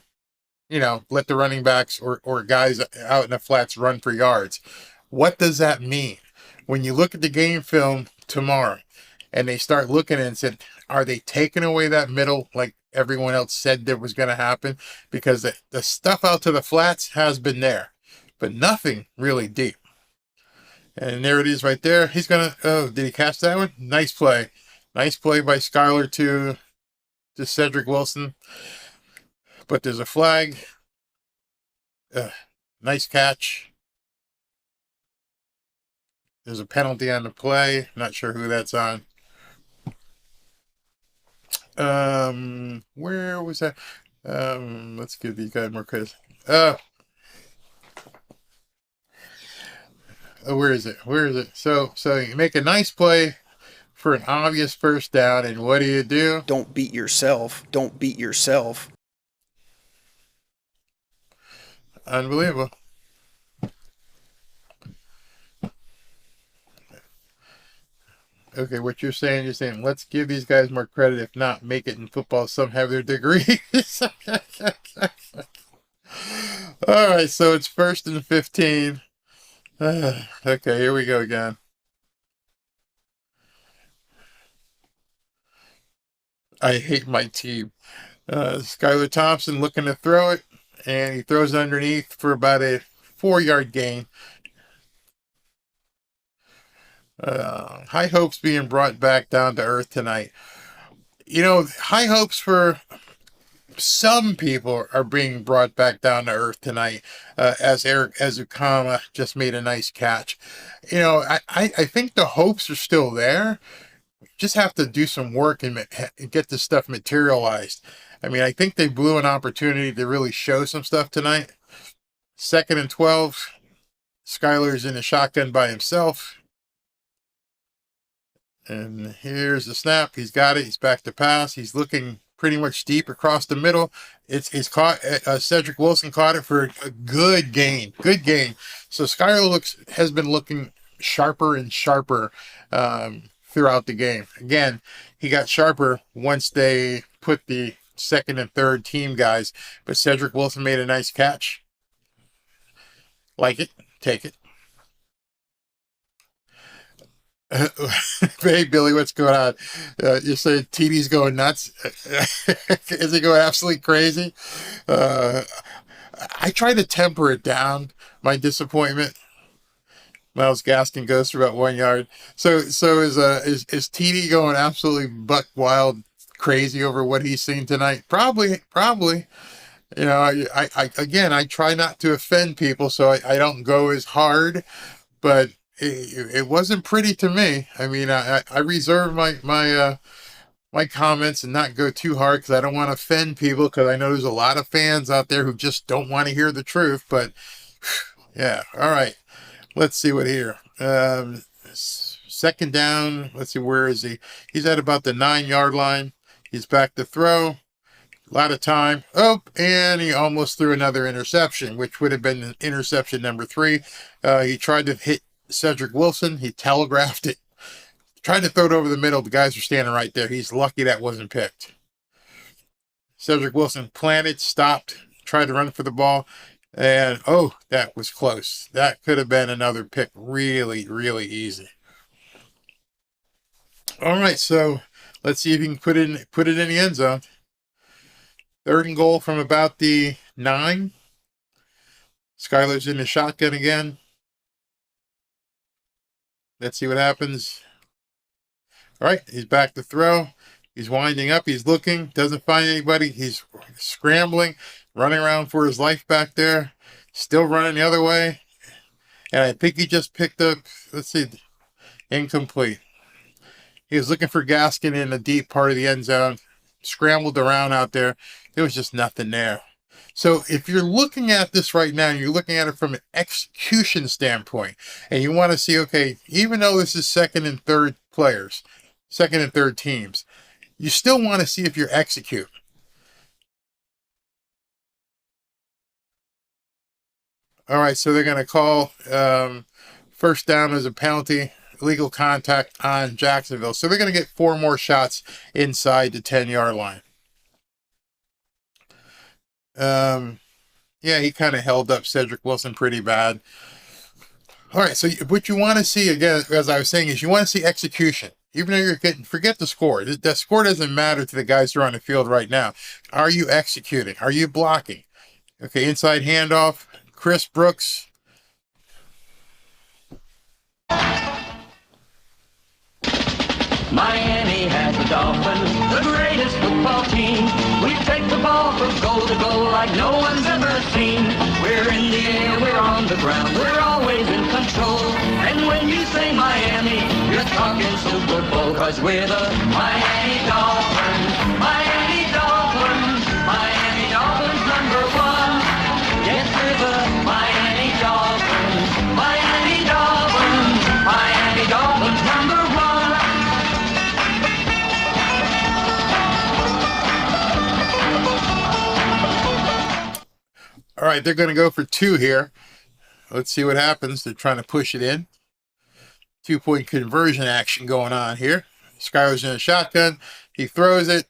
let the running backs or guys out in the flats run for yards. What does that mean? When you look at the game film tomorrow and they start looking at it and said, are they taking away that middle like everyone else said that was going to happen? Because the stuff out to the flats has been there, but nothing really deep. And there it is right there. He's going to, did he catch that one? Nice play. Nice play by Skyler to Cedric Wilson. But there's a flag. Nice catch. There's a penalty on the play. Not sure who that's on. Where was that? Let's give these guys more credit. Where is it? So you make a nice play for an obvious 1st down, and what do? Don't beat yourself. Don't beat yourself. Unbelievable. Okay, what you're saying, let's give these guys more credit. If not, make it in football. Some have their degrees. All right, so it's 1st and 15. Okay, here we go again. I hate my team. Skylar Thompson looking to throw it, and he throws it underneath for about a 4-yard gain. High hopes being brought back down to earth tonight. You know, high hopes for some people are being brought back down to earth tonight, as Eric Ezukama just made a nice catch. You know, I think the hopes are still there. Just have to do some work and get this stuff materialized. I mean, I think they blew an opportunity to really show some stuff tonight. 2nd and 12. Skylar's in the shotgun by himself. And here's the snap. He's got it. He's back to pass. He's looking pretty much deep across the middle. It's caught. Cedric Wilson caught it for a good gain. Good gain. So Skylar has been looking sharper and sharper throughout the game. Again, he got sharper once they put the 2nd and 3rd team guys. But Cedric Wilson made a nice catch. Like it. Take it. Hey, Billy, what's going on? You say TD's going nuts? Is he going absolutely crazy? I try to temper it down, my disappointment. Miles Gaskin goes for about 1 yard. So is TD going absolutely buck wild crazy over what he's seen tonight? Probably. You know, I try not to offend people, so I don't go as hard, but it wasn't pretty to me. I mean, I reserve my comments and not go too hard because I don't want to offend people, because I know there's a lot of fans out there who just don't want to hear the truth. But yeah, all right. Let's see what here. 2nd down. Let's see, where is he? He's at about the 9-yard line. He's back to throw. A lot of time. Oh, and he almost threw another interception, which would have been interception number 3. He tried to hit Cedric Wilson. He telegraphed it. Tried to throw it over the middle. The guys are standing right there. He's lucky that wasn't picked. Cedric Wilson planted, stopped, tried to run for the ball. And, that was close. That could have been another pick. Really, really easy. All right, so let's see if you can put it in the end zone. 3rd and goal from about the 9. Skylar's in the shotgun again. Let's see what happens. All right, he's back to throw. He's winding up. He's looking. Doesn't find anybody. He's scrambling, running around for his life back there. Still running the other way. And I think he just picked up, let's see, incomplete. He was looking for Gaskin in the deep part of the end zone. Scrambled around out there. There was just nothing there. So if you're looking at this right now, and you're looking at it from an execution standpoint, and you want to see, okay, even though this is 2nd and 3rd players, 2nd and 3rd teams, you still want to see if you're executing. All right, so they're going to call 1st down as a penalty, illegal contact on Jacksonville. So they're going to get 4 more shots inside the 10-yard line. Yeah, he kind of held up Cedric Wilson pretty bad. All right, so what you want to see, again, as I was saying, is you want to see execution. Even though you're getting, forget the score. The score doesn't matter to the guys who are on the field right now. Are you executing? Are you blocking? Okay, inside handoff. Chris Brooks. Miami has the Dolphins, the greatest football team. We take the ball from goal to goal like no one's ever seen. We're in the air, we're on the ground, we're always in control. And when you say Miami, you're talking Super Bowl, 'cause we're the Miami Dolphins. Miami Dolphins, Miami Dolphins #1. Yes, we're the Miami Dolphins. Miami Dolphins, Miami Dolphins #1. All right, they're going to go for 2 here. Let's see what happens. They're trying to push it in. 2-point conversion action going on here. Skyler's in a shotgun. He throws it.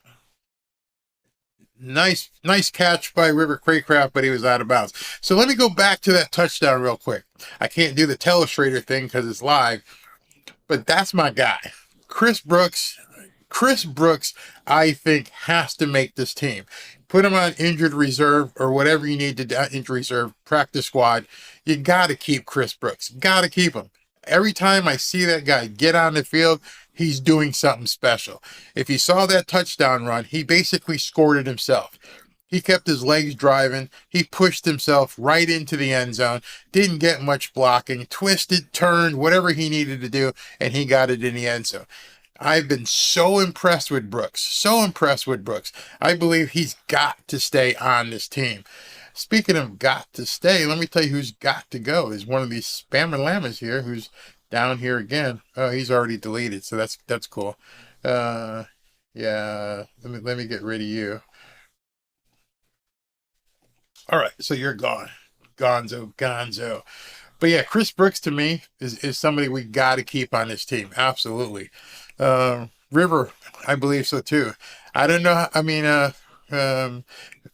Nice catch by River Craycraft, but he was out of bounds. So let me go back to that touchdown real quick. I can't do the telestrator thing because it's live, but that's my guy. Chris Brooks, I think, has to make this team. Put him on injured reserve or whatever you need to do, injured reserve, practice squad. You got to keep Chris Brooks. Got to keep him. Every time I see that guy get on the field, he's doing something special. If you saw that touchdown run, he basically scored it himself. He kept his legs driving. He pushed himself right into the end zone. Didn't get much blocking. Twisted, turned, whatever he needed to do, and he got it in the end zone. I've been so impressed with Brooks. So impressed with Brooks. I believe he's got to stay on this team. Speaking of got to stay, let me tell you who's got to go. Is one of these spammer llamas here who's down here again. Oh, he's already deleted, so that's cool. Yeah, let me get rid of you. All right, so you're gone. Gonzo. But yeah, Chris Brooks to me is somebody we got to keep on this team. Absolutely. River, I believe so too. I don't know. I mean,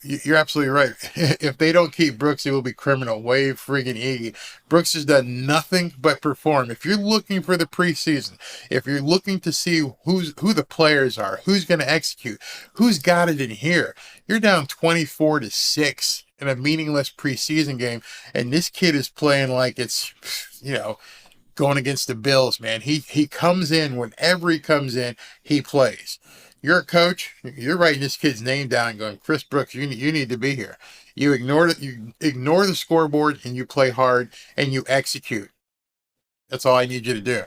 you're absolutely right. If they don't keep Brooks, it will be criminal. Way friggin' Iggy. Brooks has done nothing but perform. If you're looking for the preseason, if you're looking to see who the players are, who's going to execute, who's got it in here, you're down 24-6 in a meaningless preseason game, and this kid is playing like it's, going against the Bills, man. He comes in whenever he comes in, he plays. You're a coach. You're writing this kid's name down, going, Chris Brooks, you need to be here. You ignore the scoreboard, and you play hard, and you execute. That's all I need you to do.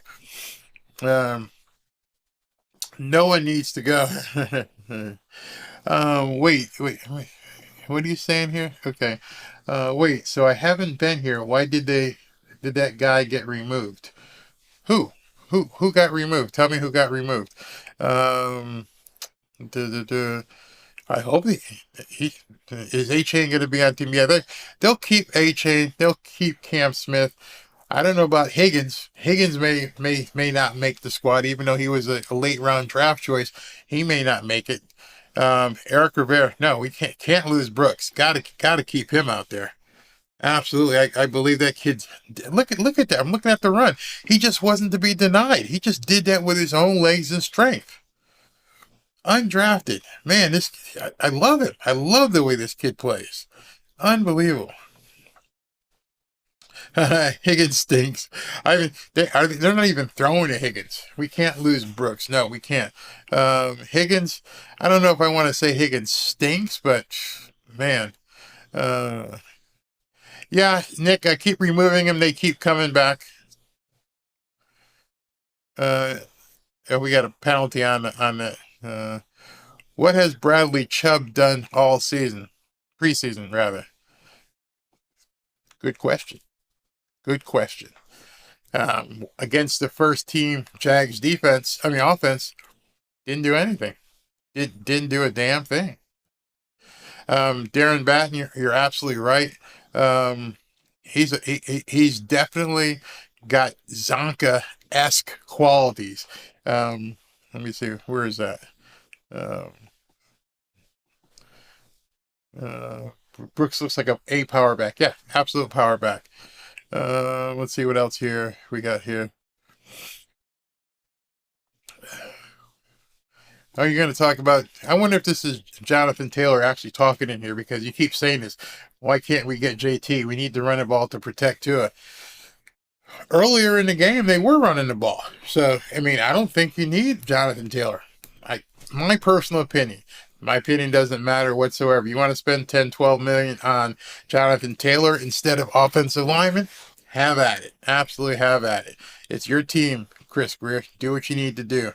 No one needs to go. Wait. What are you saying here? Okay. Wait. So I haven't been here. Why did that guy get removed? Who got removed? Tell me who got removed. I hope he is A-Chain going to be on team. Yeah, they'll keep A-Chain. They'll keep Cam Smith. I don't know about Higgins. Higgins may not make the squad, even though he was a late round draft choice. He may not make it. Eric Rivera. No, we can't lose Brooks. Gotta keep him out there. Absolutely. I believe that kid's look at that. I'm looking at the run. He just wasn't to be denied. He just did that with his own legs and strength. Undrafted. Man, I love it. I love the way this kid plays. Unbelievable. Higgins stinks. I mean, they're not even throwing to Higgins. We can't lose Brooks. No, we can't. Higgins, I don't know if I want to say Higgins stinks, but man, yeah, Nick, I keep removing him. They keep coming back. We got a penalty on that. What has Bradley Chubb done all season? Preseason, rather. Good question. Against the first team Jags offense, didn't do anything. Didn't do a damn thing. Darren Batten, you're absolutely right. He's definitely got Zonka-esque qualities. Let me see, where is that? Brooks looks like a power back. Yeah, absolute power back. Let's see what else here we got here. Are you going to talk about? I wonder if this is Jonathan Taylor actually talking in here, because you keep saying this. Why can't we get JT? We need to run the ball to protect Tua. Earlier in the game, they were running the ball. So, I mean, I don't think you need Jonathan Taylor. My personal opinion. My opinion doesn't matter whatsoever. You want to spend 10, 12 million on Jonathan Taylor instead of offensive lineman? Have at it. Absolutely have at it. It's your team, Chris Greer. Do what you need to do.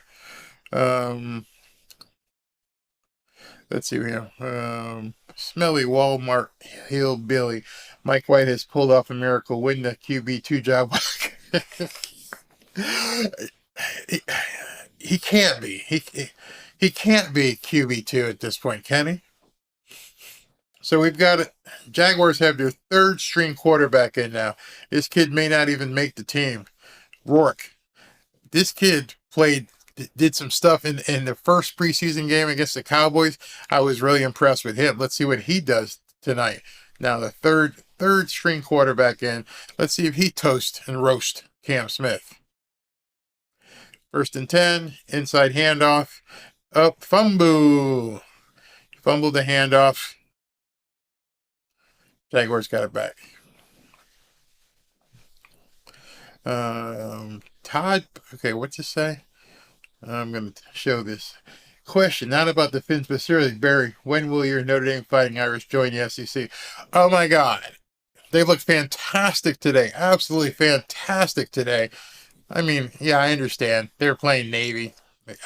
Let's see here. Smelly Walmart hillbilly. Mike White has pulled off a miracle, win the QB2 job. He can't be. He can't be QB2 at this point, can he? So we've got Jaguars have their third string quarterback in now. This kid may not even make the team. Rourke. this kid did some stuff in the first preseason game against the Cowboys. I was really impressed with him. Let's see what he does tonight. Now the third string quarterback in. Let's see if he toasts and roasts Cam Smith. 1st and 10, inside handoff, up, fumble the handoff. Jaguars got it back. Todd, okay, what's it say? I'm going to show this. Question, not about the Finns, but seriously, Barry, when will your Notre Dame Fighting Irish join the SEC? Oh my God. They looked fantastic today. Absolutely fantastic today. I mean, yeah, I understand. They're playing Navy.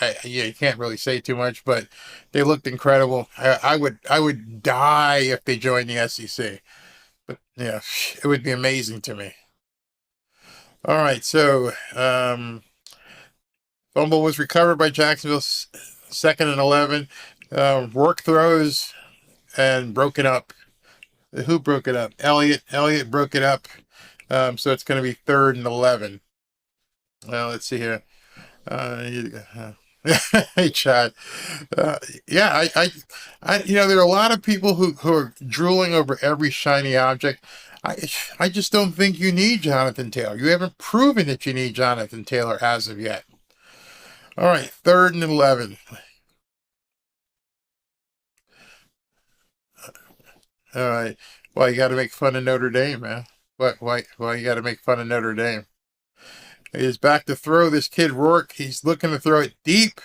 Yeah, you can't really say too much, but they looked incredible. I would die if they joined the SEC. But yeah, it would be amazing to me. All right, so fumble was recovered by Jacksonville, 2nd and 11. Work throws and broke it up. Who broke it up? Elliott broke it up. So it's going to be 3rd and 11. Well, let's see here. Hey, Chad. Yeah, I, there are a lot of people who are drooling over every shiny object. I just don't think you need Jonathan Taylor. You haven't proven that you need Jonathan Taylor as of yet. All right, 3rd and 11. All right. Well, you got to make fun of Notre Dame, man. Why you got to make fun of Notre Dame? He's back to throw. This kid Rourke, he's looking to throw it deep,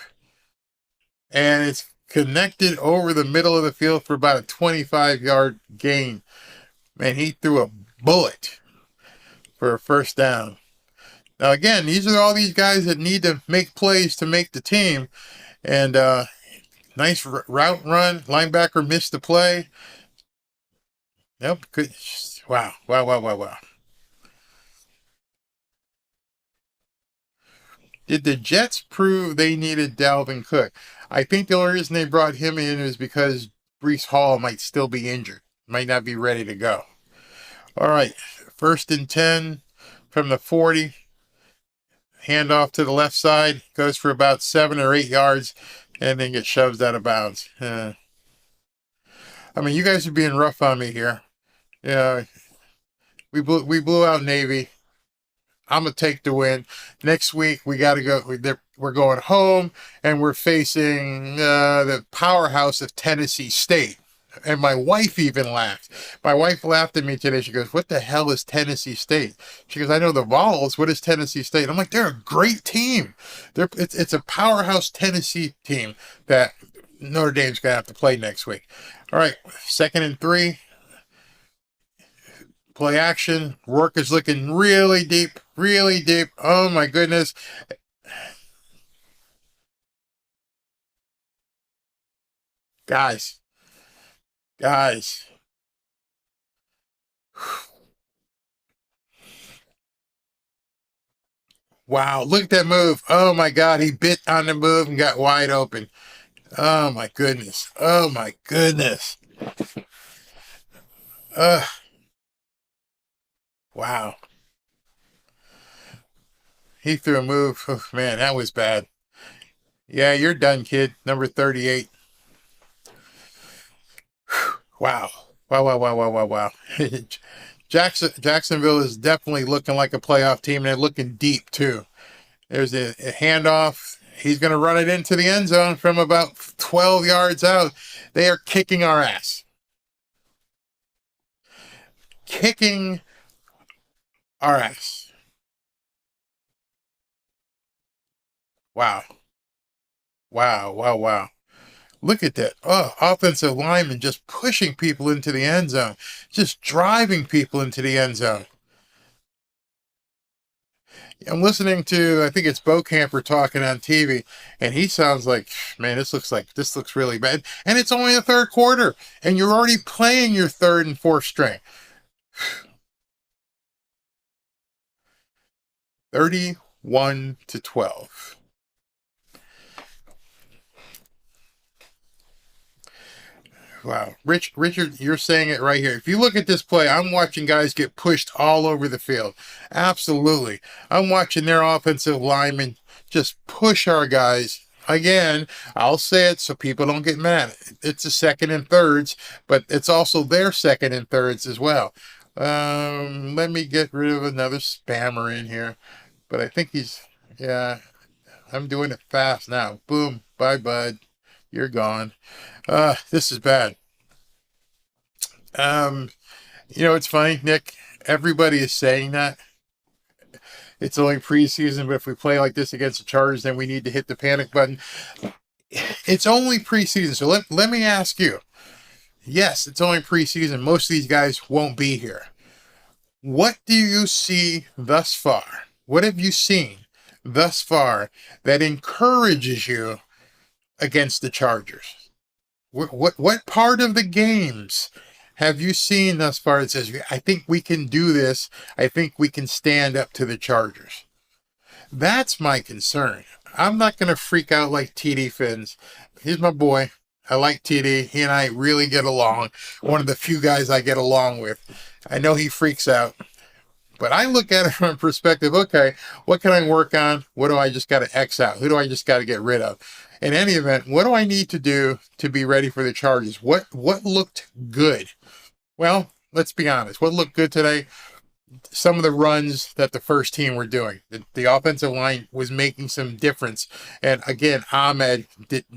and it's connected over the middle of the field for about a 25-yard gain. Man, he threw a bullet for a 1st down. Now, again, these are all these guys that need to make plays to make the team. And nice route run. Linebacker missed the play. Nope. Good. Wow. Did the Jets prove they needed Dalvin Cook? I think the only reason they brought him in is because Breece Hall might still be injured. Might not be ready to go. All right. 1st and 10 from the 40. Handoff to the left side. Goes for about 7 or 8 yards and then gets shoved out of bounds. I mean, you guys are being rough on me here. Yeah. We blew out Navy. I'm going to take the win. Next week, we got to go. We're going home, and we're facing the powerhouse of Tennessee State. And my wife even laughed. My wife laughed at me today. She goes, "What the hell is Tennessee State?" She goes, "I know the Vols. What is Tennessee State?" I'm like, they're a great team. It's a powerhouse Tennessee team that Notre Dame's going to have to play next week. All right, 2nd and 3. Play action. Rourke is looking really deep. Oh, my goodness. Guys. Wow, look at that move. Oh, my God. He bit on the move and got wide open. Oh, my goodness. Wow. He threw a move. Oh, man, that was bad. Yeah, you're done, kid. Number 38. Wow. Jacksonville is definitely looking like a playoff team, and they're looking deep, too. There's a handoff. He's going to run it into the end zone from about 12 yards out. They are kicking our ass. Kicking our ass. Wow. Look at that. Oh, offensive lineman just pushing people into the end zone. Just driving people into the end zone. I'm listening to, I think it's Bo Camper talking on TV, and he sounds like, man, this looks really bad. And it's only the 3rd quarter, and you're already playing your 3rd and 4th string. 31-12. Wow. Richard, you're saying it right here. If you look at this play, I'm watching guys get pushed all over the field. Absolutely. I'm watching their offensive linemen just push our guys. Again, I'll say it so people don't get mad. It's a second and thirds, but it's also their second and thirds as well. Let me get rid of another spammer in here. But I think yeah, I'm doing it fast now. Boom. Bye, bud. You're gone. This is bad. It's funny, Nick. Everybody is saying that. It's only preseason, but if we play like this against the Chargers, then we need to hit the panic button. It's only preseason. So let me ask you. Yes, it's only preseason. Most of these guys won't be here. What do you see thus far? What have you seen thus far that encourages you against the Chargers? What part of the games have you seen thus far that says, I think we can do this. I think we can stand up to the Chargers? That's my concern. I'm not going to freak out like TD Finns. He's my boy. I like TD. He and I really get along. One of the few guys I get along with. I know he freaks out. But I look at it from a perspective, okay, what can I work on? What do I just got to X out? Who do I just got to get rid of? In any event, what do I need to do to be ready for the Chargers? What looked good? Well, let's be honest. What looked good today? Some of the runs that the first team were doing. The offensive line was making some difference. And again, Ahmed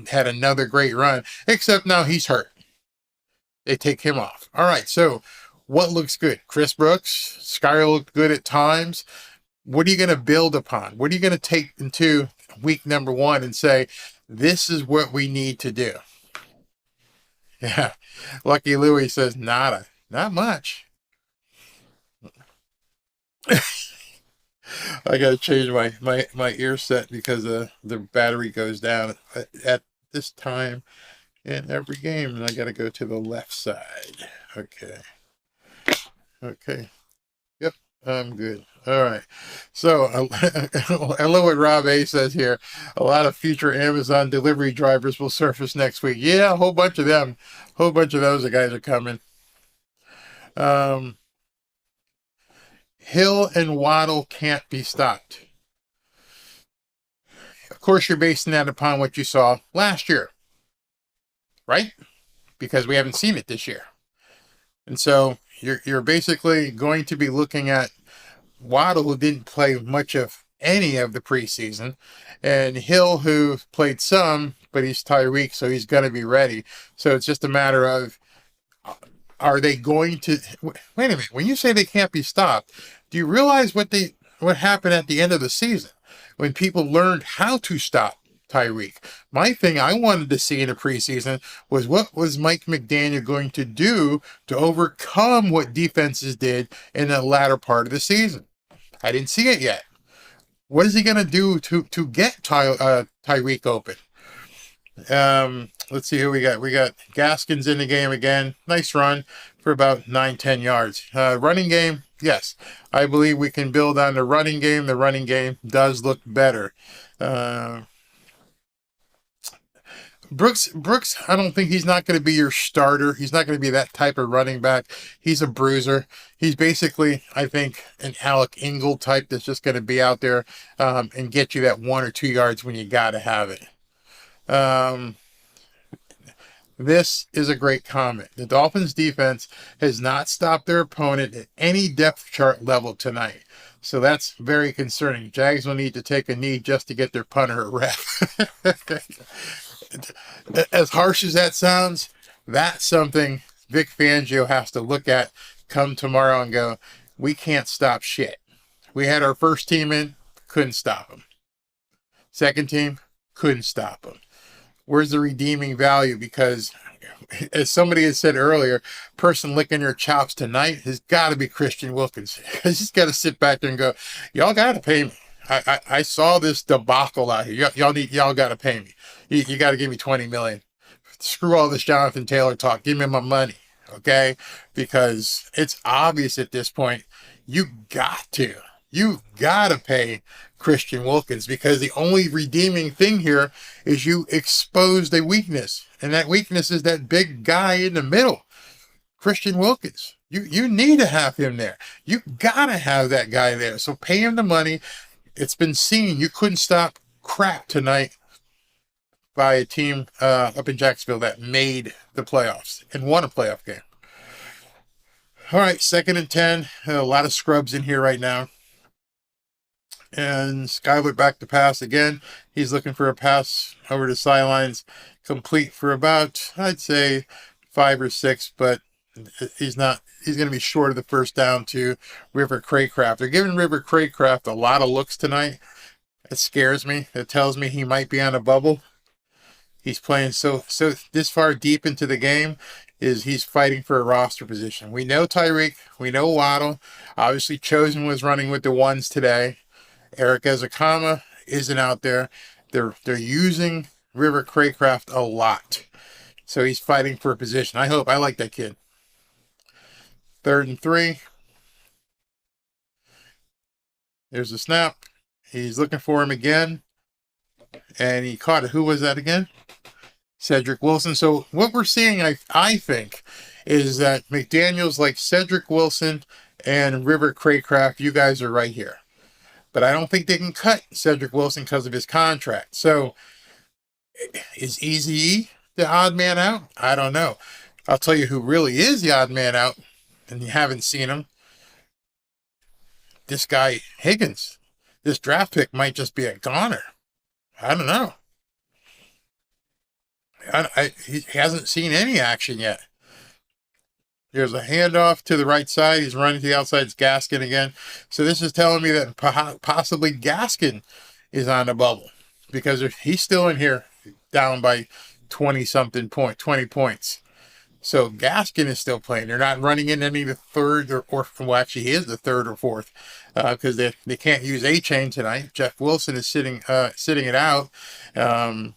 had another great run, except now he's hurt. They take him off. All right, so what looks good? Chris Brooks, Skyler looked good at times. What are you going to build upon? What are you going to take into week number 1 and say, this is what we need to do? Yeah. Lucky Louie says, nada. Not much. I got to change my ear set because the battery goes down at this time in every game. And I got to go to the left side. Okay. Yep. I'm good. All right. So I love what Rob A says here. A lot of future Amazon delivery drivers will surface next week. Yeah, a whole bunch of them. A whole bunch of those guys are coming. Hill and Waddle can't be stopped. Of course, you're basing that upon what you saw last year, right? Because we haven't seen it this year. And so you're basically going to be looking at Waddle, who didn't play much of any of the preseason, and Hill, who played some, but he's Tyreek, so he's going to be ready. So it's just a matter of, are they going to wait a minute? When you say they can't be stopped, do you realize what happened at the end of the season when people learned how to stop Tyreek? My thing I wanted to see in the preseason was, what was Mike McDaniel going to do to overcome what defenses did in the latter part of the season? I didn't see it yet. What is he going to do to get Tyreek open? Let's see who we got. We got Gaskins in the game again. Nice run for about 9-10 yards. Running game, yes. I believe we can build on the running game. The running game does look better. Brooks, I don't think he's not going to be your starter. He's not going to be that type of running back. He's a bruiser. He's basically, I think, an Alec Ingold type that's just going to be out there and get you that 1 or 2 yards when you got to have it. This is a great comment. The Dolphins defense has not stopped their opponent at any depth chart level tonight. So that's very concerning. Jags will need to take a knee just to get their punter a rep. As harsh as that sounds, that's something Vic Fangio has to look at come tomorrow and go, we can't stop shit. We had our first team in, couldn't stop them. Second team, couldn't stop them. Where's the redeeming value? Because as somebody had said earlier, person licking their chops tonight has got to be Christian Wilkins. He's got to sit back there and go, y'all got to pay me. I saw this debacle out here. Y'all got to pay me. You got to give me $20 million. Screw all this Jonathan Taylor talk. Give me my money, okay? Because it's obvious at this point, you got to pay Christian Wilkins, because the only redeeming thing here is you exposed a weakness, and that weakness is that big guy in the middle, Christian Wilkins. You need to have him there. You got to have that guy there. So pay him the money. It's been seen you couldn't stop crap tonight by a team up in Jacksonville that made the playoffs and won a playoff game. All right, 2nd and 10. A lot of scrubs in here right now. And Skyler back to pass again. He's looking for a pass over the sidelines, complete for about, I'd say, 5 or 6, but he's not. He's going to be short of the first down to River Craycraft. They're giving River Craycraft a lot of looks tonight. It scares me. It tells me he might be on a bubble. He's playing so this far deep into the game. He's fighting for a roster position. We know Tyreek. We know Waddle. Obviously, Chosen was running with the ones today. Eric Ezekama isn't out there. They're using River Craycraft a lot. So he's fighting for a position. I like that kid. 3rd and 3. There's a snap. He's looking for him again. And he caught it. Who was that again? Cedric Wilson. So what we're seeing, I think, is that McDaniel's like Cedric Wilson and River Craycraft. You guys are right here. But I don't think they can cut Cedric Wilson because of his contract. So is Eazy-E the odd man out? I don't know. I'll tell you who really is the odd man out, and you haven't seen him. This guy, Higgins. This draft pick might just be a goner. I don't know. He hasn't seen any action yet. There's a handoff to the right side. He's running to the outside. It's Gaskin again. So this is telling me that possibly Gaskin is on the bubble because he's still in here down by 20 points. So Gaskin is still playing. They're not running in any of the third or well, actually he is the 3rd or 4th because they can't use A-Chain tonight. Jeff Wilson is sitting it out. Raheem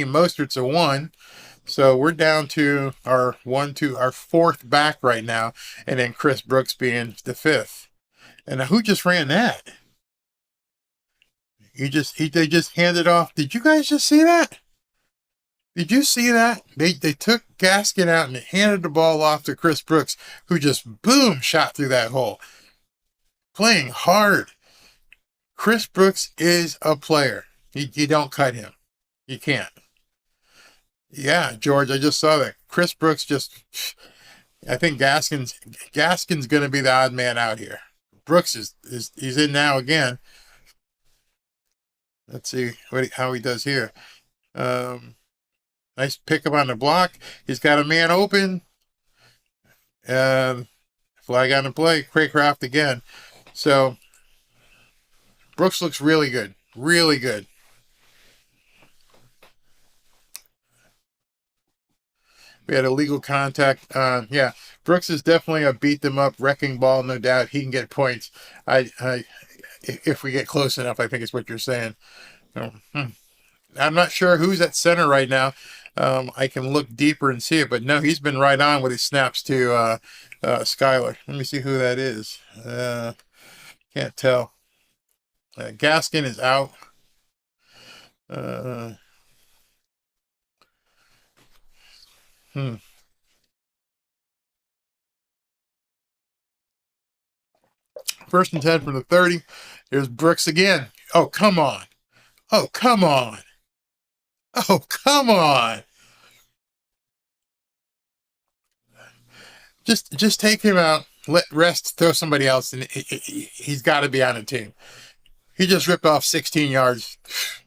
Mostert's a 1. So we're down to our 4th back right now, and then Chris Brooks being the 5th. And who just ran that? They just handed off. Did you guys just see that? Did you see that? They took Gaskin out and handed the ball off to Chris Brooks, who just boom shot through that hole. Playing hard. Chris Brooks is a player. You don't cut him. You can't. Yeah, George, I just saw that. Chris Brooks I think Gaskin's going to be the odd man out here. Brooks he's in now again. Let's see how he does here. Nice pickup on the block. He's got a man open. Flag on the play. Craycraft again. So Brooks looks really good. Really good. We had illegal contact. Brooks is definitely a beat them up wrecking ball, no doubt. He can get points. If we get close enough, I think is what you're saying. I'm not sure who's at center right now. I can look deeper and see it, but no, he's been right on with his snaps to Skyler. Let me see who that is. Can't tell. Gaskin is out. First and 10 from the 30. Here's Brooks again. Oh, come on. Oh, come on. Oh, come on. Just take him out. Let rest. Throw somebody else, and he's got to be on the team. He just ripped off 16 yards.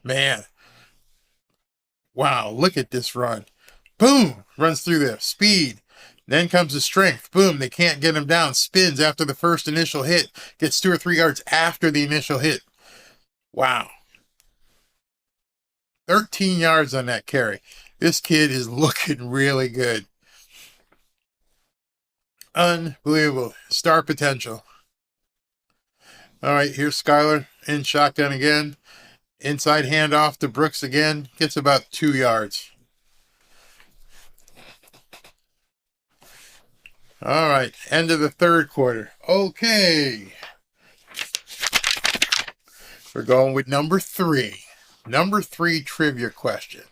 Man. Wow, look at this run. Boom. Runs through there. Speed. Then comes the strength. Boom. They can't get him down. Spins after the first initial hit. Gets 2 or 3 yards after the initial hit. Wow. 13 yards on that carry. This kid is looking really good. Unbelievable. Star potential. All right, here's Skyler in shotgun again. Inside handoff to Brooks again. Gets about 2 yards. All right, end of the third quarter. Okay. We're going with number 3. Number 3 trivia question.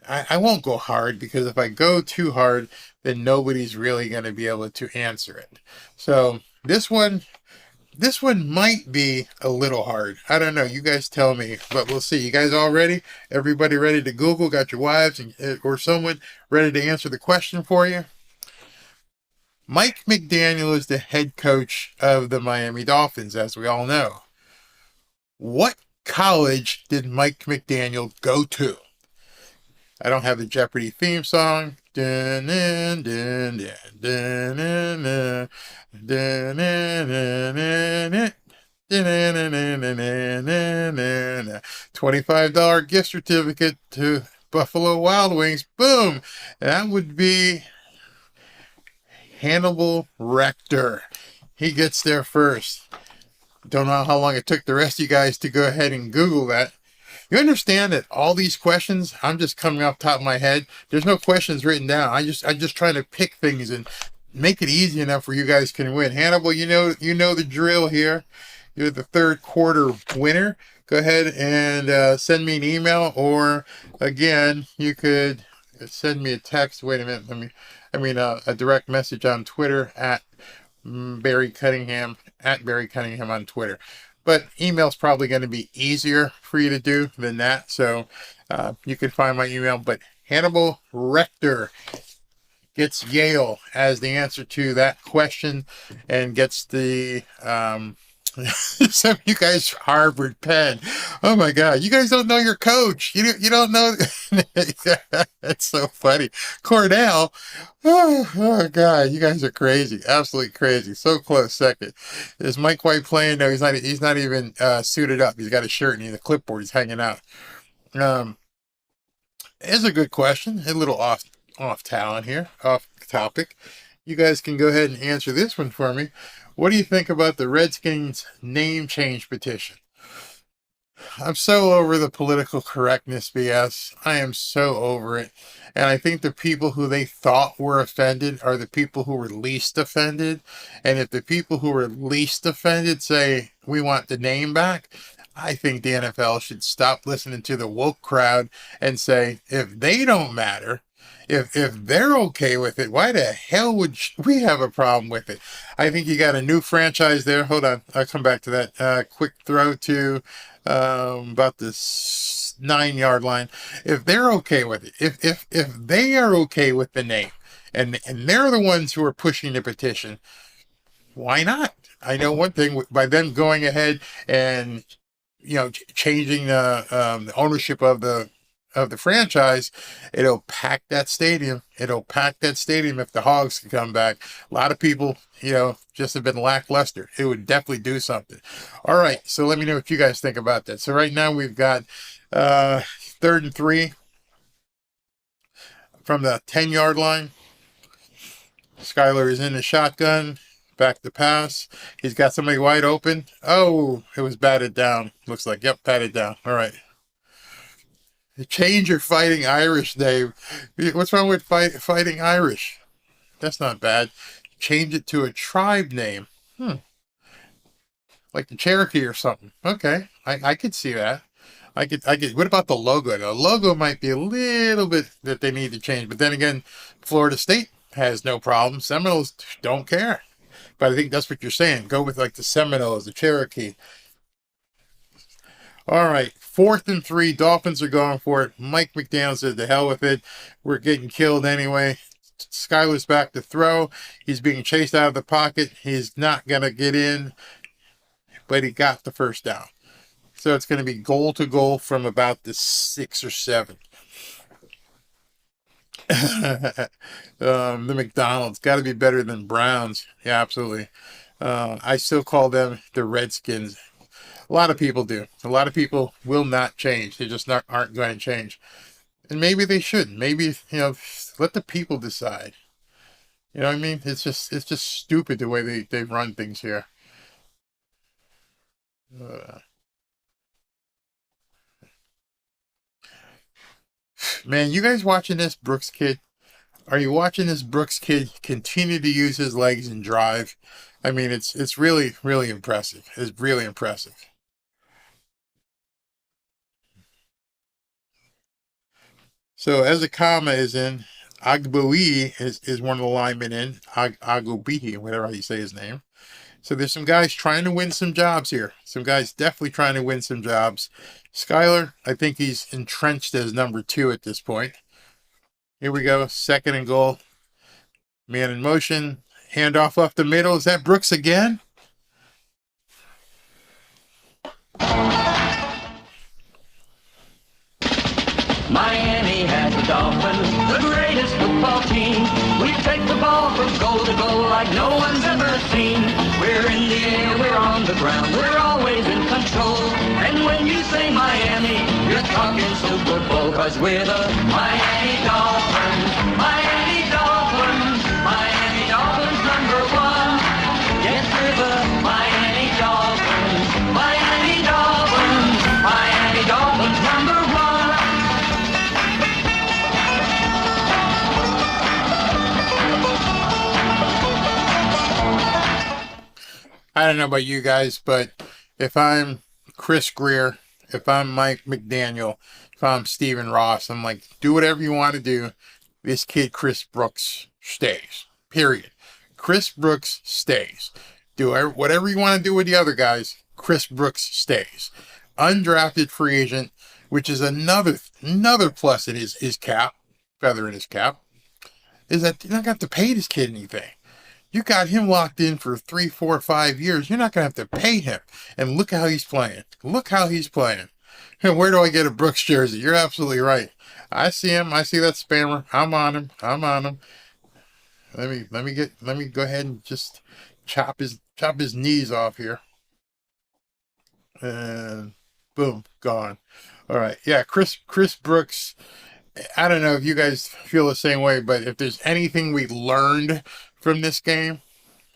I won't go hard because if I go too hard, then nobody's really going to be able to answer it. So this one, This one might be a little hard. I don't know. You guys tell me, but we'll see. You guys all ready? Everybody ready to Google? Got your wives or someone ready to answer the question for you? Mike McDaniel is the head coach of the Miami Dolphins, as we all know. What college did Mike McDaniel go to? I don't have the Jeopardy theme song. Dun, dun, dun, dun, dun, dun, dun, dun, dun, dun, dun. $25 gift certificate to Buffalo Wild Wings. Boom! That would be Hannibal Rector. He gets there first. Don't know how long it took the rest of you guys to go ahead and Google that. You understand that all these questions, I'm just coming off the top of my head. There's no questions written down. I'm just trying to pick things and make it easy enough where you guys can win. Hannibal, you know the drill here. You're the third quarter winner. Go ahead and send me an email, or again, you could send me a text. Wait a minute. A direct message on Twitter at Barry Cunningham, at Barry Cunningham on Twitter. But email's probably going to be easier for you to do than that. So you can find my email. But Hannibal Rector gets Yale as the answer to that question, and gets the some of you guys Harvard, Penn. Oh my God, you guys don't know your coach. You don't know. That's so funny. Cornell. Oh God, you guys are crazy. Absolutely crazy. So close second. Is Mike White playing? No, he's not even suited up. He's got a shirt and the clipboard. He's hanging out. It's a good question. A little off talent here, off topic. You guys can go ahead and answer this one for me. What do you think about the Redskins name change petition? I'm so over the political correctness BS. I am so over it. And I think the people who they thought were offended are the people who were least offended. And if the people who were least offended say, we want the name back, I think the NFL should stop listening to the woke crowd and say, if they don't matter, if they're okay with it, why the hell would we have a problem with it? I think you got a new franchise there. Hold on, I'll come back to that. Quick throw to about this 9-yard line. If they're okay with it, if they are okay with the name, and they're the ones who are pushing the petition, why not? I know one thing, by them going ahead and changing the ownership of the franchise, it'll pack that stadium. It'll pack that stadium if the Hogs can come back. A lot of people, just have been lackluster. It would definitely do something. All right, so let me know what you guys think about that. So right now we've got 3rd and 3 from the 10-yard line. Skyler is in the shotgun. Back to pass. He's got somebody wide open. Oh, it was batted down. Looks like, yep, batted down. All right. Change your Fighting Irish name. What's wrong with Fighting Irish? That's not bad. Change it to a tribe name. Like the Cherokee or something. Okay, I could see that. I could. What about the logo? The logo might be a little bit that they need to change. But then again, Florida State has no problem. Seminoles don't care. But I think that's what you're saying. Go with like the Seminoles, the Cherokee. All right, 4th and 3. Dolphins are going for it. Mike McDaniel said, "The hell with it. We're getting killed anyway." Skyler's back to throw. He's being chased out of the pocket. He's not going to get in, but he got the first down. So it's going to be goal to goal from about the 6 or 7. The McDonald's got to be better than Browns. Yeah, absolutely. I still call them the Redskins. A lot of people do. A lot of people will not change. They just aren't going to change. And maybe they shouldn't. Maybe, let the people decide. You know what I mean? It's just stupid the way they run things here. Man, you guys watching this Brooks kid? Are you watching this Brooks kid continue to use his legs and drive? I mean, it's really, really impressive. It's really impressive. So as a comma is in, Agboe is one of the linemen in, Agboe, whatever you say his name. So there's some guys trying to win some jobs here. Some guys definitely trying to win some jobs. Skyler, I think he's entrenched as number 2 at this point. Here we go. 2nd and goal. Man in motion. Handoff off the middle. Is that Brooks again? Miami has the Dolphins, the greatest football team. We take the ball from goal to goal like no one's ever seen. We're in the air, we're on the ground, we're always in control. And when you say Miami, you're talking Super Bowl, 'cause we're the Miami Dolphins, Miami Dolphins, Miami Dolphins #1. Yes, we're the Miami Dolphins, Miami Dolphins, Miami Dolphins #1. I don't know about you guys, but if I'm Chris Greer, if I'm Mike McDaniel, if I'm Stephen Ross, I'm like, do whatever you want to do. This kid, Chris Brooks, stays. Period. Chris Brooks stays. Do whatever you want to do with the other guys. Chris Brooks stays. Undrafted free agent, which is another plus in his cap, feather in his cap, is that you're not going to have to pay this kid anything. You got him locked in for 3, 4, 5 years. You're not going to have to pay him. And look how he's playing. Look how he's playing. And where do I get a Brooks jersey? You're absolutely right. I see him. I see that spammer. I'm on him. I'm on him. Let me go ahead and just chop his knees off here. And boom, gone. All right. Yeah, Chris Brooks. I don't know if you guys feel the same way, but if there's anything we learned from this game,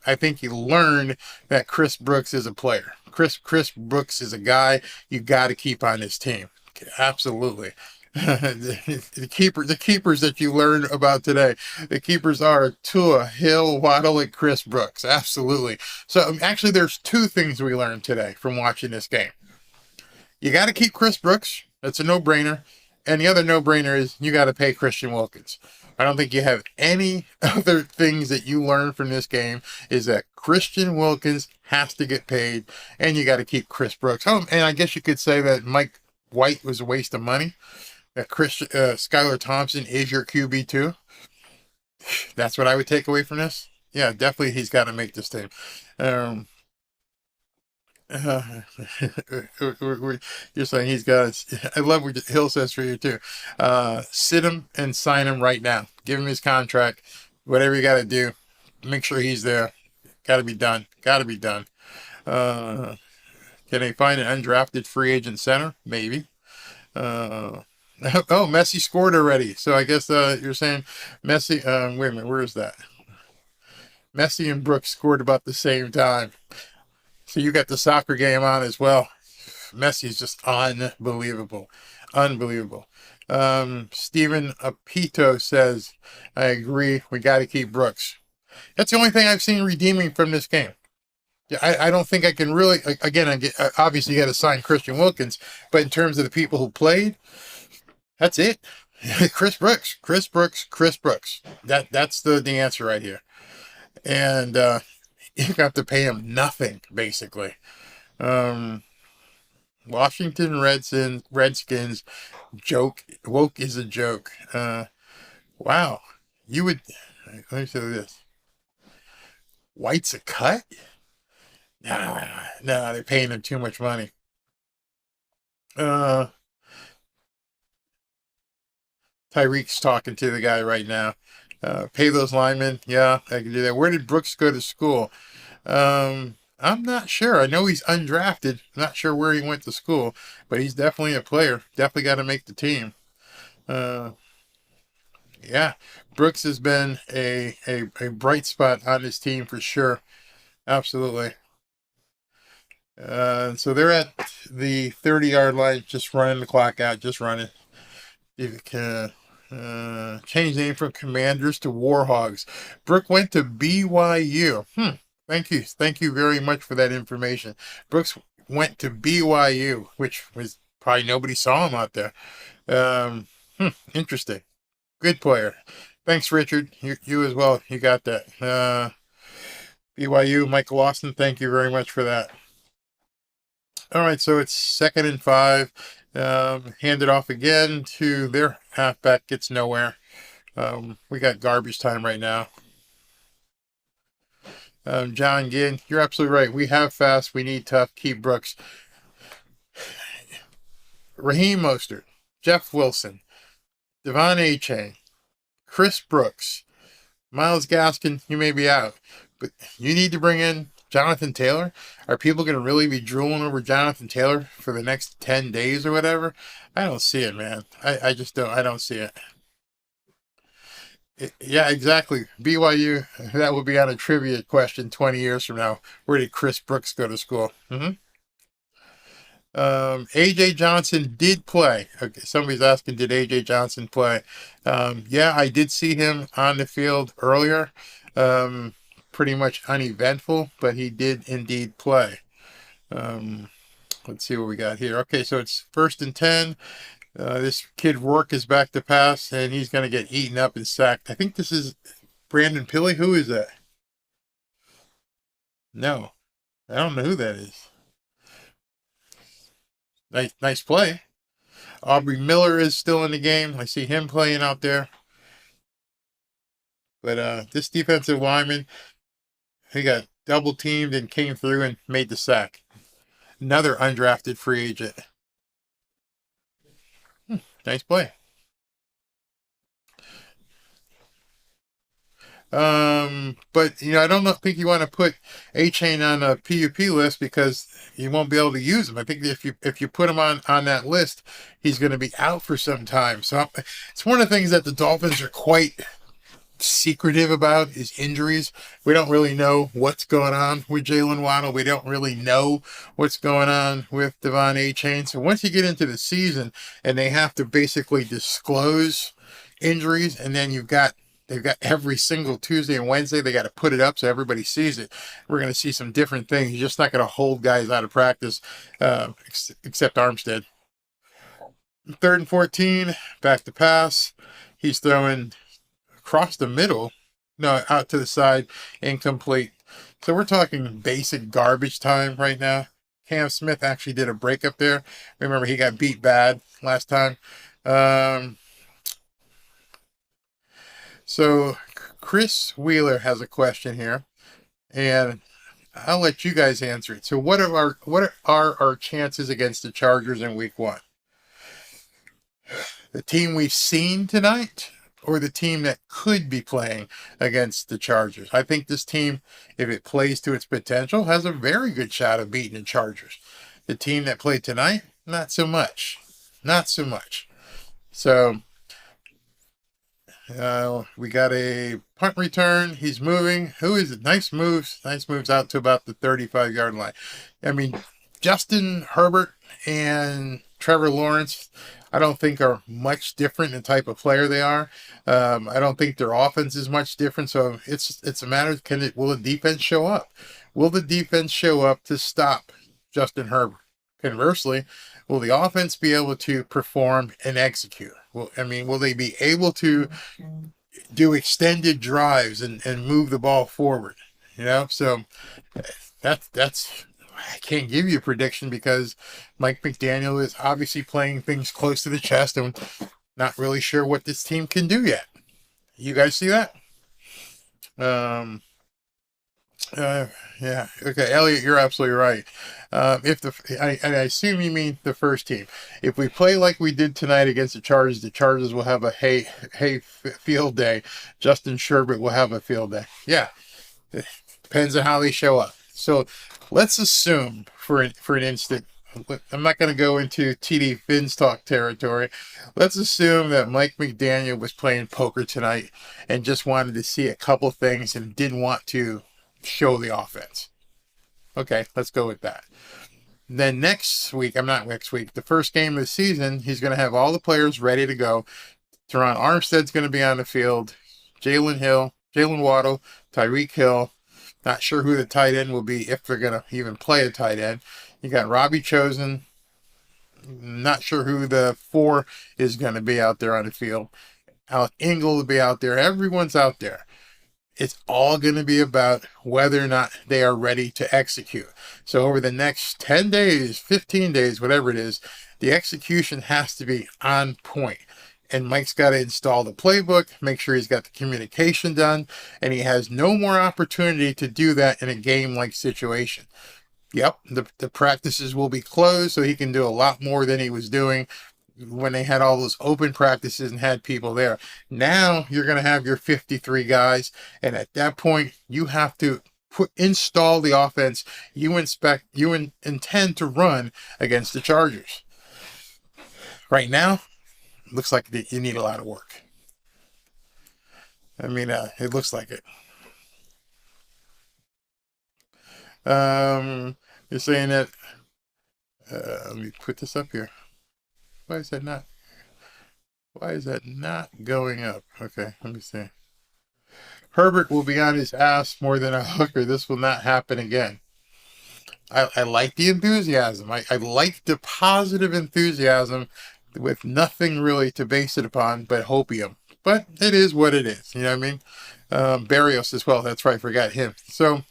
I think you learned that Chris Brooks is a player. Chris Brooks is a guy you got to keep on this team. Absolutely. The keepers that you learned about today, the keepers are Tua, Hill, Waddle, and Chris Brooks. Absolutely. So actually, there's 2 things we learned today from watching this game. You got to keep Chris Brooks. That's a no-brainer. And the other no-brainer is you got to pay Christian Wilkins. I don't think you have any other things that you learn from this game is that Christian Wilkins has to get paid, and you got to keep Chris Brooks. Oh, and I guess you could say that Mike White was a waste of money. That Skylar Thompson is your QB too. That's what I would take away from this. Yeah, definitely he's got to make this team. You're saying he's got. I love what Hill says for you too. Sit him and sign him right now. Give him his contract. Whatever you got to do, make sure he's there. Got to be done. Got to be done. Can they find an undrafted free agent center? Maybe. Oh, Messi scored already. So I guess you're saying Messi. Wait a minute. Where is that? Messi and Brooks scored about the same time. So you got the soccer game on as well. Messi is just unbelievable. Unbelievable. Stephen Apito says, I agree. We got to keep Brooks. That's the only thing I've seen redeeming from this game. I don't think I can really, again, obviously you got to sign Christian Wilkins, but in terms of the people who played, that's it. Chris Brooks. That's the answer right here. And you have to pay him nothing, basically. Washington Redskins joke. Woke is a joke. Wow. You would, let me say this. White's a cut? Nah, they're paying him too much money. Tyreek's talking to the guy right now. Pay those linemen. Yeah, I can do that. Where did Brooks go to school? I'm not sure. I know he's undrafted. I'm not sure where he went to school, but he's definitely a player. Definitely got to make the team. Yeah, Brooks has been a bright spot on this team for sure. Absolutely. So they're at the 30-yard line, just running the clock out, just running. If it can change name from Commanders to Warhogs. Brooke went to BYU. Thank you very much for that information. Brooks went to BYU, which was probably nobody saw him out there. Interesting. Good player. Thanks, Richard. You as well. You got that. BYU, Michael Austin, thank you very much for that. All right, so it's 2nd and 5. Hand it off again to their halfback. Gets nowhere. We got garbage time right now. John Ginn, you're absolutely right. We have fast. We need tough. Keep Brooks. Raheem Mostert, Jeff Wilson, Devon Achane, Chris Brooks, Myles Gaskin, you may be out, but you need to bring in Jonathan Taylor. Are people going to really be drooling over Jonathan Taylor for the next 10 days or whatever? I don't see it, man. I just don't. I don't see it. Yeah, exactly. BYU, that will be on a trivia question 20 years from now. Where did Chris Brooks go to school? AJ Johnson did play. Okay, somebody's asking, did AJ Johnson play? Yeah, I did see him on the field earlier. Pretty much uneventful, but he did indeed play. Let's see what we got here. Okay, so it's 1st and 10. This kid Rourke is back to pass, and he's going to get eaten up and sacked. I think this is Brandon Pilley. Who is that? No, I don't know who that is. Nice play. Aubrey Miller is still in the game. I see him playing out there. But this defensive lineman, he got double teamed and came through and made the sack. Another undrafted free agent. Nice play. But I don't think you want to put Achane on a PUP list because you won't be able to use him. I think if you put him on that list, he's going to be out for some time. So it's one of the things that the Dolphins are quite secretive about is injuries. We don't really know what's going on with Jalen Waddle. We don't really know what's going on with Devon Achane. So once you get into the season and they have to basically disclose injuries, and then they've got every single Tuesday and Wednesday, they got to put it up so everybody sees it. We're going to see some different things. You're just not going to hold guys out of practice, except Armstead. 3rd and 14, back to pass. He's throwing across the middle, no, out to the side, incomplete. So we're talking basic garbage time right now. Cam Smith actually did a breakup there. Remember, he got beat bad last time. So Chris Wheeler has a question here, and I'll let you guys answer it. So what are our chances against the Chargers in Week 1? The team we've seen tonight, or the team that could be playing against the Chargers? I think this team, if it plays to its potential, has a very good shot of beating the Chargers. The team that played tonight, not so much. Not so much. So we got a punt return. He's moving. Who is it? Nice moves. Nice moves out to about the 35-yard line. I mean, Justin Herbert and Trevor Lawrence, I don't think are much different in the type of player they are. I don't think their offense is much different. So it's a matter of will the defense show up? Will the defense show up to stop Justin Herbert? Conversely, will the offense be able to perform and execute? Will they be able to do extended drives and move the ball forward? So that's I can't give you a prediction because Mike McDaniel is obviously playing things close to the chest and not really sure what this team can do yet. You guys see that? Yeah. Okay, Elliot, you're absolutely right. I assume you mean the first team. If we play like we did tonight against the Chargers will have a field day. Justin Sherbert will have a field day. Yeah, it depends on how they show up. So let's assume for an instant, I'm not going to go into TD Finn's talk territory. Let's assume that Mike McDaniel was playing poker tonight and just wanted to see a couple things and didn't want to show the offense. Okay, let's go with that. Then the first game of the season, he's going to have all the players ready to go. Teron Armstead's going to be on the field. Jalen Waddle, Tyreek Hill. Not sure who the tight end will be, if they're going to even play a tight end. You got Robbie Chosen. Not sure who the 4 is going to be out there on the field. Alec Ingle will be out there. Everyone's out there. It's all going to be about whether or not they are ready to execute. So over the next 10 days, 15 days, whatever it is, the execution has to be on point. And Mike's got to install the playbook, make sure he's got the communication done, and he has no more opportunity to do that in a game-like situation. Yep, the practices will be closed, so he can do a lot more than he was doing when they had all those open practices and had people there. Now you're going to have your 53 guys, and at that point, you have to install the offense you intend to run against the Chargers. Right now, looks like you need a lot of work. I mean, it looks like it. You're saying that. Let me put this up here. Why is that not? Why is that not going up? Okay, let me see. Herbert will be on his ass more than a hooker. This will not happen again. I like the enthusiasm. I like the positive enthusiasm with nothing really to base it upon but hopium. But it is what it is. You know what I mean? Barrios as well. That's right. Forgot him. So,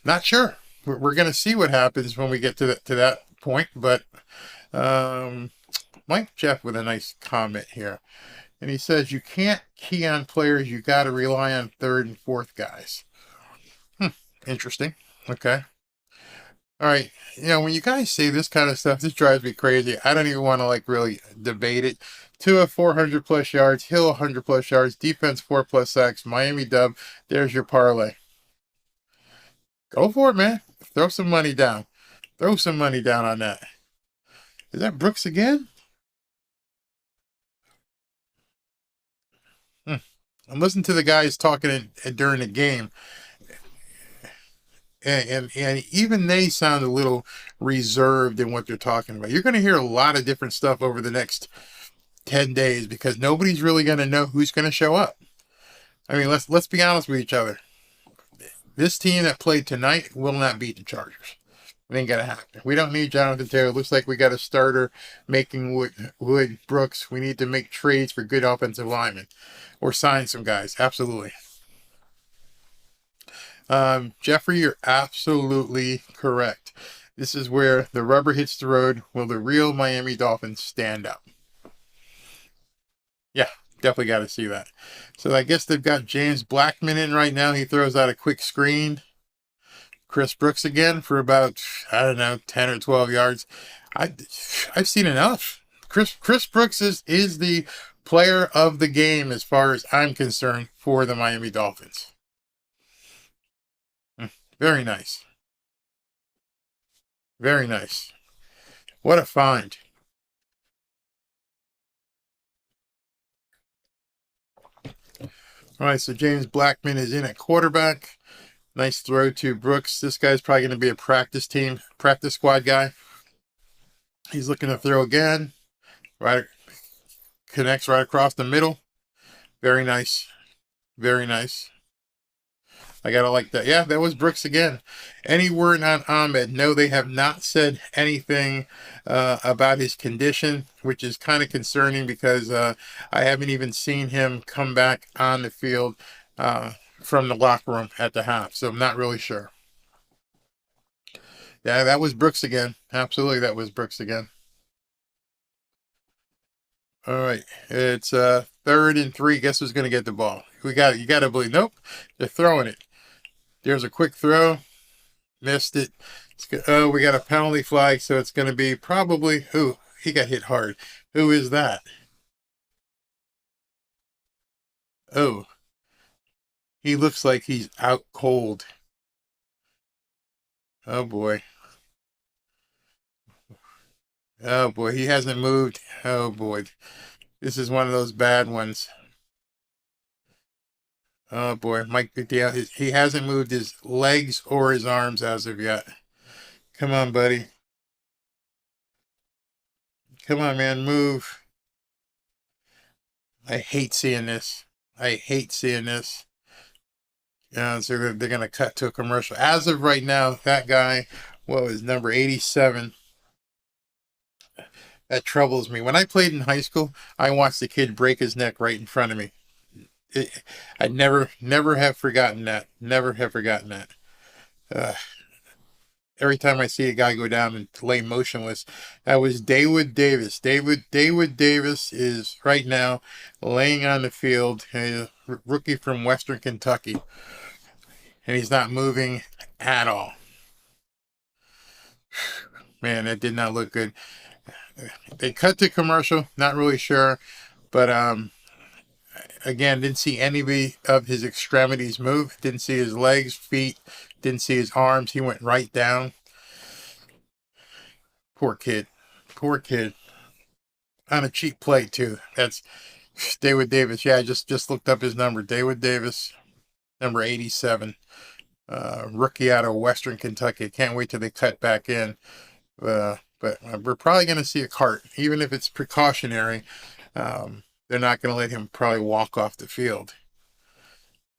not sure. We're going to see what happens when we get to that point. But Mike Jeff with a nice comment here. And he says, you can't key on players. You got to rely on third and fourth guys. Interesting. Okay. All right. You know, when you guys say this kind of stuff, this drives me crazy. I don't even want to really debate it. Tua 400 plus yards, Hill 100 plus yards, defense 4 plus sacks, Miami dub. There's your parlay. Go for it, man. Throw some money down. Throw some money down on that. Is that Brooks again? I'm listening to the guys talking during the game. And even they sound a little reserved in what they're talking about. You're going to hear a lot of different stuff over the next 10 days because nobody's really going to know who's going to show up. I mean, let's be honest with each other. This team that played tonight will not beat the Chargers. It ain't going to happen. We don't need Jonathan Taylor. Looks like we got a starter making Wood Brooks. We need to make trades for good offensive linemen or sign some guys. Absolutely. Jeffrey, you're absolutely correct. This is where the rubber hits the road. Will the real Miami Dolphins stand up? Yeah, definitely got to see that. So I guess they've got James Blackman in right now. He throws out a quick screen. Chris Brooks again for about, I don't know, 10 or 12 yards. I've seen enough. Chris Brooks is the player of the game as far as I'm concerned for the Miami Dolphins. Very nice. Very nice. What a find. All right, so James Blackman is in at quarterback. Nice throw to Brooks. This guy's probably going to be a practice squad guy. He's looking to throw again. Right, connects right across the middle. Very nice. Very nice. I gotta like that. Yeah, that was Brooks again. Any word on Ahmed? No, they have not said anything about his condition, which is kind of concerning because I haven't even seen him come back on the field from the locker room at the half. So I'm not really sure. Yeah, that was Brooks again. Absolutely, that was Brooks again. All right, it's 3rd and 3. Guess who's going to get the ball? You got to believe. Nope, they're throwing it. There's a quick throw. Missed it. Oh, we got a penalty flag, so it's going to be probably... Ooh, he got hit hard. Who is that? Oh. He looks like he's out cold. Oh, boy. Oh, boy. He hasn't moved. Oh, boy. This is one of those bad ones. Oh, boy. Mike McDaniel, he hasn't moved his legs or his arms as of yet. Come on, buddy. Come on, man. Move. I hate seeing this. I hate seeing this. Yeah, so they're going to cut to a commercial. As of right now, that guy, what was number 87? That troubles me. When I played in high school, I watched the kid break his neck right in front of me. I never have forgotten that. Never have forgotten that. Uh, every time I see a guy go down and lay motionless, that was David Davis. David Davis is right now laying on the field, a rookie from Western Kentucky, and he's not moving at all. Man, that did not look good. They cut to commercial, not really sure, but again, didn't see any of his extremities move. Didn't see his legs, feet, didn't see his arms. He went right down. Poor kid. Poor kid. On a cheap play, too. That's David Davis. Yeah, I just looked up his number. David Davis, number 87. Rookie out of Western Kentucky. Can't wait till they cut back in. But we're probably going to see a cart, even if it's precautionary. They're not going to let him probably walk off the field.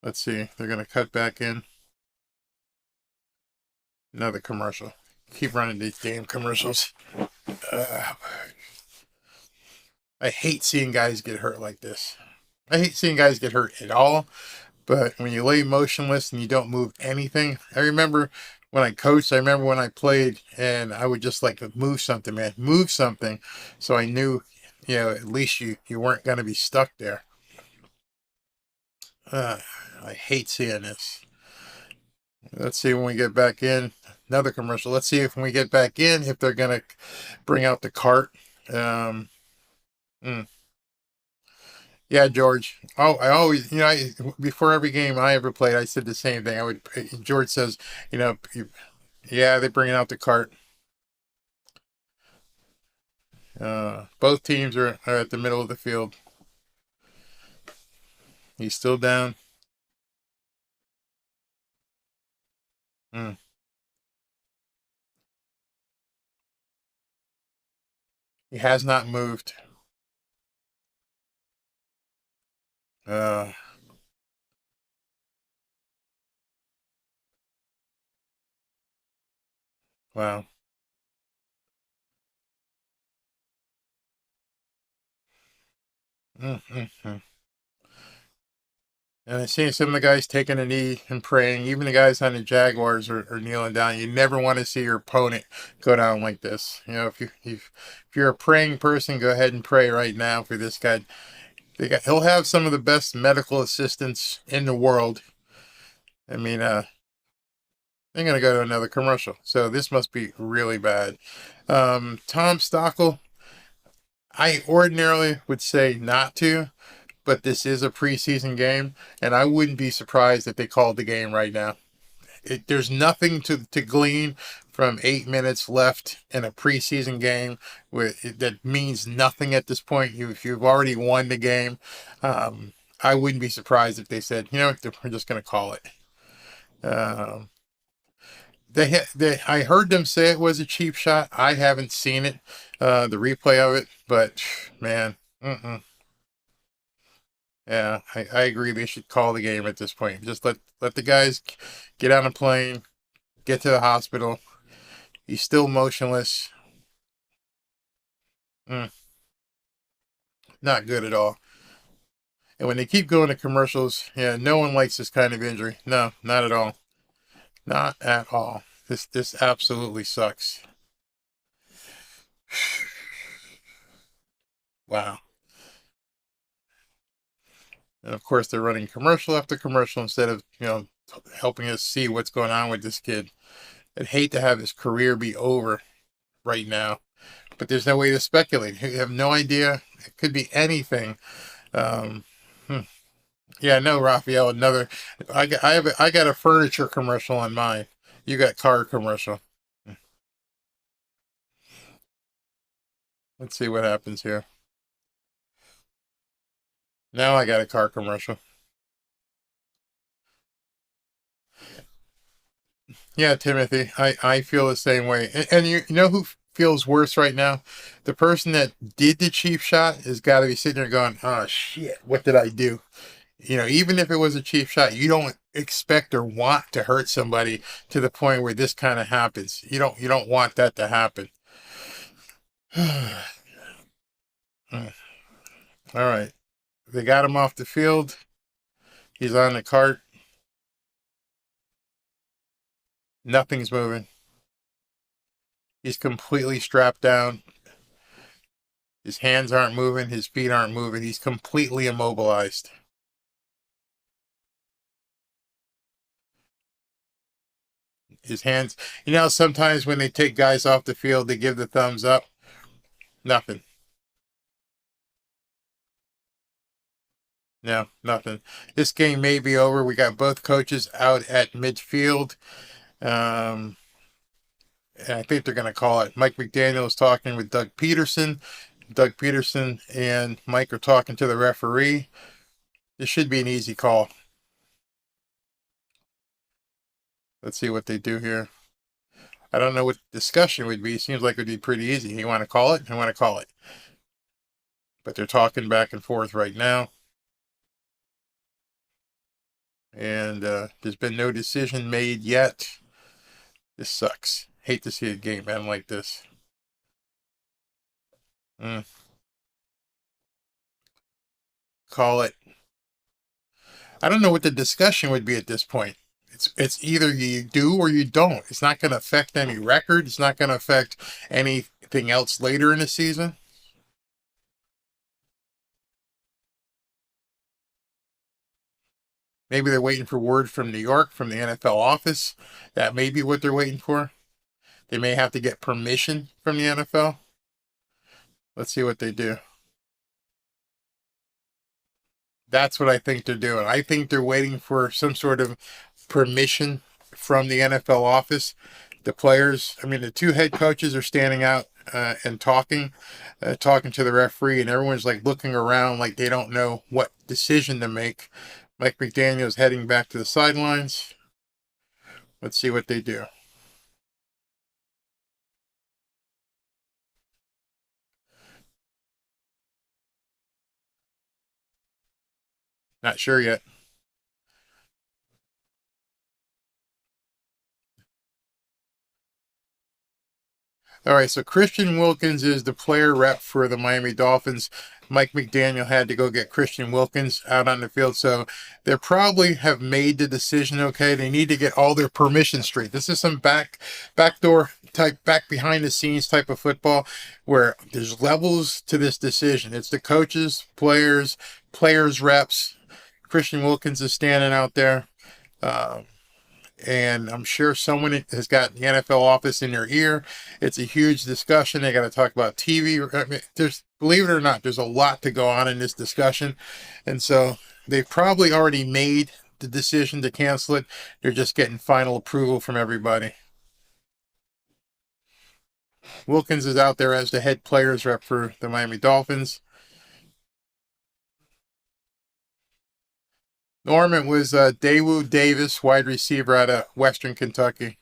Let's see. They're going to cut back in. Another commercial. Keep running these damn commercials. I hate seeing guys get hurt like this. I hate seeing guys get hurt at all. But when you lay motionless and you don't move anything, I remember when I coached, I remember when I played, and I would just like move something, man, move something. So I knew, at least you weren't going to be stuck there. I hate seeing this. Let's see when we get back in. Another commercial. Let's see if when we get back in, if they're going to bring out the cart. Yeah, George. Oh, I always, before every game I ever played, I said the same thing. George says, yeah, they're bringing out the cart. Both teams are at the middle of the field. He's still down. He has not moved. Wow. Mm-hmm. And I see some of the guys taking a knee and praying. Even the guys on the Jaguars are kneeling down. You never want to see your opponent go down like this. If you're a praying person, go ahead and pray right now for this guy. He'll have some of the best medical assistants in the world. I mean, they're gonna go to another commercial. So this must be really bad. Tom Stockel, I ordinarily would say not to, but this is a preseason game, and I wouldn't be surprised if they called the game right now. There's nothing to glean from 8 minutes left in a preseason game that means nothing at this point. If you've already won the game, I wouldn't be surprised if they said, we're just going to call it. I heard them say it was a cheap shot. I haven't seen it, the replay of it, but man, yeah, I agree. They should call the game at this point. Just let the guys get on a plane, get to the hospital. He's still motionless. Not good at all. And when they keep going to commercials, yeah, no one likes this kind of injury. No, not at all. Not at all. This absolutely sucks. Wow. And of course, they're running commercial after commercial instead of, helping us see what's going on with this kid. I'd hate to have his career be over right now, but there's no way to speculate. You have no idea. It could be anything. Yeah, no, Raphael. I got a furniture commercial on mine. You got car commercial. Let's see what happens here. Now I got a car commercial. Yeah, Timothy, I feel the same way. And you know who feels worse right now? The person that did the cheap shot has got to be sitting there going, oh, shit, what did I do? Even if it was a cheap shot, you don't expect or want to hurt somebody to the point where this kind of happens. You don't want that to happen. All right. They got him off the field. He's on the cart. Nothing's moving. He's completely strapped down. His hands aren't moving. His feet aren't moving. He's completely immobilized. His hands, sometimes when they take guys off the field, they give the thumbs up. Nothing. No, nothing. This game may be over. We got both coaches out at midfield. And I think they're going to call it. Mike McDaniel is talking with Doug Peterson. Doug Peterson and Mike are talking to the referee. This should be an easy call. Let's see what they do here. I don't know what the discussion would be. Seems like it would be pretty easy. You want to call it? I want to call it. But they're talking back and forth right now. And there's been no decision made yet. This sucks. Hate to see a game end like this. Call it. I don't know what the discussion would be at this point. It's either you do or you don't. It's not going to affect any record. It's not going to affect anything else later in the season. Maybe they're waiting for word from New York, from the NFL office. That may be what they're waiting for. They may have to get permission from the NFL. Let's see what they do. That's what I think they're doing. I think they're waiting for some sort of permission from the NFL office. The players, the two head coaches are standing out and talking to the referee, and everyone's like looking around like they don't know what decision to make. Mike McDaniel's heading back to the sidelines. Let's see what they do. Not sure yet. All right, so Christian Wilkins is the player rep for the Miami Dolphins. Mike McDaniel had to go get Christian Wilkins out on the field, so they probably have made the decision, okay? They need to get all their permission straight. This is some backdoor type, back behind the scenes type of football where there's levels to this decision. It's the coaches, players reps. Christian Wilkins is standing out there. And I'm sure someone has got the NFL office in their ear. It's a huge discussion. They got to talk about TV. Believe it or not, there's a lot to go on in this discussion. And so they've probably already made the decision to cancel it. They're just getting final approval from everybody. Wilkins is out there as the head players rep for the Miami Dolphins. Norman was Daewoo Davis, wide receiver out of Western Kentucky.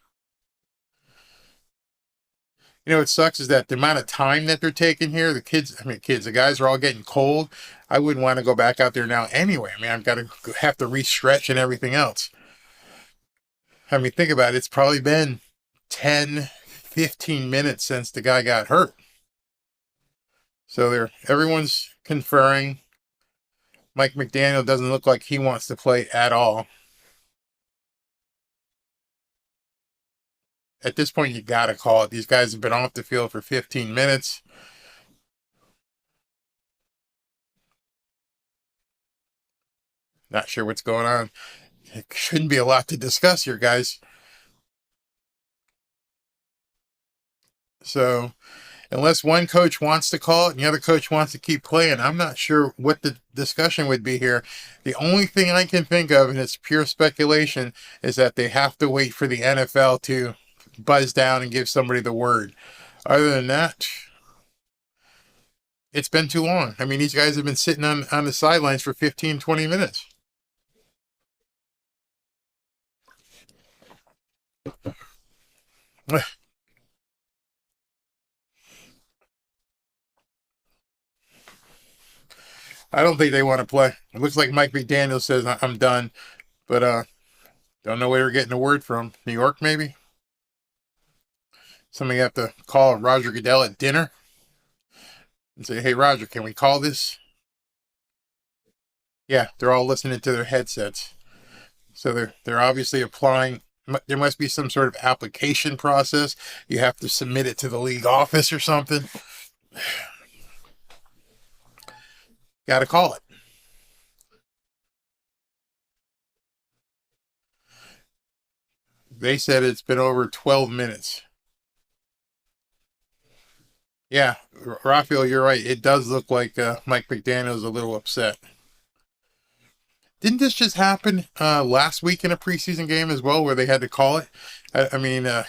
What sucks is that the amount of time that they're taking here, the guys are all getting cold. I wouldn't want to go back out there now anyway. I've got to have to re-stretch and everything else. Think about it. It's probably been 10, 15 minutes since the guy got hurt. So everyone's conferring. Mike McDaniel doesn't look like he wants to play at all. At this point, you got to call it. These guys have been off the field for 15 minutes. Not sure what's going on. It shouldn't be a lot to discuss here, guys. So, unless one coach wants to call it and the other coach wants to keep playing, I'm not sure what the discussion would be here. The only thing I can think of, and it's pure speculation, is that they have to wait for the NFL to buzz down and give somebody the word. Other than that, it's been too long. These guys have been sitting on the sidelines for 15, 20 minutes. I don't think they want to play. It looks like Mike McDaniel says, I'm done. But don't know where we're getting the word from. New York, maybe? Somebody have to call Roger Goodell at dinner and say, hey, Roger, can we call this? Yeah, they're all listening to their headsets. So they're obviously applying. There must be some sort of application process. You have to submit it to the league office or something. Got to call it. They said it's been over 12 minutes. Yeah, Raphael, you're right. It does look like Mike McDaniel's a little upset. Didn't this just happen last week in a preseason game as well, where they had to call it? I mean, all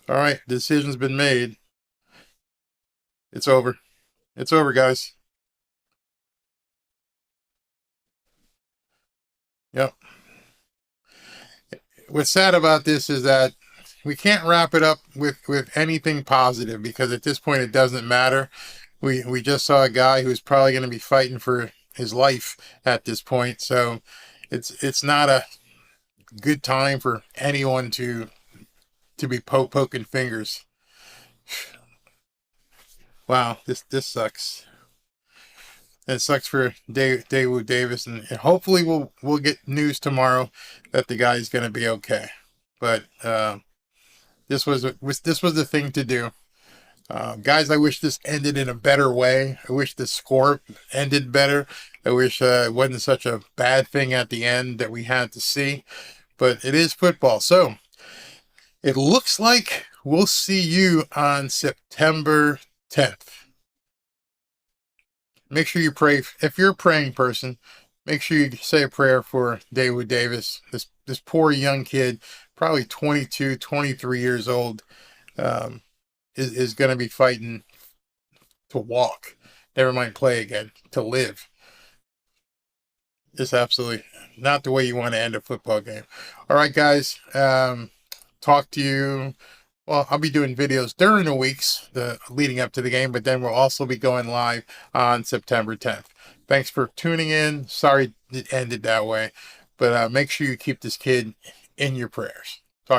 right, the decision's been made. It's over. It's over, guys. Yep. What's sad about this is that we can't wrap it up with anything positive, because at this point it doesn't matter. We just saw a guy who's probably going to be fighting for his life at this point, so it's not a good time for anyone to be poking fingers. Wow, this sucks. It sucks for Daewoo Davis, and hopefully we'll get news tomorrow that the guy's going to be okay. But this was the thing to do. Guys, I wish this ended in a better way. I wish the score ended better. I wish it wasn't such a bad thing at the end that we had to see. But it is football. So it looks like we'll see you on September 10th. Make sure you pray. If you're a praying person, make sure you say a prayer for Daewoo Davis. This poor young kid, probably 22, 23 years old, is going to be fighting to walk. Never mind play again, to live. It's absolutely not the way you want to end a football game. All right, guys. Talk to you. Well, I'll be doing videos during the weeks leading up to the game, but then we'll also be going live on September 10th. Thanks for tuning in. Sorry it ended that way, but make sure you keep this kid in your prayers.